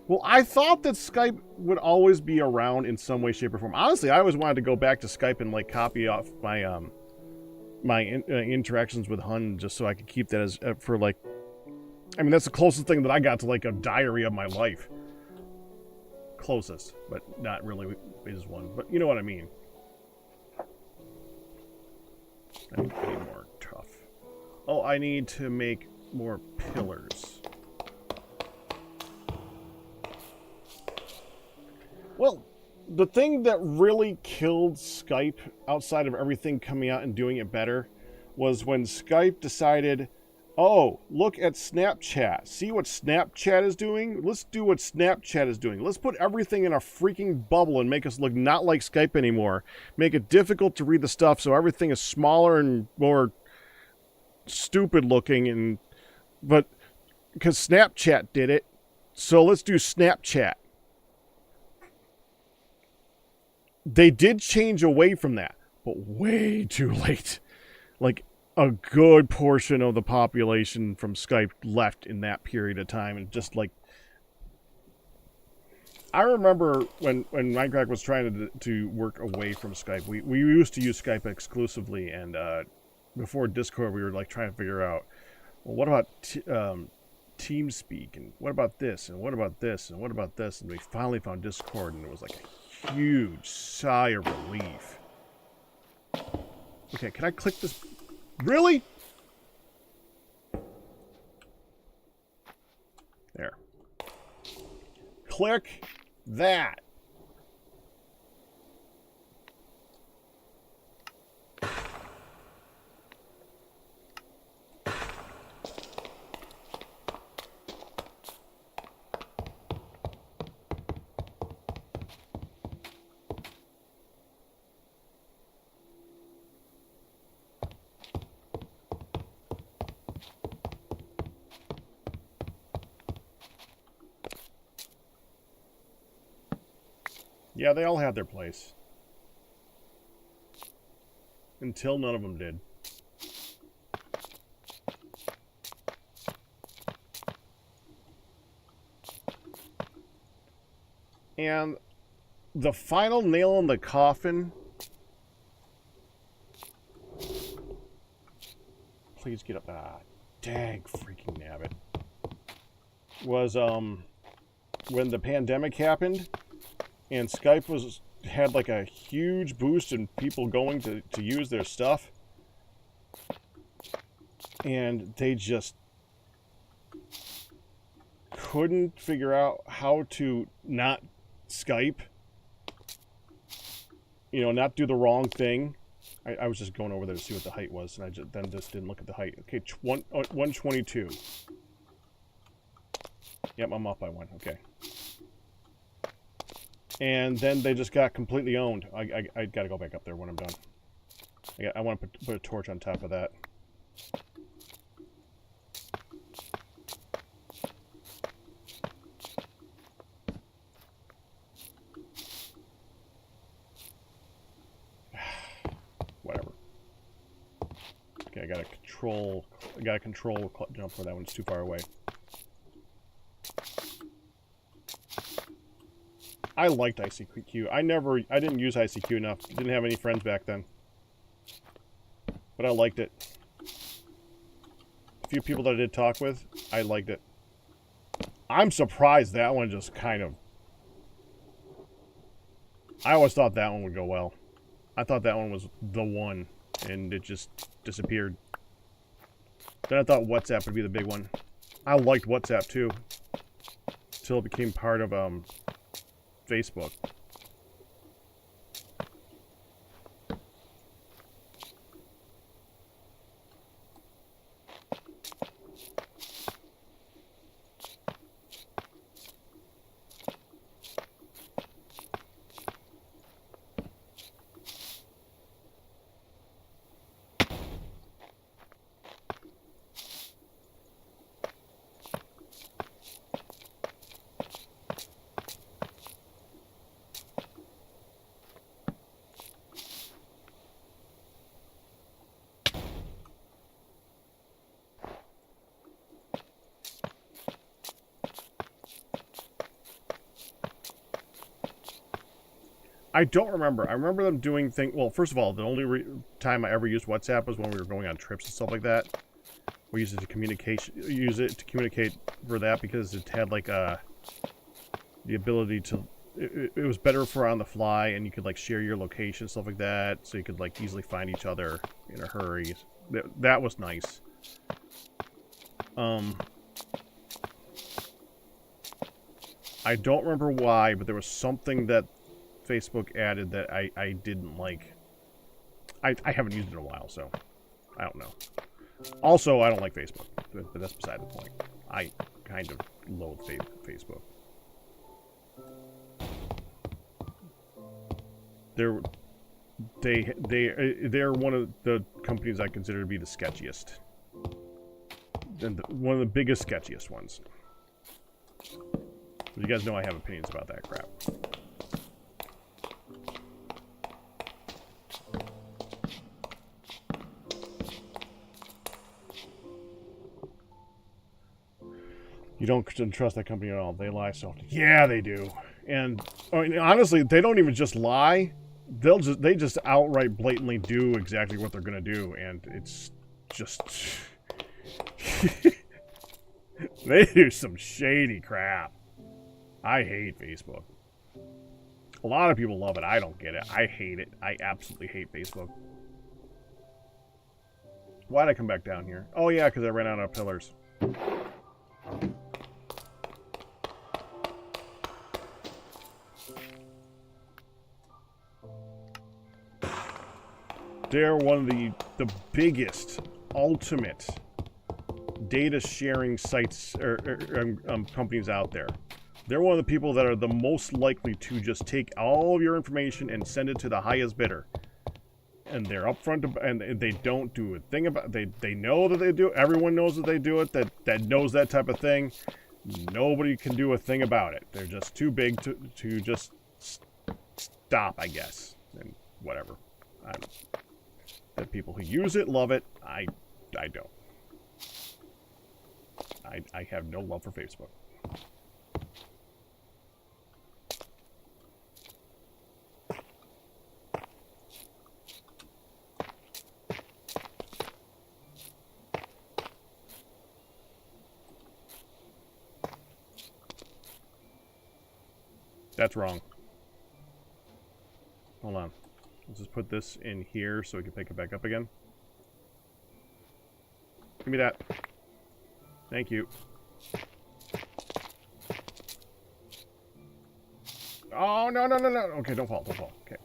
Well, I thought that Skype would always be around in some way, shape, or form. Honestly, I always wanted to go back to Skype and like copy off my interactions with Hun just so I could keep that as for like. I mean, that's the closest thing that I got to like a diary of my life. Closest, but not really is one. But you know what I mean. I need to be more tough. Oh, I need to make more pillars. Well, the thing that really killed Skype, outside of everything coming out and doing it better, was when Skype decided, oh, look at Snapchat. See what Snapchat is doing? Let's do what Snapchat is doing. Let's put everything in a freaking bubble and make us look not like Skype anymore. Make it difficult to read the stuff so everything is smaller and more stupid looking. But because Snapchat did it, so let's do Snapchat. they did change away from that, but way too late. Like, a good portion of the population from Skype left in that period of time, and just like, I remember when Minecraft was trying to work away from Skype. We used to use Skype exclusively, and before Discord, we were like trying to figure out, well, what about TeamSpeak, and what about this, and what about this, and what about this, and we finally found Discord, and it was like a huge sigh of relief. Okay, can I click this? Really? There. Click that. Yeah, they all had their place. Until none of them did. And the final nail in the coffin... Please get up. Ah, dang freaking nabbit. Was, when the pandemic happened... And Skype had like a huge boost in people going to use their stuff. And they just couldn't figure out how to not Skype. You know, not do the wrong thing. I was just going over there to see what the height was, and I just didn't look at the height. Okay, 122. Yep, I'm off by one. Okay. And then they just got completely owned. I got to go back up there when I'm done. I want to put a torch on top of that. Whatever. Okay, I got to control jump for that one. It's too far away. I liked ICQ. I didn't use ICQ enough. Didn't have any friends back then. But I liked it. A few people that I did talk with, I liked it. I'm surprised that one just kind of... I always thought that one would go well. I thought that one was the one, and it just disappeared. Then I thought WhatsApp would be the big one. I liked WhatsApp too. Until it became part of, Facebook. I don't remember. I remember them doing things... Well, first of all, the only time I ever used WhatsApp was when we were going on trips and stuff like that. We used it to communicate for that because it had like the ability to... It was better for on the fly, and you could like share your location, stuff like that, so you could like easily find each other in a hurry. That was nice. I don't remember why, but there was something that Facebook added that I didn't like. I haven't used it in a while, so I don't know. Also, I don't like Facebook, but that's beside the point. I kind of loathe Facebook. They're one of the companies I consider to be the sketchiest. And one of the biggest, sketchiest ones. You guys know I have opinions about that crap. You don't trust that company at all. They lie so often. Yeah, they do. And I mean, honestly, they don't even just lie. They just outright blatantly do exactly what they're gonna do, and it's just they do some shady crap. I hate Facebook. A lot of people love it. I don't get it. I hate it. I absolutely hate Facebook. Why'd I come back down here? Oh yeah, because I ran out of pillars. They're one of the biggest, ultimate data sharing sites or companies out there. They're one of the people that are the most likely to just take all of your information and send it to the highest bidder. And they're upfront, and they don't do a thing about it. They know that they do it. Everyone knows that they do it, that knows that type of thing. Nobody can do a thing about it. They're just too big to just stop, I guess. And whatever. I don't know. The people who use it love it. I don't. I have no love for Facebook. That's wrong. Hold on. Let's just put this in here so we can pick it back up again. Give me that. Thank you. Oh, no, no, no, no. Okay, don't fall, don't fall. Okay.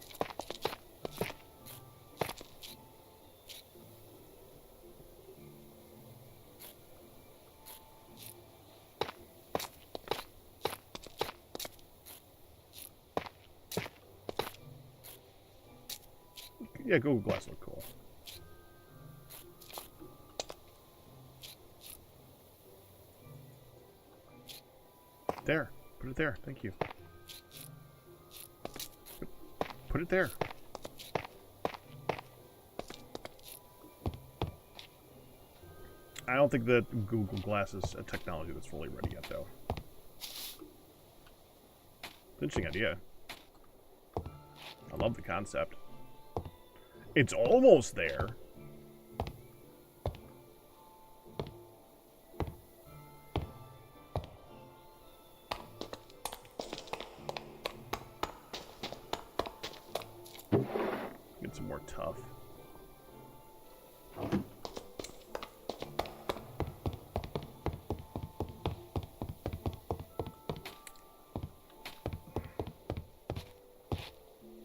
Yeah, Google Glass look cool. There. Put it there. Thank you. Put it there. I don't think that Google Glass is a technology that's fully ready yet, though. Interesting idea. I love the concept. It's almost there. Get some more tough.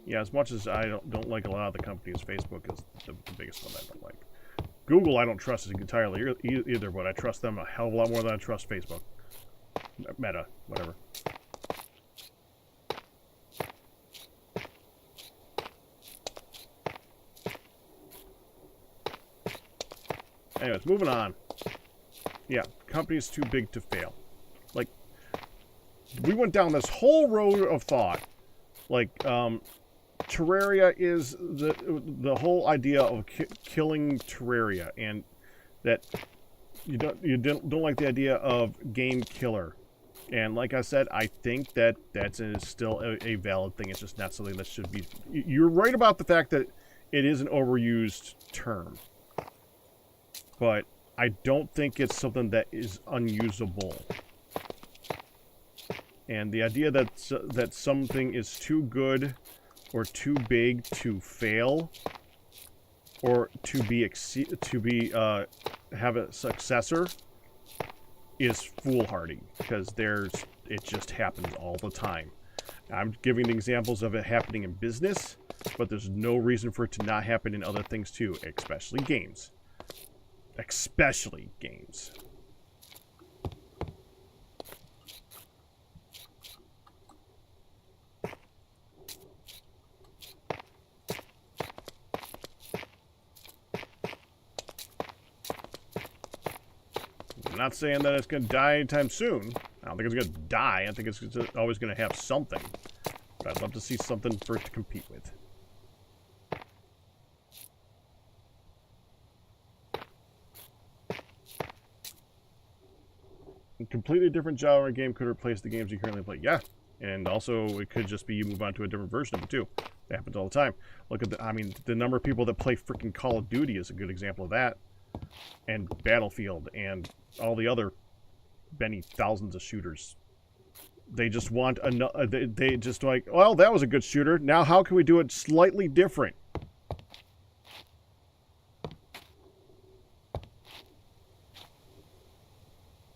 Yeah, as much as I don't like a lot of the companies, Facebook is the biggest one I don't like. Google I don't trust entirely either, but I trust them a hell of a lot more than I trust Facebook. Meta, whatever. Anyways, moving on. Yeah, company's too big to fail. Like, we went down this whole road of thought. Like, Terraria is the whole idea of killing Terraria, and that you don't like the idea of game killer. And like I said, I think that that's still a valid thing. It's just not something that should be. You're right about the fact that it is an overused term, but I don't think it's something that is unusable. And the idea that something is too good or too big to fail, or to have a successor, is foolhardy, because it just happens all the time. I'm giving examples of it happening in business, but there's no reason for it to not happen in other things too, especially games. Especially games. I'm not saying that it's going to die anytime soon. I don't think it's going to die. I think it's always going to have something. But I'd love to see something for it to compete with. A completely different genre game could replace the games you currently play. Yeah. And also, it could just be you move on to a different version of it, too. That happens all the time. Look at I mean, the number of people that play freaking Call of Duty is a good example of that. And Battlefield and all the other many thousands of shooters. They just want another. They just like, well, that was a good shooter. Now, how can we do it slightly different?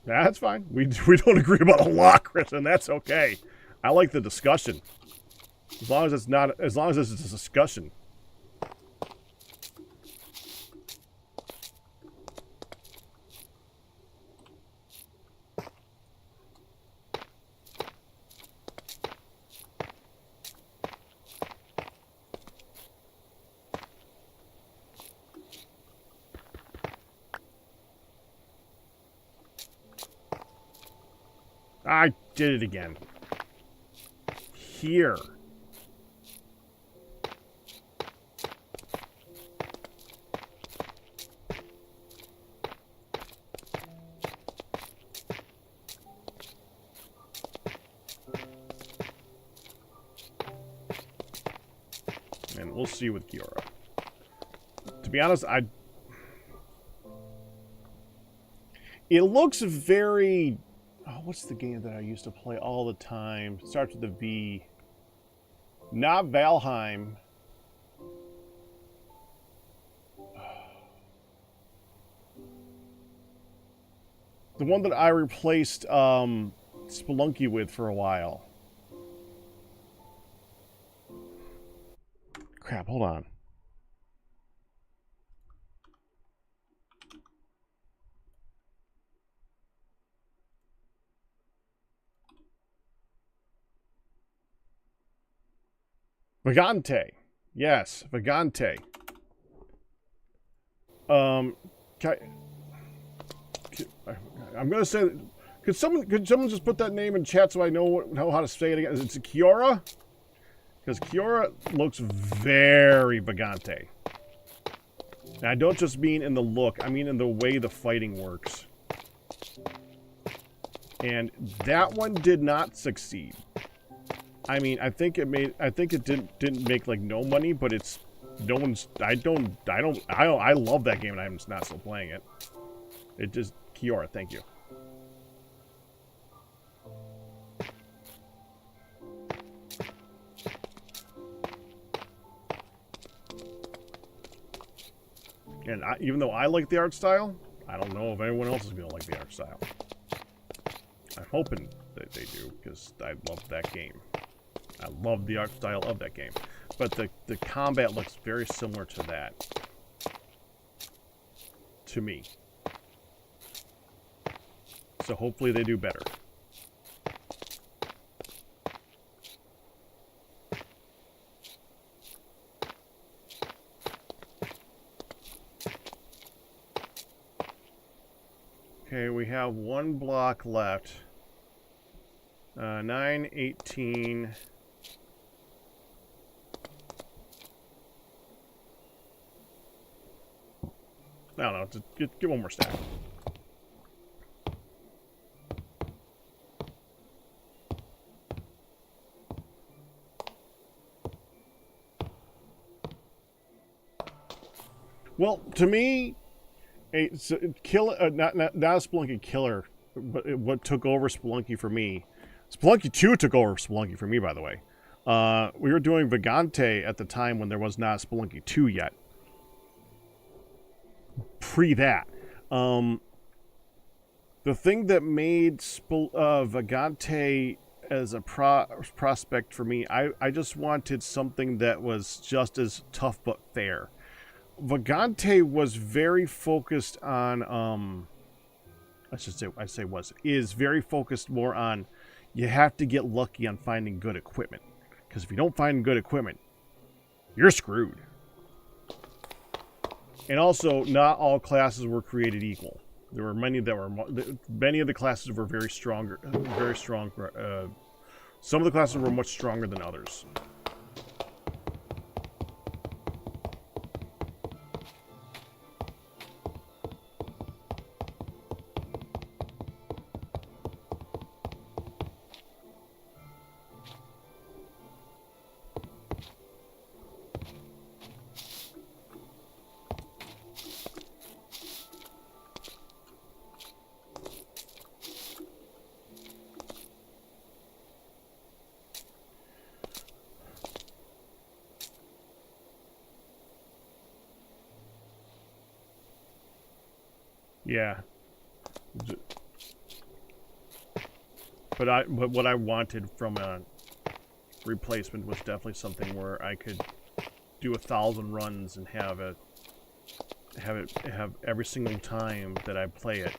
That's fine. We don't agree about a lot, Chris, and that's okay. I like the discussion. As long as it's not, as long as it's a discussion. I did it again. Here. And we'll see with Kiora. To be honest, it looks very... Oh, what's the game that I used to play all the time? It starts with a V. Not Valheim. The one that I replaced Spelunky with for a while. Crap, hold on. Vagante. Yes, Vagante. I'm gonna say, could someone just put that name in chat so I know how to say it again? Is it Kiora? Because Kiora looks very Vagante. And I don't just mean in the look, I mean in the way the fighting works. And that one did not succeed. I mean, I think it didn't make like no money, but it's no one's. I love that game, and I'm not still playing it. It just Kiora, thank you. And even though I like the art style, I don't know if anyone else is gonna like the art style. I'm hoping that they do, because I love that game. I love the art style of that game. But the combat looks very similar to that. To me. So hopefully they do better. Okay, we have one block left. 9, 18... I don't know, just get one more stack. Well, to me, not a Spelunky killer, but what took over Spelunky for me. Spelunky 2 took over Spelunky for me, by the way. We were doing Vagante at the time when there was not Spelunky 2 yet. Pre that. The thing that made Vagante as a prospect for me, I just wanted something that was just as tough but fair. Vagante was very focused on, is very focused more on, you have to get lucky on finding good equipment. Because if you don't find good equipment, you're screwed. And also, not all classes were created equal. There were many that were, many of the classes were very strong. Some of the classes were much stronger than others. Yeah. But what I wanted from a replacement was definitely something where I could do 1,000 runs and have every single time that I play it,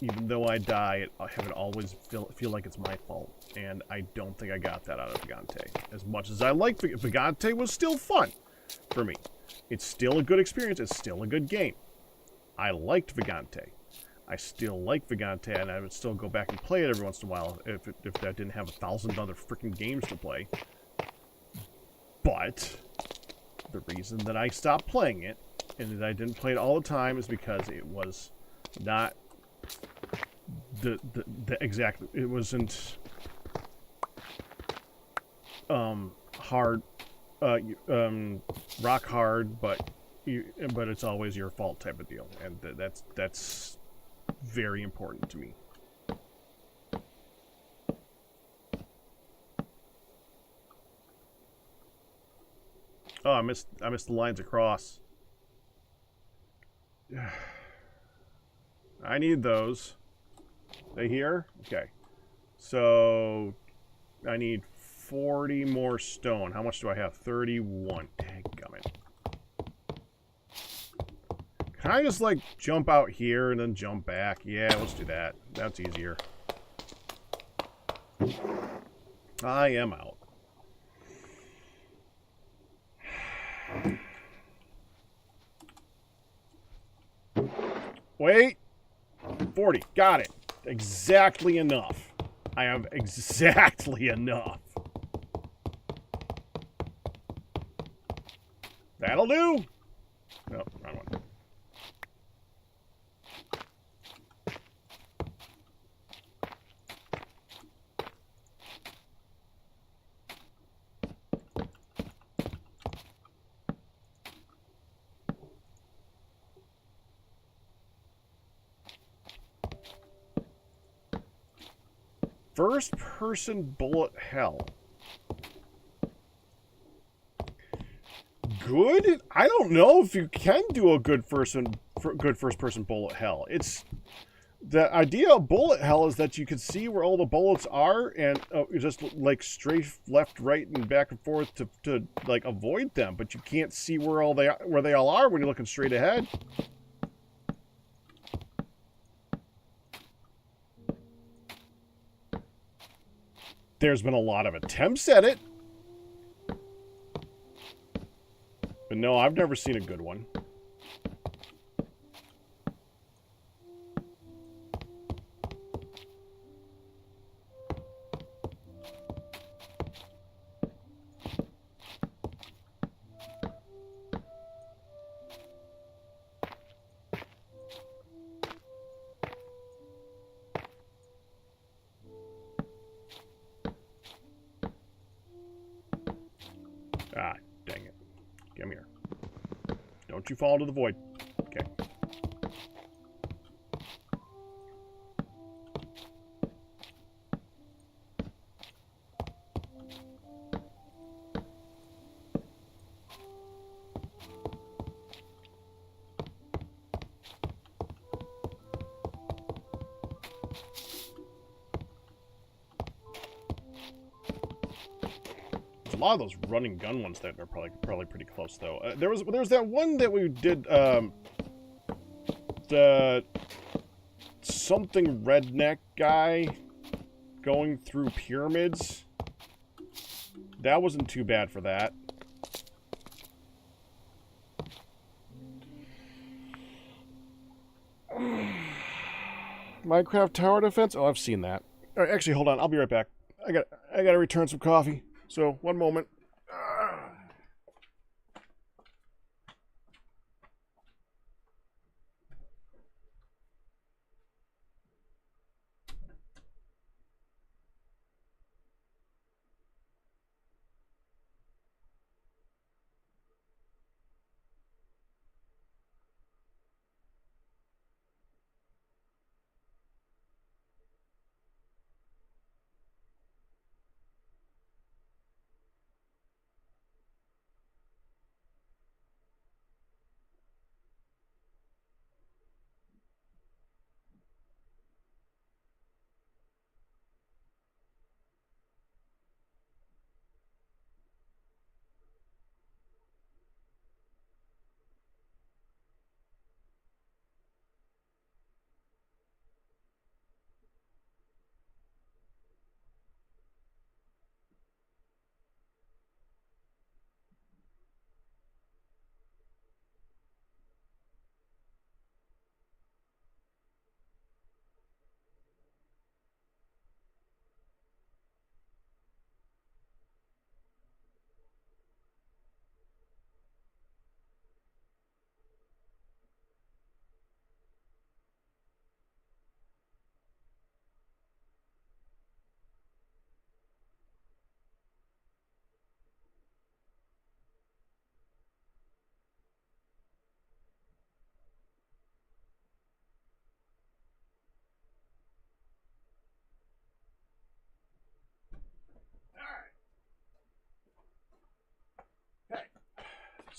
even though I die, have it always feel like it's my fault. And I don't think I got that out of Vagante. As much as I like Vagante, was still fun for me. It's still a good experience. It's still a good game. I liked Vagante. I still like Vagante, and I would still go back and play it every once in a while if that didn't have 1,000 other freaking games to play. But the reason that I stopped playing it and that I didn't play it all the time is because it was not the exact. It wasn't hard, rock hard, but it's always your fault type of deal, and that's very important to me. Oh, I missed the lines across. I need those. They here? Okay. So I need 40 more stone. How much do I have? 31. Dadgummit. Can I just, like, jump out here and then jump back? Yeah, let's do that. That's easier. I am out. Wait. 40. Got it. Exactly enough. I have exactly enough. That'll do. No, wrong one. First-person bullet hell. Good? I don't know if you can do a good first-person bullet hell. It's the idea of bullet hell is that you can see where all the bullets are and just like strafe left, right, and back and forth to like avoid them, but you can't see where they all are when you're looking straight ahead. There's been a lot of attempts at it. But no, I've never seen a good one. Ah, dang it. Come here. Don't you fall into the void. Okay. A lot of those running gun ones that are probably pretty close though. There was that one that we did the something redneck guy going through pyramids. That wasn't too bad for that. Minecraft tower defense? Oh, I've seen that. All right, actually, hold on. I'll be right back. I gotta return some coffee. So, one moment.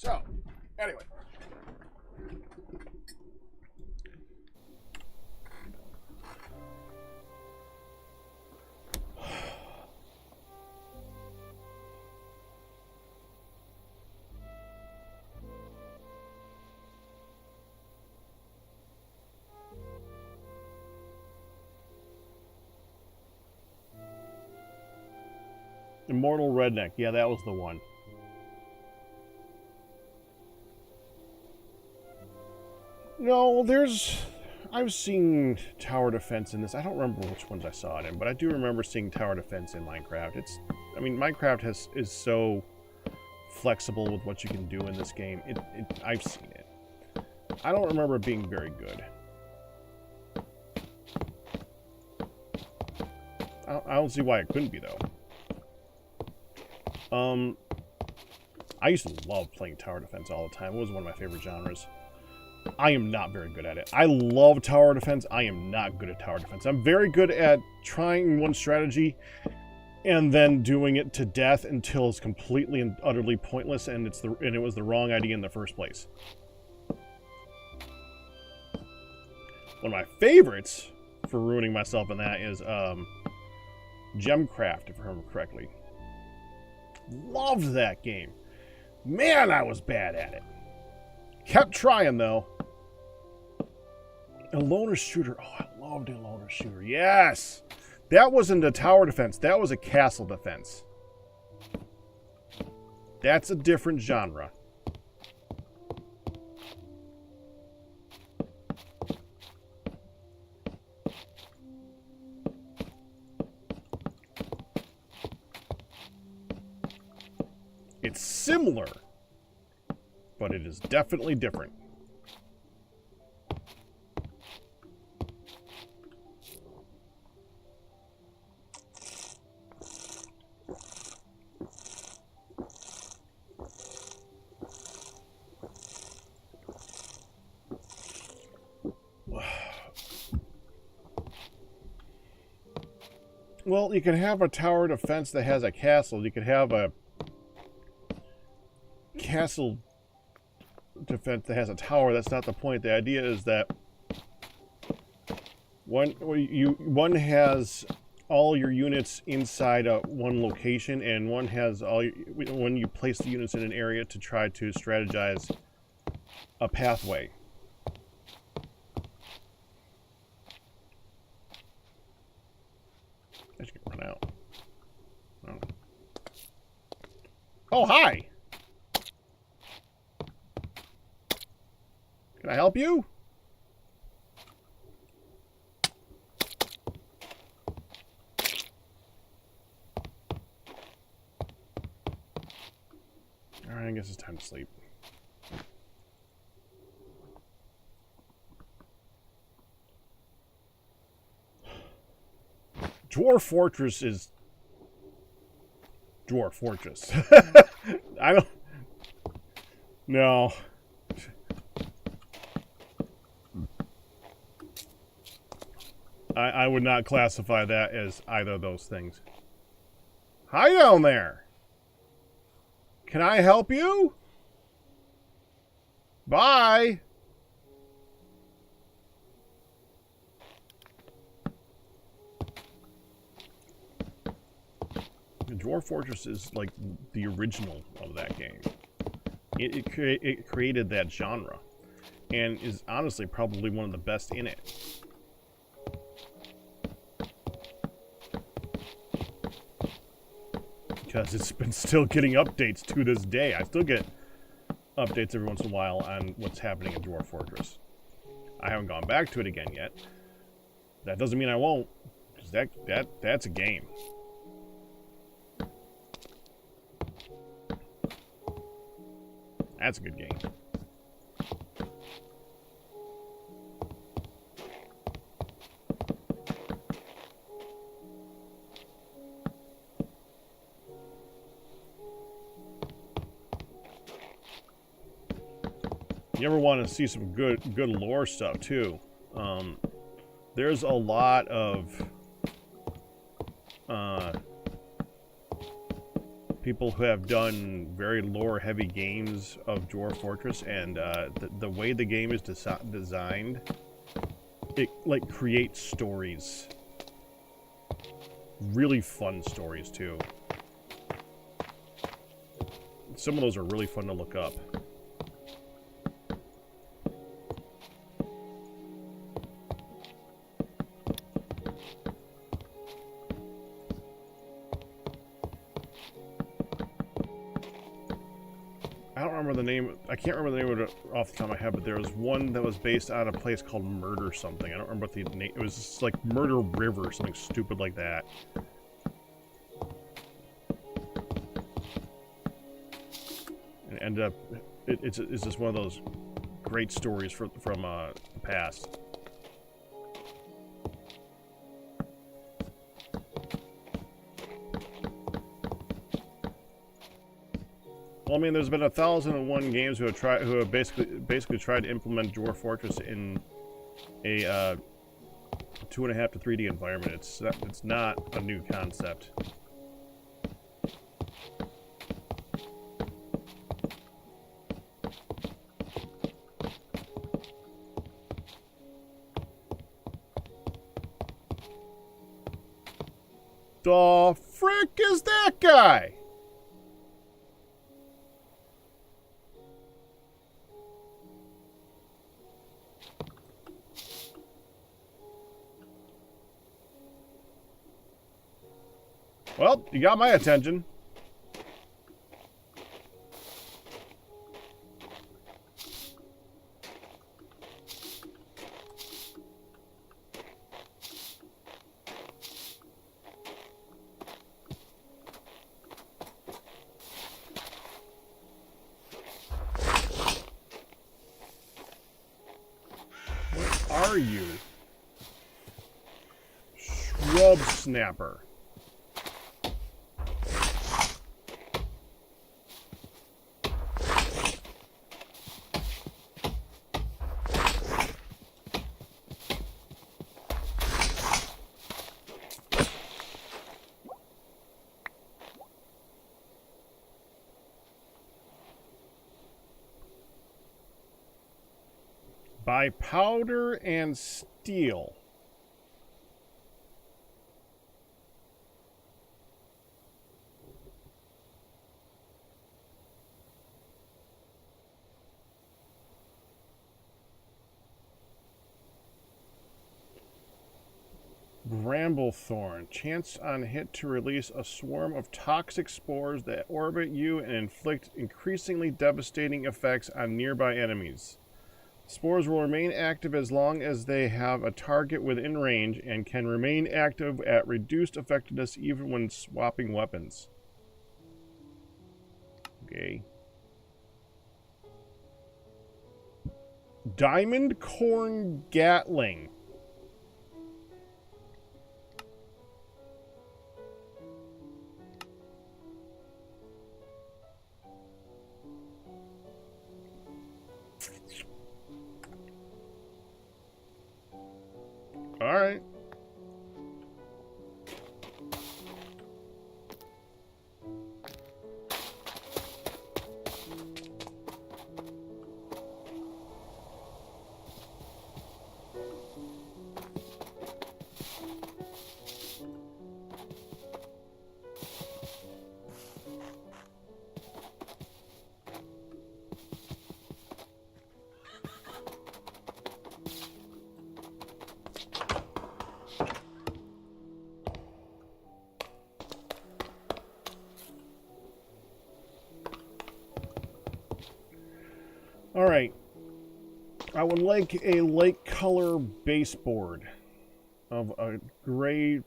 So, anyway. Immortal Redneck. Yeah, that was the one. No, I've seen tower defense in this. I don't remember which ones I saw it in, but I do remember seeing tower defense in Minecraft. I mean, Minecraft is so flexible with what you can do in this game. I've seen it. I don't remember it being very good. I don't see why it couldn't be, though. I used to love playing tower defense all the time. It was one of my favorite genres. I am not very good at it. I love tower defense. I am not good at tower defense. I'm very good at trying one strategy and then doing it to death until it's completely and utterly pointless and it was the wrong idea in the first place. One of my favorites for ruining myself in that is Gemcraft, if I remember correctly. Loved that game. Man, I was bad at it. Kept trying, though. A loner shooter. Oh, I loved a loner shooter. Yes! That wasn't a tower defense. That was a castle defense. That's a different genre. It's similar, but it is definitely different. Well, you can have a tower defense that has a castle. You could have a castle defense that has a tower. That's not the point. The idea is that one has all your units inside one location, and one has when you place the units in an area to try to strategize a pathway. I should run out. Oh, hi! Can I help you? Alright, I guess it's time to sleep. Dwarf Fortress is Dwarf Fortress. I don't... No. I would not classify that as either of those things. Hi down there. Can I help you? Bye. The Dwarf Fortress is like the original of that game. It created that genre and is honestly probably one of the best in it. Because it's been still getting updates to this day. I still get updates every once in a while on what's happening in Dwarf Fortress. I haven't gone back to it again yet. That doesn't mean I won't, because that's a game. That's a good game. You ever want to see some good lore stuff too? There's a lot of people who have done very lore-heavy games of Dwarf Fortress, and the way the game is designed, it like creates stories. Really fun stories too. Some of those are really fun to look up. I don't remember the name. I can't remember the name of it off the top of my head, but there was one that was based on a place called Murder something. I don't remember what the name. It was just like Murder River, something stupid like that. And it ended up, it's just one of those great stories from the past. Well, I mean, there's been 1,001 games who have basically tried to implement Dwarf Fortress in a 2.5 to 3D environment. It's not a new concept. The frick is that guy? Well, you got my attention. What are you? Shrub snapper. By powder and steel. Bramblethorn. Chance on hit to release a swarm of toxic spores that orbit you and inflict increasingly devastating effects on nearby enemies. Spores will remain active as long as they have a target within range and can remain active at reduced effectiveness even when swapping weapons. Okay. Diamond Corn Gatling. All right. All right. I would like a light color baseboard of a gray,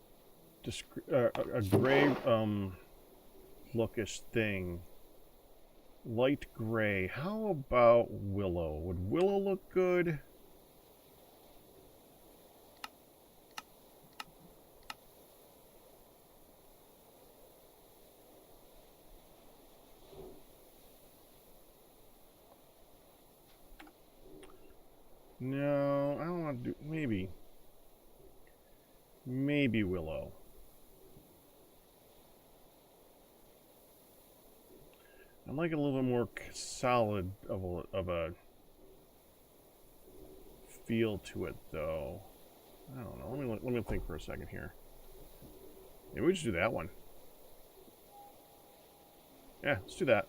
lookish thing. Light gray. How about willow? Would willow look good? No, I don't want to do... Maybe. Maybe willow. I like a little bit more solid of a feel to it, though. I don't know. Let me think for a second here. Maybe we just do that one. Yeah, let's do that.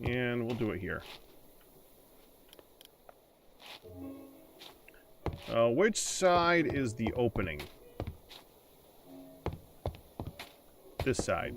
And we'll do it here. Which side is the opening? This side.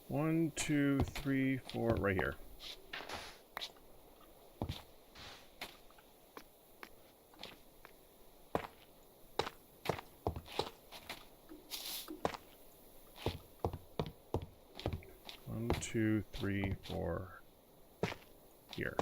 One, two, three, four, right here. One, two, three, four, here.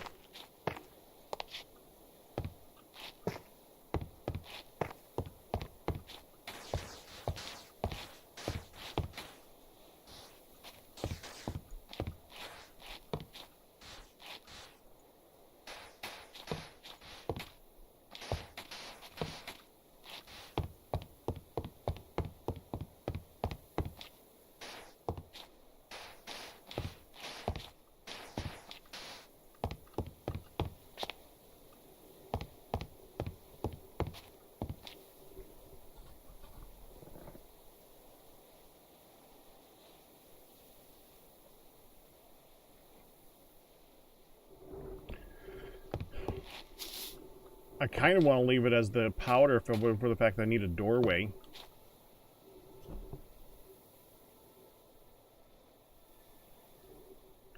I kind of want to leave it as the powder for the fact that I need a doorway.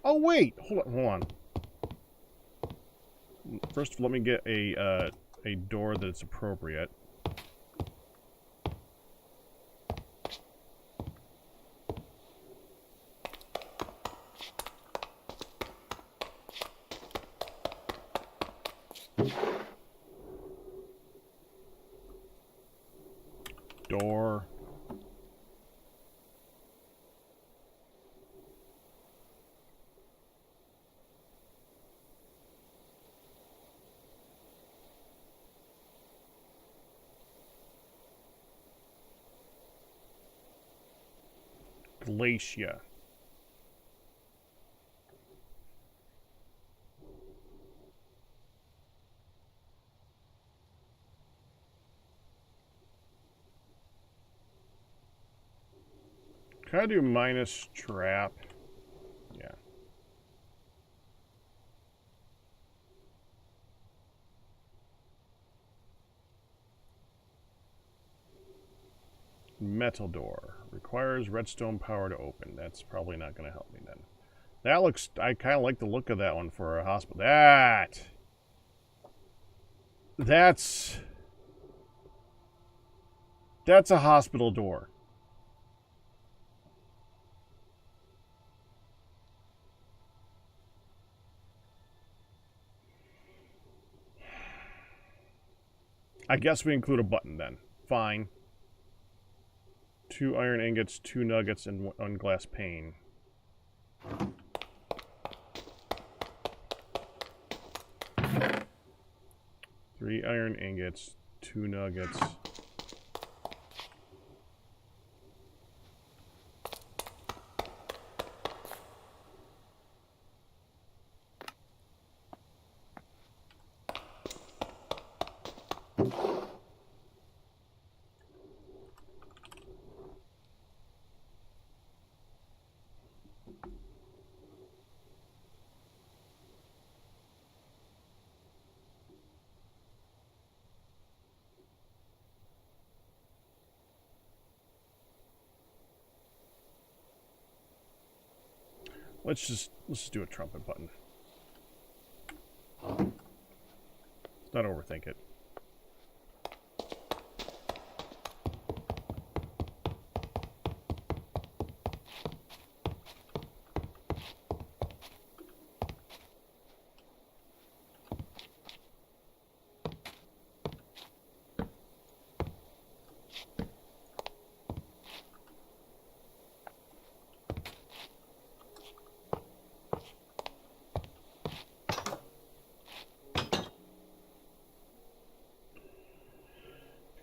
Oh wait, hold on. First, let me get a door that's appropriate. Door. Glacia. Can I do minus trap? Yeah. Metal door. Requires redstone power to open. That's probably not going to help me then. That looks... I kind of like the look of that one for a hospital. That's a hospital door. I guess we include a button then. Fine. 2 iron ingots, 2 nuggets, and 1 glass pane. Three iron ingots, 2 nuggets. Let's just do a trumpet button. Let's not overthink it.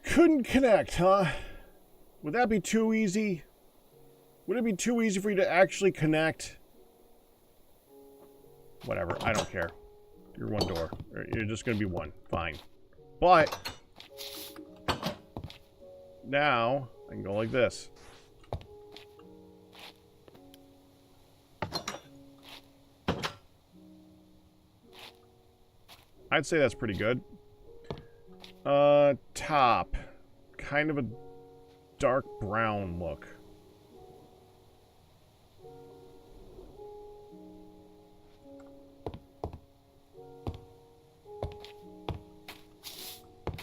Couldn't connect, huh? Would that be too easy? Would it be too easy for you to actually connect? Whatever, I don't care. You're one door. You're just gonna be one. Fine. But now I can go like this. I'd say that's pretty good. Top. Kind of a dark brown look.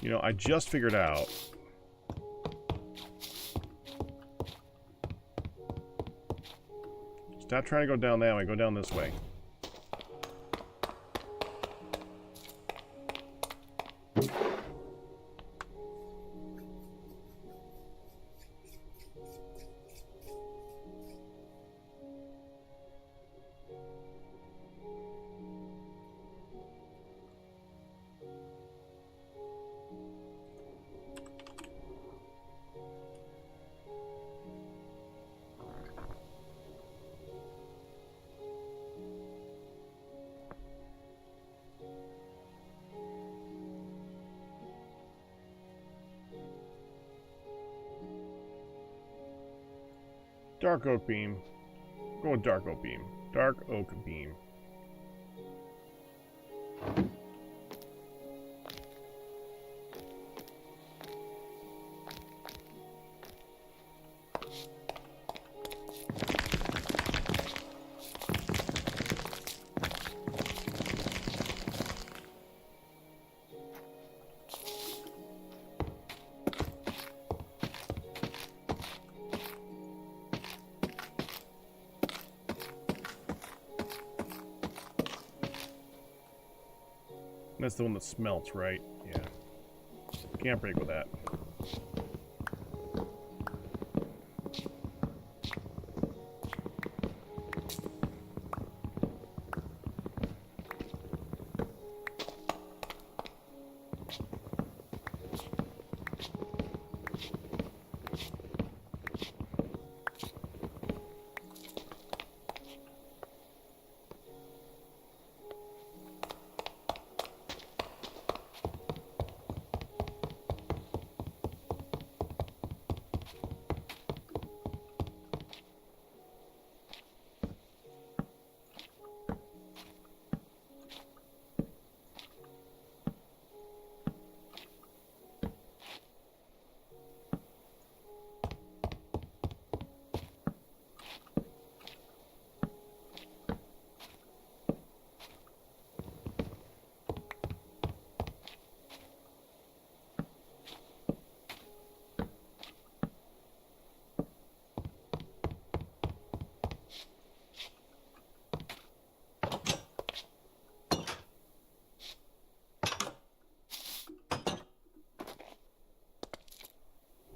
You know, I just figured out. Stop trying to go down that way, go down this way. Dark oak beam. Go with dark oak beam. Dark oak beam. That's the one that smelts, right? Yeah. Can't break with that.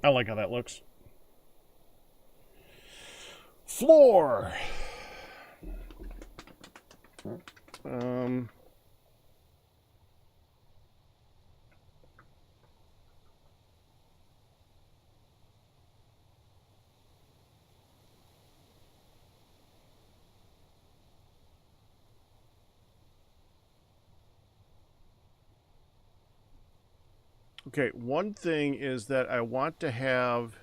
I like how that looks. Floor. Okay, one thing is that I want to have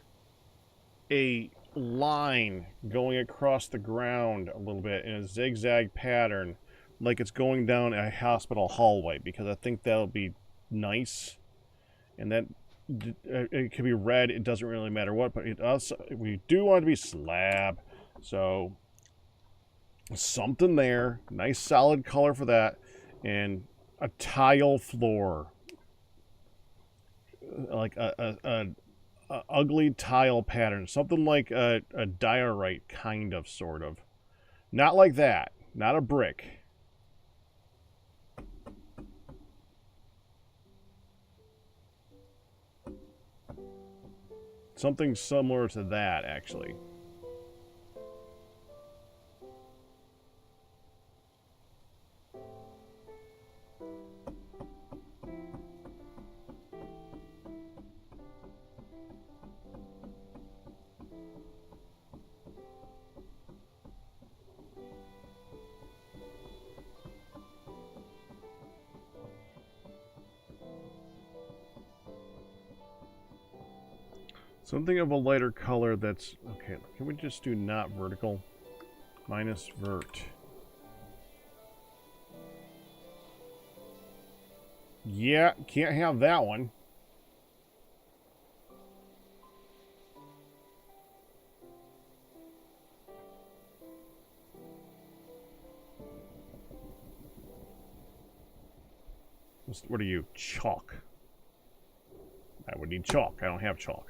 a line going across the ground a little bit in a zigzag pattern, like it's going down a hospital hallway, because I think that'll be nice. And that it can be red, it doesn't really matter what, but it also, we do want it to be slab. So Something there. Nice solid color for that. And a tile floor. Like a ugly tile pattern. Something like a diorite kind of, sort of. Not like that. Not a brick. Something similar to that, actually. Something of a lighter color that's... Okay, can we just do not vertical? Minus vert. Yeah, can't have that one. What are you? Chalk. I would need chalk. I don't have chalk.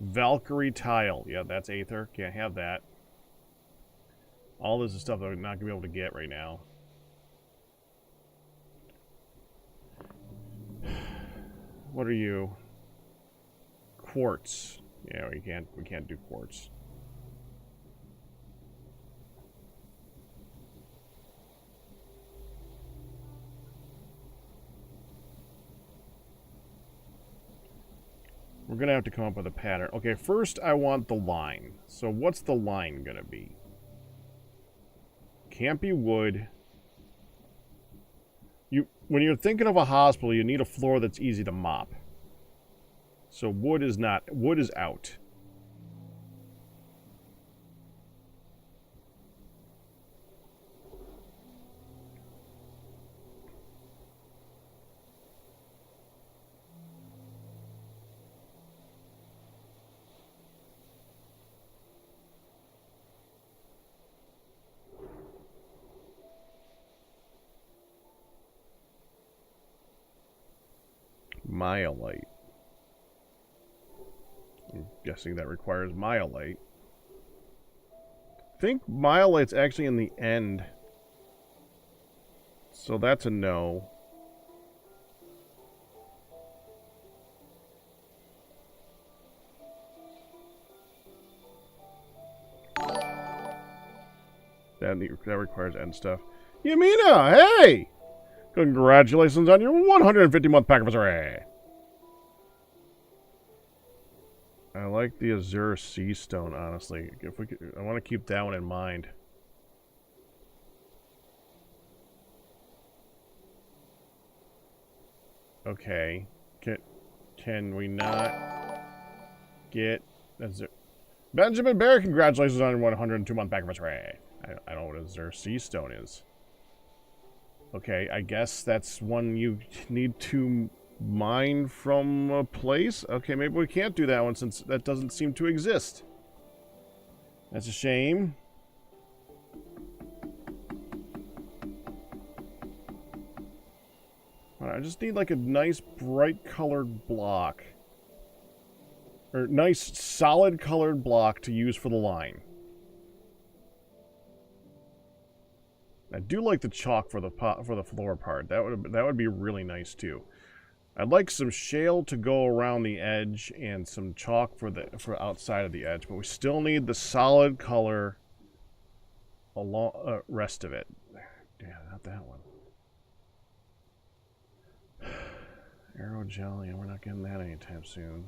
Valkyrie tile. Yeah, that's Aether. Can't have that. All this is stuff that I'm not going to be able to get right now. What are you? Quartz. Yeah, we can't do quartz. We're going to have to come up with a pattern. Okay, first I want the line. So what's the line going to be? Can't be wood. When you're thinking of a hospital, you need a floor that's easy to mop. So wood is out. Myolite. I'm guessing that requires myolite. I think myolite's actually in the end. So that's a no. That requires end stuff. Yamina, hey! Congratulations on your 150-month pack of Azure. I like the Azure Sea Stone, honestly. If we could, I want to keep that one in mind. Okay. Can we not get Azure? Benjamin Bear, congratulations on your 102-month pack of Azure. I don't know what Azure Sea Stone is. Okay, I guess that's one you need to mine from a place. Okay, maybe we can't do that one since that doesn't seem to exist. That's a shame. Alright, I just need like a nice bright colored block. Or nice solid colored block to use for the line. I do like the chalk for the floor part. That would be really nice too. I'd like some shale to go around the edge and some chalk for outside of the edge, but we still need the solid color along rest of it. Yeah, not that one. Arrow jelly, and we're not getting that anytime soon.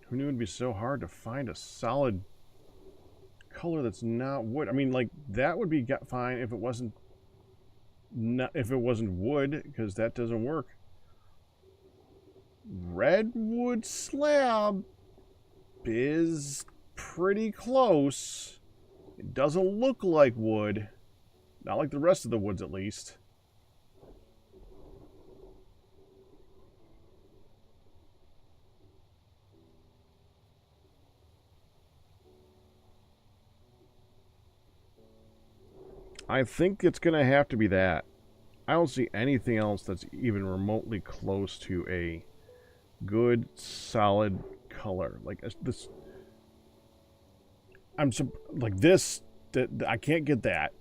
Who knew it'd be so hard to find a solid color that's not wood? I mean, like, that would be fine if it wasn't wood, because that doesn't work. Redwood slab is pretty close. It doesn't look like wood. Not like the rest of the woods, at least. I think it's going to have to be that. I don't see anything else that's even remotely close to a good, solid color. Like this... like this... I can't get that.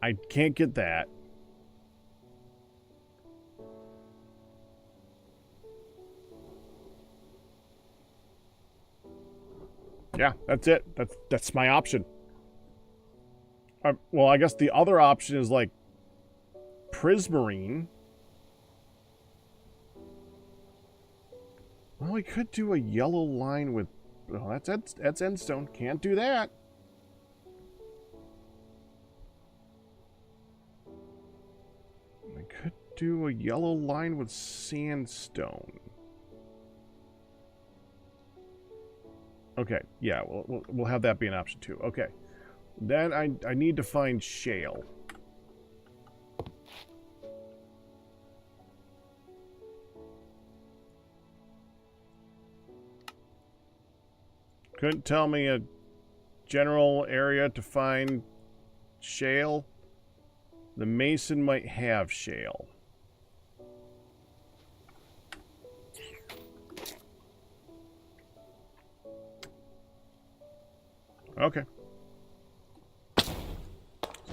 I can't get that. Yeah, that's it. That's my option. Well, I guess the other option is like prismarine. Well, we could do a yellow line with... Oh, that's endstone. Can't do that. I could do a yellow line with sandstone. Okay, yeah, we'll have that be an option too. Okay. Then I need to find shale. Couldn't tell me a general area to find shale. The mason might have shale. Okay.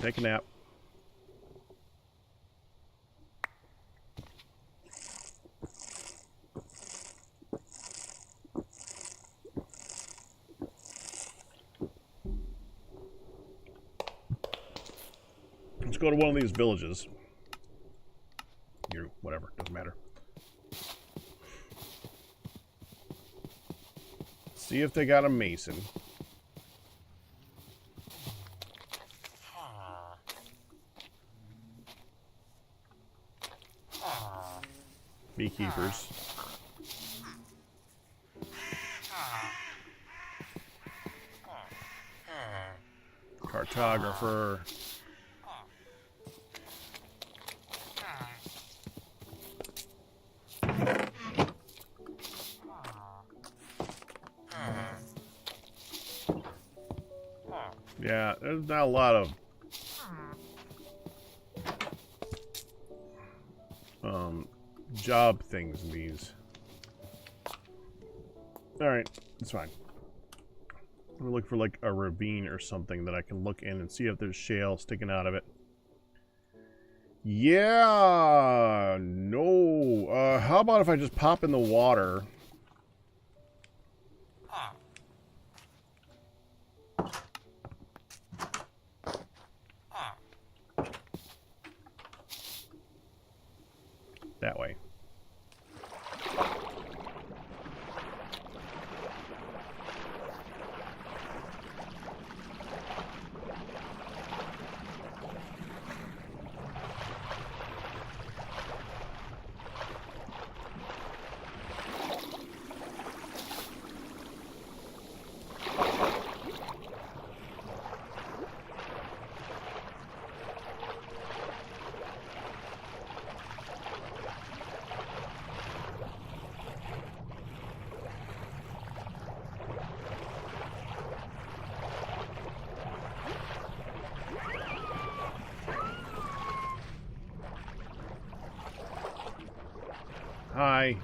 Take a nap. Let's go to one of these villages. Whatever, doesn't matter. See if they got a mason. Beekeepers. Cartographer. Yeah, there's not a lot of job things in these. Alright, it's fine. I'm gonna look for like a ravine or something that I can look in and see if there's shale sticking out of it. Yeah, no. How about if I just pop in the water? That way. Hi.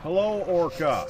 Hello, Orca.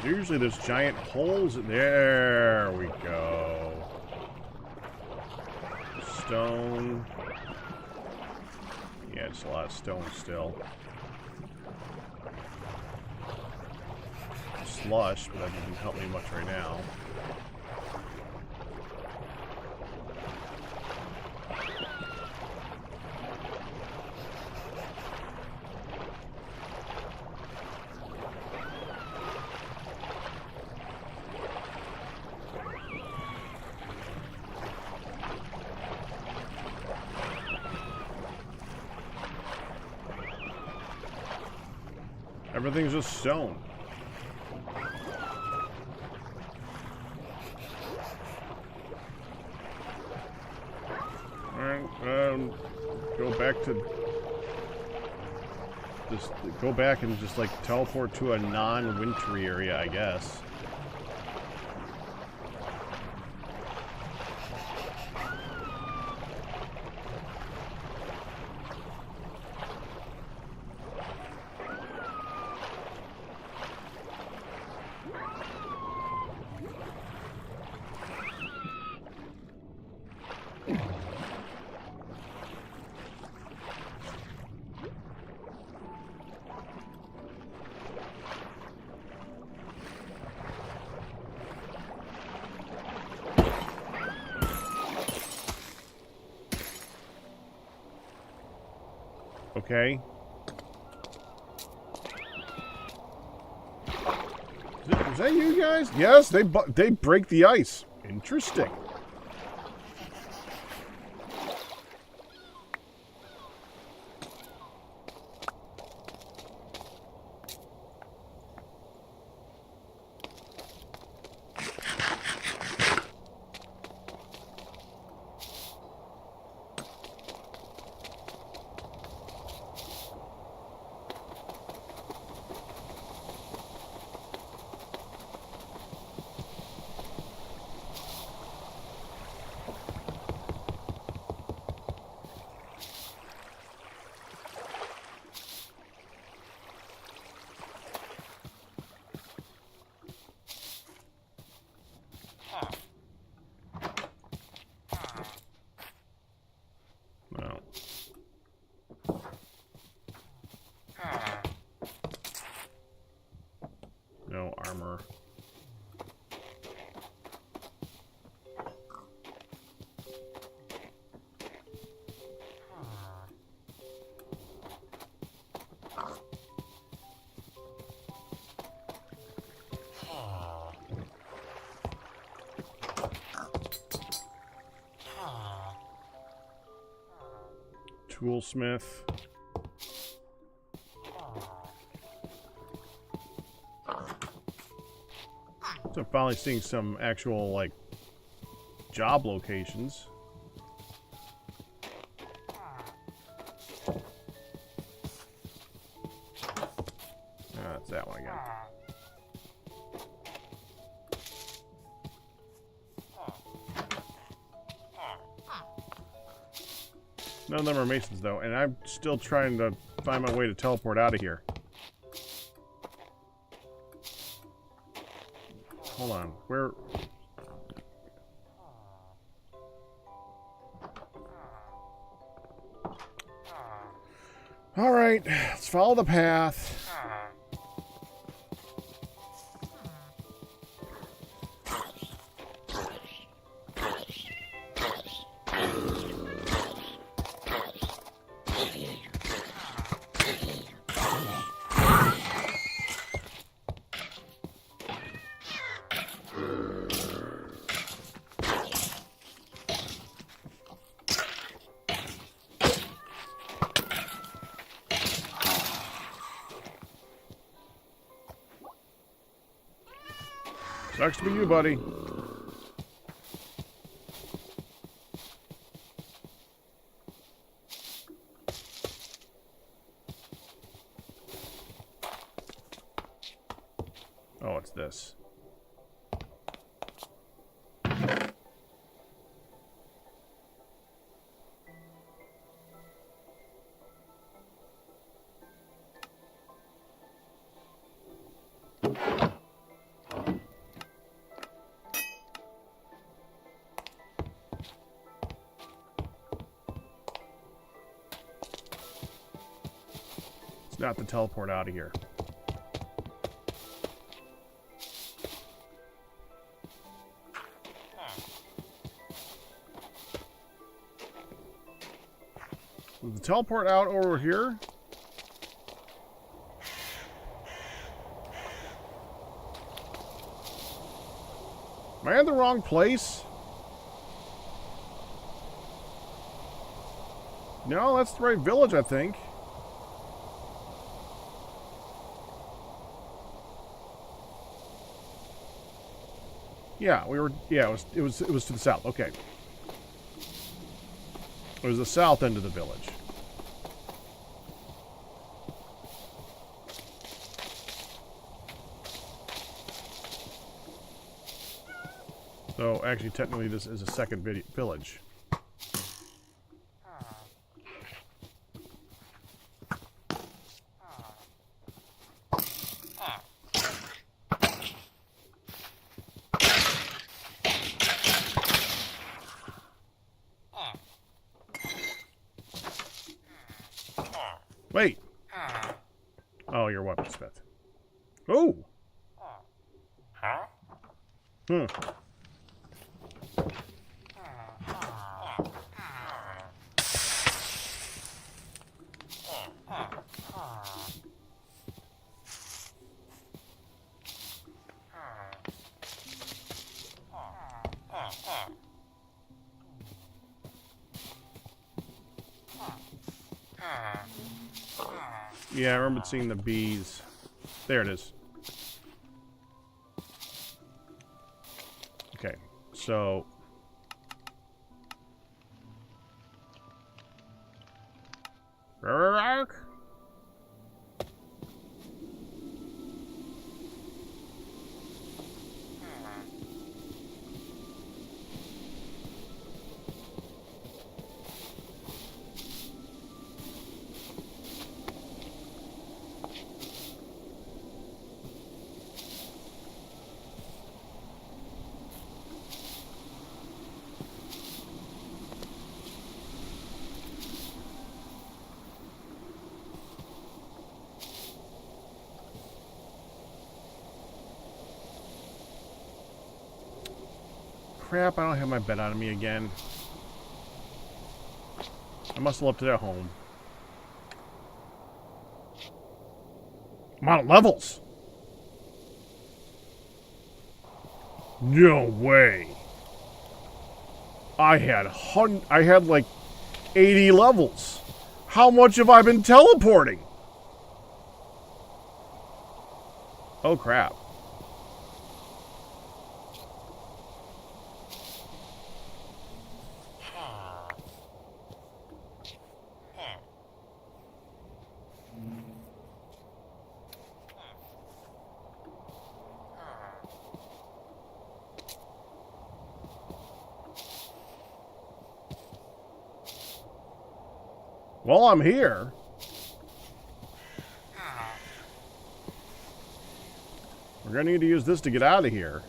Usually there's giant holes. There we go. Stone. Yeah, it's a lot of stone still. Slush, but that doesn't help me much right now. Everything's just stone. Alright, go back to... Just go back and just, like, teleport to a non-wintry area, I guess. Okay. Is that you guys? Yes, they break the ice. Interesting. No armor. Toolsmith. So I'm finally seeing some actual, like, job locations. That's that one again. None of them are masons, though, and I'm still trying to find my way to teleport out of here. Hold on, where... Alright, let's follow the path. Sucks to be you, buddy. Oh, it's this. not to teleport out of here. The teleport out over here? Am I in the wrong place? No, that's the right village, I think. Yeah, we were. Yeah, it was to the south. Okay. It was the south end of the village. So, actually, technically, this is a second village. Wait! Oh, your weaponsmith. Oh! Hmm. Yeah, I remember seeing the bees. There it is. Okay, so... Crap, I don't have my bed on me again. I must have left it at home. I'm out of levels! No way! I had like 80 levels. How much have I been teleporting? Oh crap. Well, I'm here. We're going to need to use this to get out of here.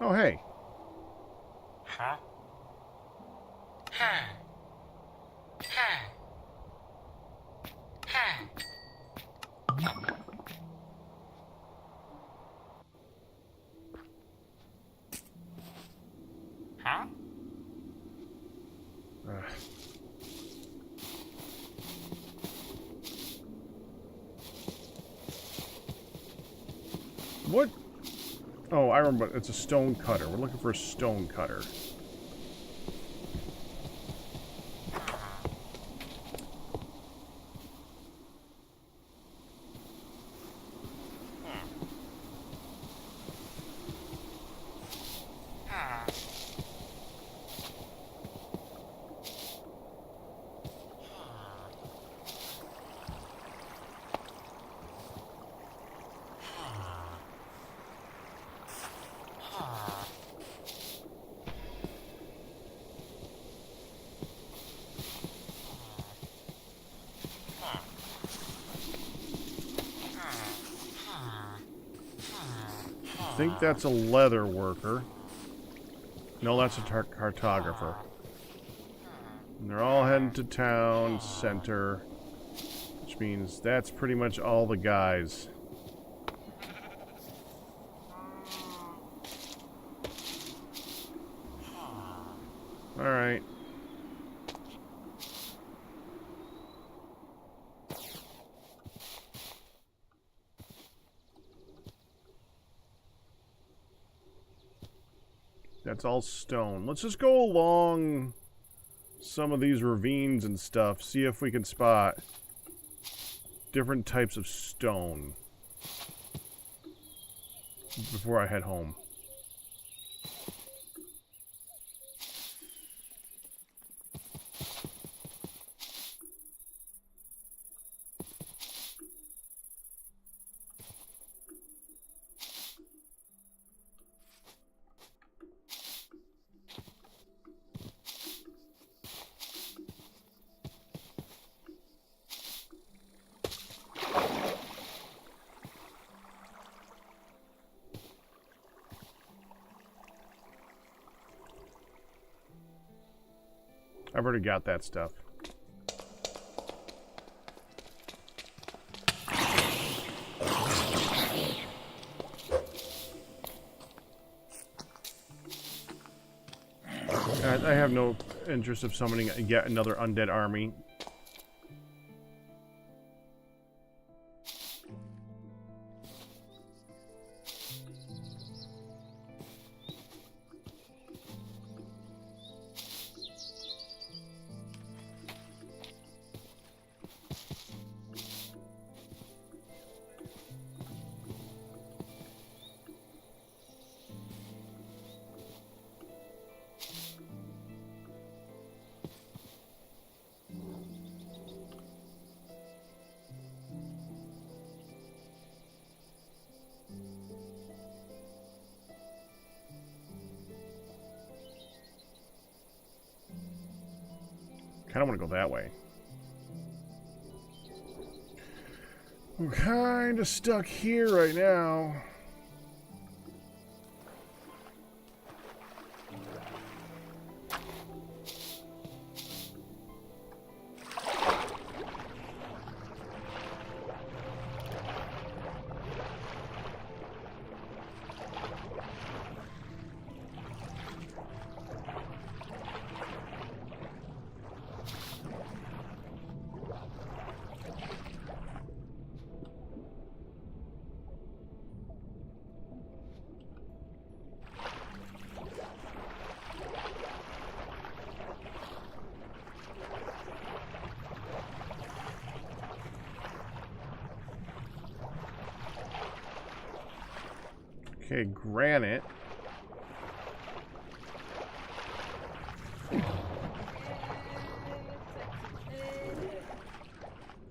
Oh, hey. Huh? What? Oh, I remember. It's a stone cutter. We're looking for a stone cutter. think that's a leather worker. No, that's a cartographer. And they're all heading to town center, which means that's pretty much all the guys. Alright. That's all stone. Let's just go along some of these ravines and stuff, see if we can spot different types of stone before I head home. I've already got that stuff. I have no interest of summoning yet another undead army. I don't want to go that way. I'm kind of stuck here right now. Okay, granite.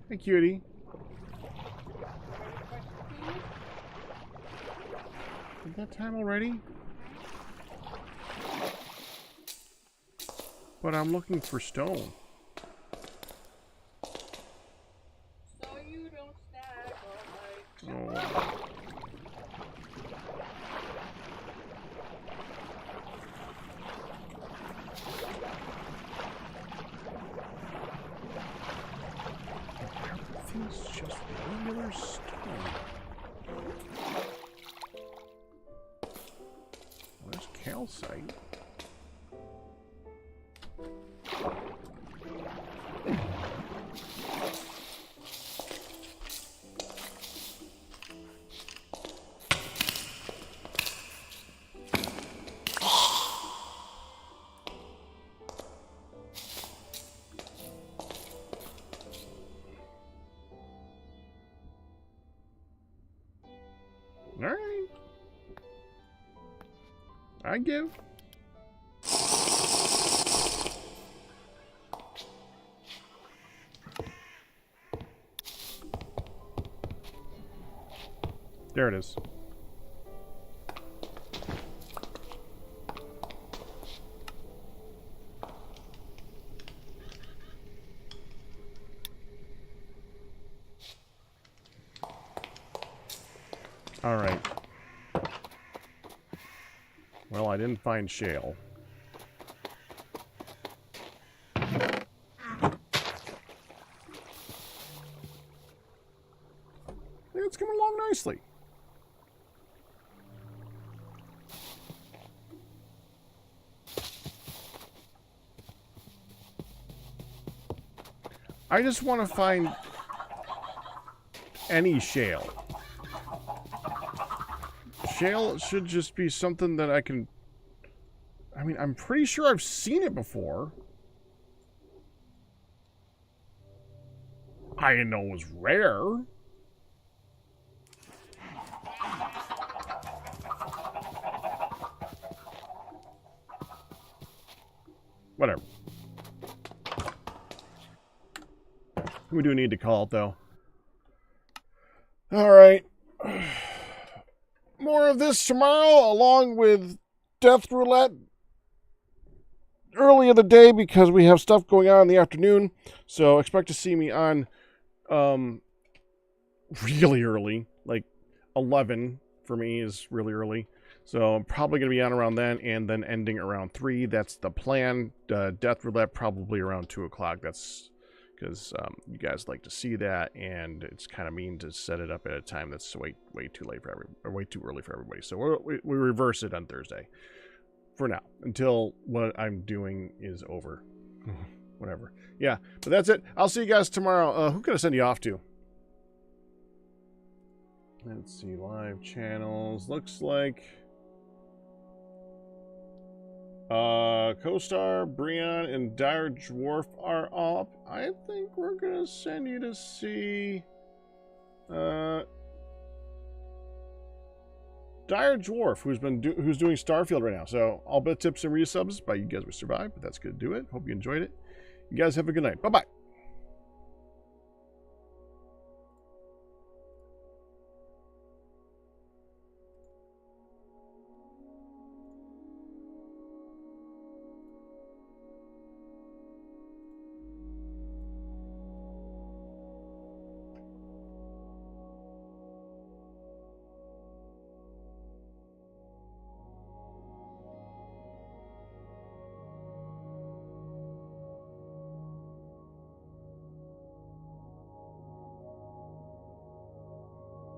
Hey, cutie. Is that time already? But I'm looking for stone. So you don't stack all night. Oh. Everything's just regular stone. Where's calcite? Alright. I give. There it is. All right. Well, I didn't find shale. It's coming along nicely. I just want to find any shale. Shale should just be something that I can... I mean, I'm pretty sure I've seen it before. I didn't know it was rare. Whatever. We do need to call it, though. Alright. More of this tomorrow, along with Death Roulette early in the day, because we have stuff going on in the afternoon. So expect to see me on really early. Like 11 for me is really early. So I'm probably going to be on around then, and then ending around 3. That's the plan. Death Roulette probably around 2 o'clock. That's because you guys like to see that, and it's kind of mean to set it up at a time that's way too late for or way too early for everybody. So we reverse it on Thursday for now until what I'm doing is over. Whatever. Yeah, but that's it. I'll see you guys tomorrow. Who can I send you off to? Let's see, live channels. Looks like Co-Star, Breon, and Dire Dwarf are up. I think we're gonna send you to see Dire Dwarf, who's doing Starfield right now. So I'll bet tips and resubs by you guys will survive, but that's good to do it. Hope you enjoyed it. You guys have a good night. Bye-bye.